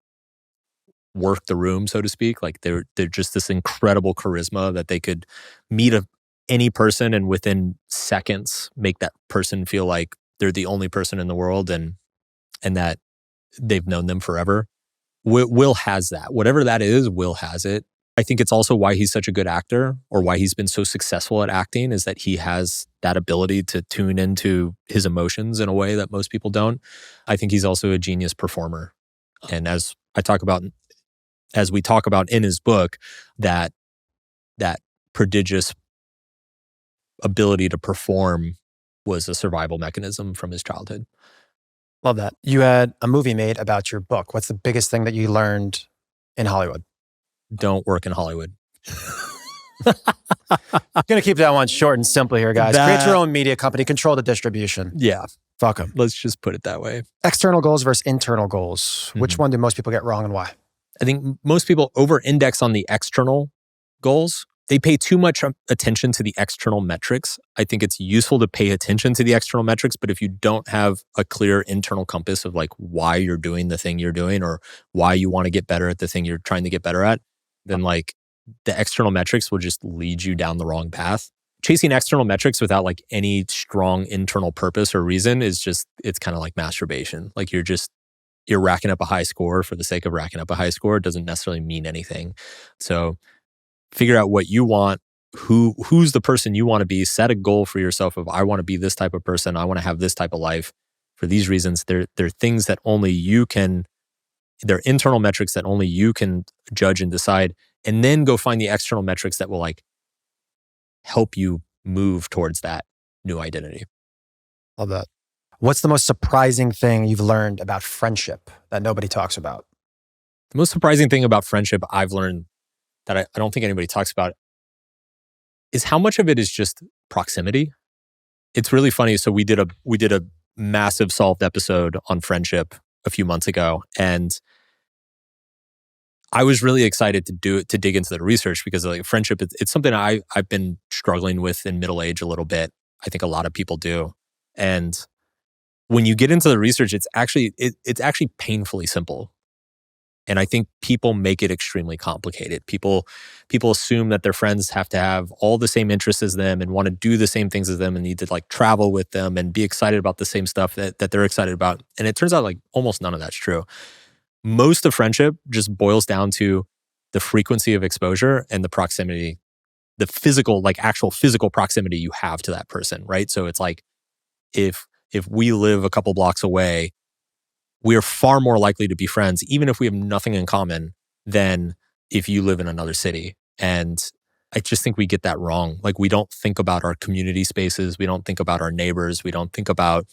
work the room, so to speak. Like they're just this incredible charisma that they could meet any person and within seconds make that person feel like they're the only person in the world and that they've known them forever. Will has that. Whatever that is, Will has it. I think it's also why he's such a good actor, or why he's been so successful at acting, is that he has that ability to tune into his emotions in a way that most people don't. I think he's also a genius performer. And as we talk about in his book, that prodigious ability to perform was a survival mechanism from his childhood. Love that. You had a movie made about your book. What's the biggest thing that you learned in Hollywood? Don't work in Hollywood. Gonna keep that one short and simple here, guys. Create your own media company, control the distribution. Yeah. Fuck them. Let's just put it that way. External goals versus internal goals. Mm-hmm. Which one do most people get wrong and why? I think most people over-index on the external goals. They pay too much attention to the external metrics. I think it's useful to pay attention to the external metrics, but if you don't have a clear internal compass of like why you're doing the thing you're doing or why you want to get better at the thing you're trying to get better at, then like the external metrics will just lead you down the wrong path. Chasing external metrics without like any strong internal purpose or reason is just, it's kind of like masturbation. Like you're racking up a high score for the sake of racking up a high score. It doesn't necessarily mean anything. So figure out what you want, who's the person you want to be, set a goal for yourself of I want to be this type of person, I want to have this type of life. For these reasons, they're things that only you can, they're internal metrics that only you can judge and decide, and then go find the external metrics that will like help you move towards that new identity. Love that. What's the most surprising thing you've learned about friendship that nobody talks about? The most surprising thing about friendship I've learned that I don't think anybody talks about is how much of it is just proximity. It's really funny. So we did a massive solved episode on friendship a few months ago, and I was really excited to dig into the research because like friendship, it's something I've been struggling with in middle age a little bit. I think a lot of people do, and when you get into the research, it's actually painfully simple. And I think people make it extremely complicated. People assume that their friends have to have all the same interests as them and want to do the same things as them and need to like travel with them and be excited about the same stuff that they're excited about. And it turns out like almost none of that's true. Most of friendship just boils down to the frequency of exposure and the proximity, the physical, like actual physical proximity you have to that person, right? So it's like if we live a couple blocks away, we are far more likely to be friends, even if we have nothing in common, than if you live in another city. And I just think we get that wrong. Like we don't think about our community spaces. We don't think about our neighbors. We don't think about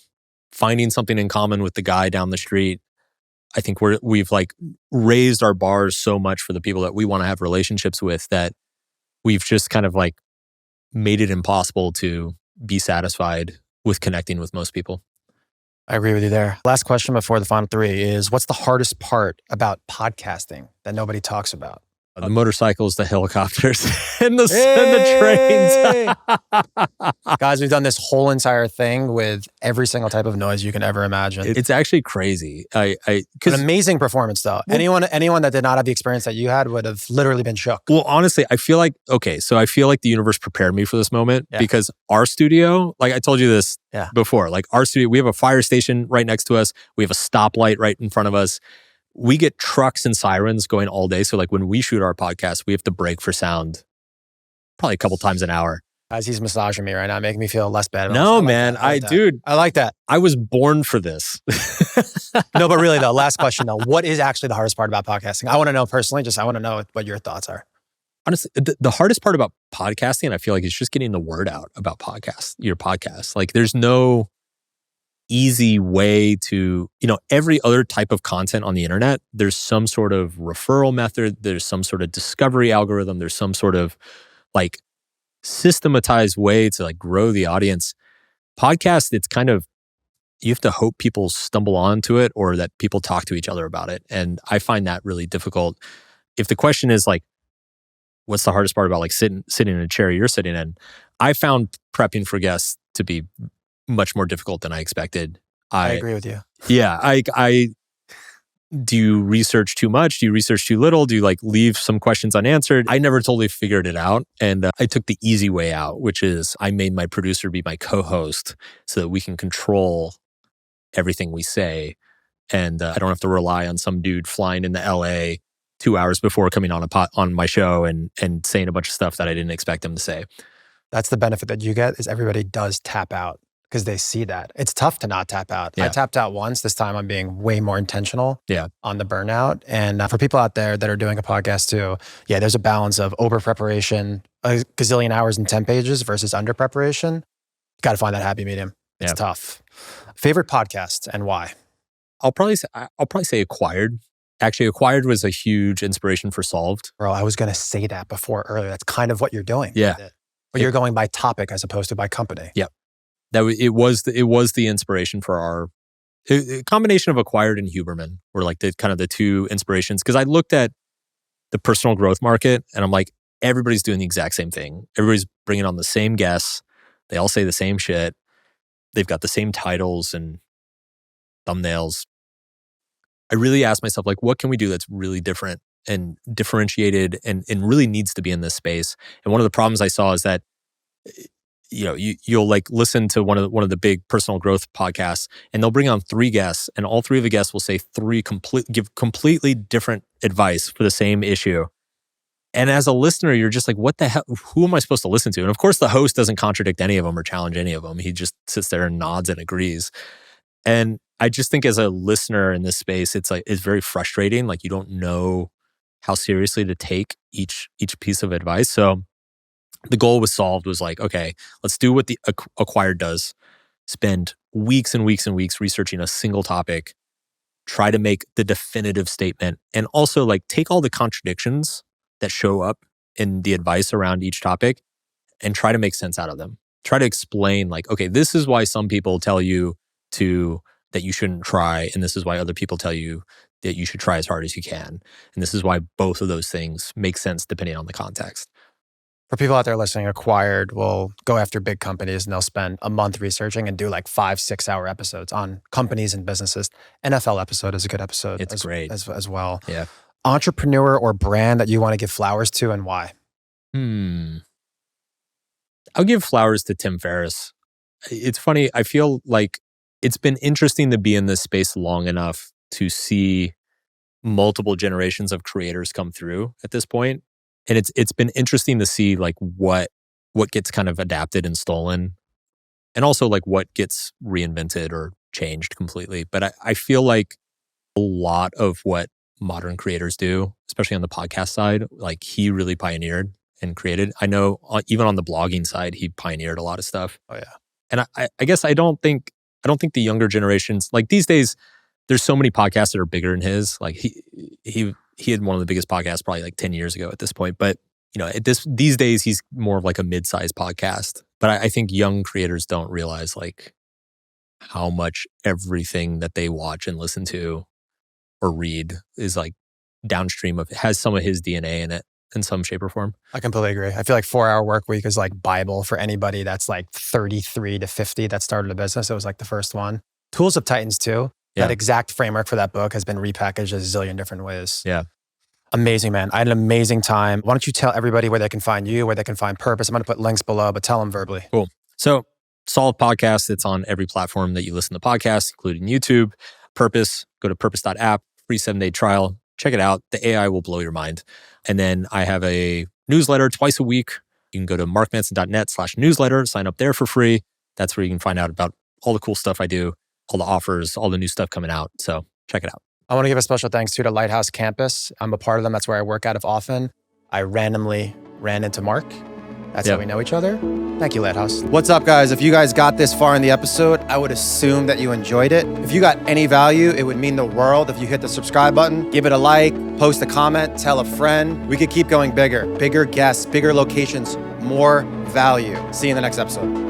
finding something in common with the guy down the street. I think we've like raised our bars so much for the people that we want to have relationships with that we've just kind of like made it impossible to be satisfied with connecting with most people. I agree with you there. Last question before the final three is, what's the hardest part about podcasting that nobody talks about? The motorcycles, the helicopters, and the trains. Guys, we've done this whole entire thing with every single type of noise you can ever imagine. It's actually crazy. An amazing performance though. Well, anyone that did not have the experience that you had would have literally been shook. Well, honestly, I feel like the universe prepared me for this moment because our studio, like I told you this before, like our studio, we have a fire station right next to us. We have a stoplight right in front of us. We get trucks and sirens going all day. So like when we shoot our podcast, we have to break for sound probably a couple times an hour. As he's massaging me right now, making me feel less bad about No, myself. man. Dude, I like that. I was born for this. No, but really though, last question though. What is actually the hardest part about podcasting? I want to know personally, I want to know what your thoughts are. Honestly, the hardest part about podcasting, I feel like, is just getting the word out about your podcast. Like there's no easy way to, every other type of content on the internet, there's some sort of referral method, there's some sort of discovery algorithm, there's some sort of like systematized way to like grow the audience. Podcast, it's kind of, you have to hope people stumble onto it or that people talk to each other about it. And I find that really difficult. If the question is like, what's the hardest part about like sitting in a chair you're sitting in? I found prepping for guests to be much more difficult than I expected. I agree with you. Yeah. Do you research too much? Do you research too little? Do you like leave some questions unanswered? I never totally figured it out. And I took the easy way out, which is I made my producer be my co-host so that we can control everything we say. And I don't have to rely on some dude flying into LA 2 hours before coming on my show and saying a bunch of stuff that I didn't expect him to say. That's the benefit that you get is everybody does tap out because they see that. It's tough to not tap out. Yeah. I tapped out once. This time I'm being way more intentional on the burnout. And for people out there that are doing a podcast too, there's a balance of over preparation, a gazillion hours and 10 pages versus under preparation. You got to find that happy medium. It's tough. Favorite podcast and why? I'll probably say Acquired. Actually, Acquired was a huge inspiration for Solved. Bro, I was going to say that before earlier. That's kind of what you're doing. Yeah. But you're going by topic as opposed to by company. Yeah. It was the inspiration for a combination of Acquired and Huberman were like the kind of the two inspirations. Because I looked at the personal growth market and I'm like, everybody's doing the exact same thing. Everybody's bringing on the same guests. They all say the same shit. They've got the same titles and thumbnails. I really asked myself, like, what can we do that's really different and differentiated and really needs to be in this space? And one of the problems I saw is that, you'll like listen to one of the big personal growth podcasts and they'll bring on 3 guests and all 3 of the guests will say give completely different advice for the same issue. And as a listener, you're just like, what the hell? Who am I supposed to listen to? And of course, the host doesn't contradict any of them or challenge any of them. He just sits there and nods and agrees. And I just think as a listener in this space, it's very frustrating. Like you don't know how seriously to take each piece of advice. So the goal with Solved was like, okay, let's do what the Acquired does. Spend weeks and weeks and weeks researching a single topic, try to make the definitive statement, and also like take all the contradictions that show up in the advice around each topic and try to make sense out of them. Try to explain like, okay, this is why some people tell you that you shouldn't try, and this is why other people tell you that you should try as hard as you can. And this is why both of those things make sense depending on the context. For people out there listening, Acquired will go after big companies and they'll spend a month researching and do like 5-6 hour episodes on companies and businesses. NFL episode is a good episode. It's great. As well. Yeah. Entrepreneur or brand that you want to give flowers to and why? I'll give flowers to Tim Ferriss. It's funny. I feel like it's been interesting to be in this space long enough to see multiple generations of creators come through at this point. And it's been interesting to see like what gets kind of adapted and stolen, and also like what gets reinvented or changed completely. But I feel like a lot of what modern creators do, especially on the podcast side, like he really pioneered and created. I know even on the blogging side, he pioneered a lot of stuff. Oh yeah. And I guess I don't think the younger generations, like these days, there's so many podcasts that are bigger than his. Like he had one of the biggest podcasts probably like 10 years ago at this point. But these days he's more of like a mid-sized podcast. But I think young creators don't realize like how much everything that they watch and listen to or read is like downstream of, has some of his DNA in it in some shape or form. I completely agree. I feel like 4-hour work week is like Bible for anybody that's like 33 to 50 that started a business. It was like the first one. Tools of Titans too. Yeah. That exact framework for that book has been repackaged a zillion different ways. Yeah. Amazing, man. I had an amazing time. Why don't you tell everybody where they can find you, where they can find Purpose? I'm going to put links below, but tell them verbally. Cool. So Solve Podcast, it's on every platform that you listen to podcasts, including YouTube. Purpose, go to purpose.app, free 7-day trial. Check it out. The AI will blow your mind. And then I have a newsletter twice a week you can go to markmanson.net/newsletter, sign up there for free. That's where you can find out about all the cool stuff I do, all the offers, all the new stuff coming out. So check it out. I want to give a special thanks to Lighthouse Campus. I'm a part of them. That's where I work out of often. I randomly ran into Mark. That's how we know each other. Thank you, Lighthouse. What's up, guys? If you guys got this far in the episode, I would assume that you enjoyed it. If you got any value, it would mean the world if you hit the subscribe button, give it a like, post a comment, tell a friend. We could keep going bigger guests, bigger locations, more value. See you in the next episode.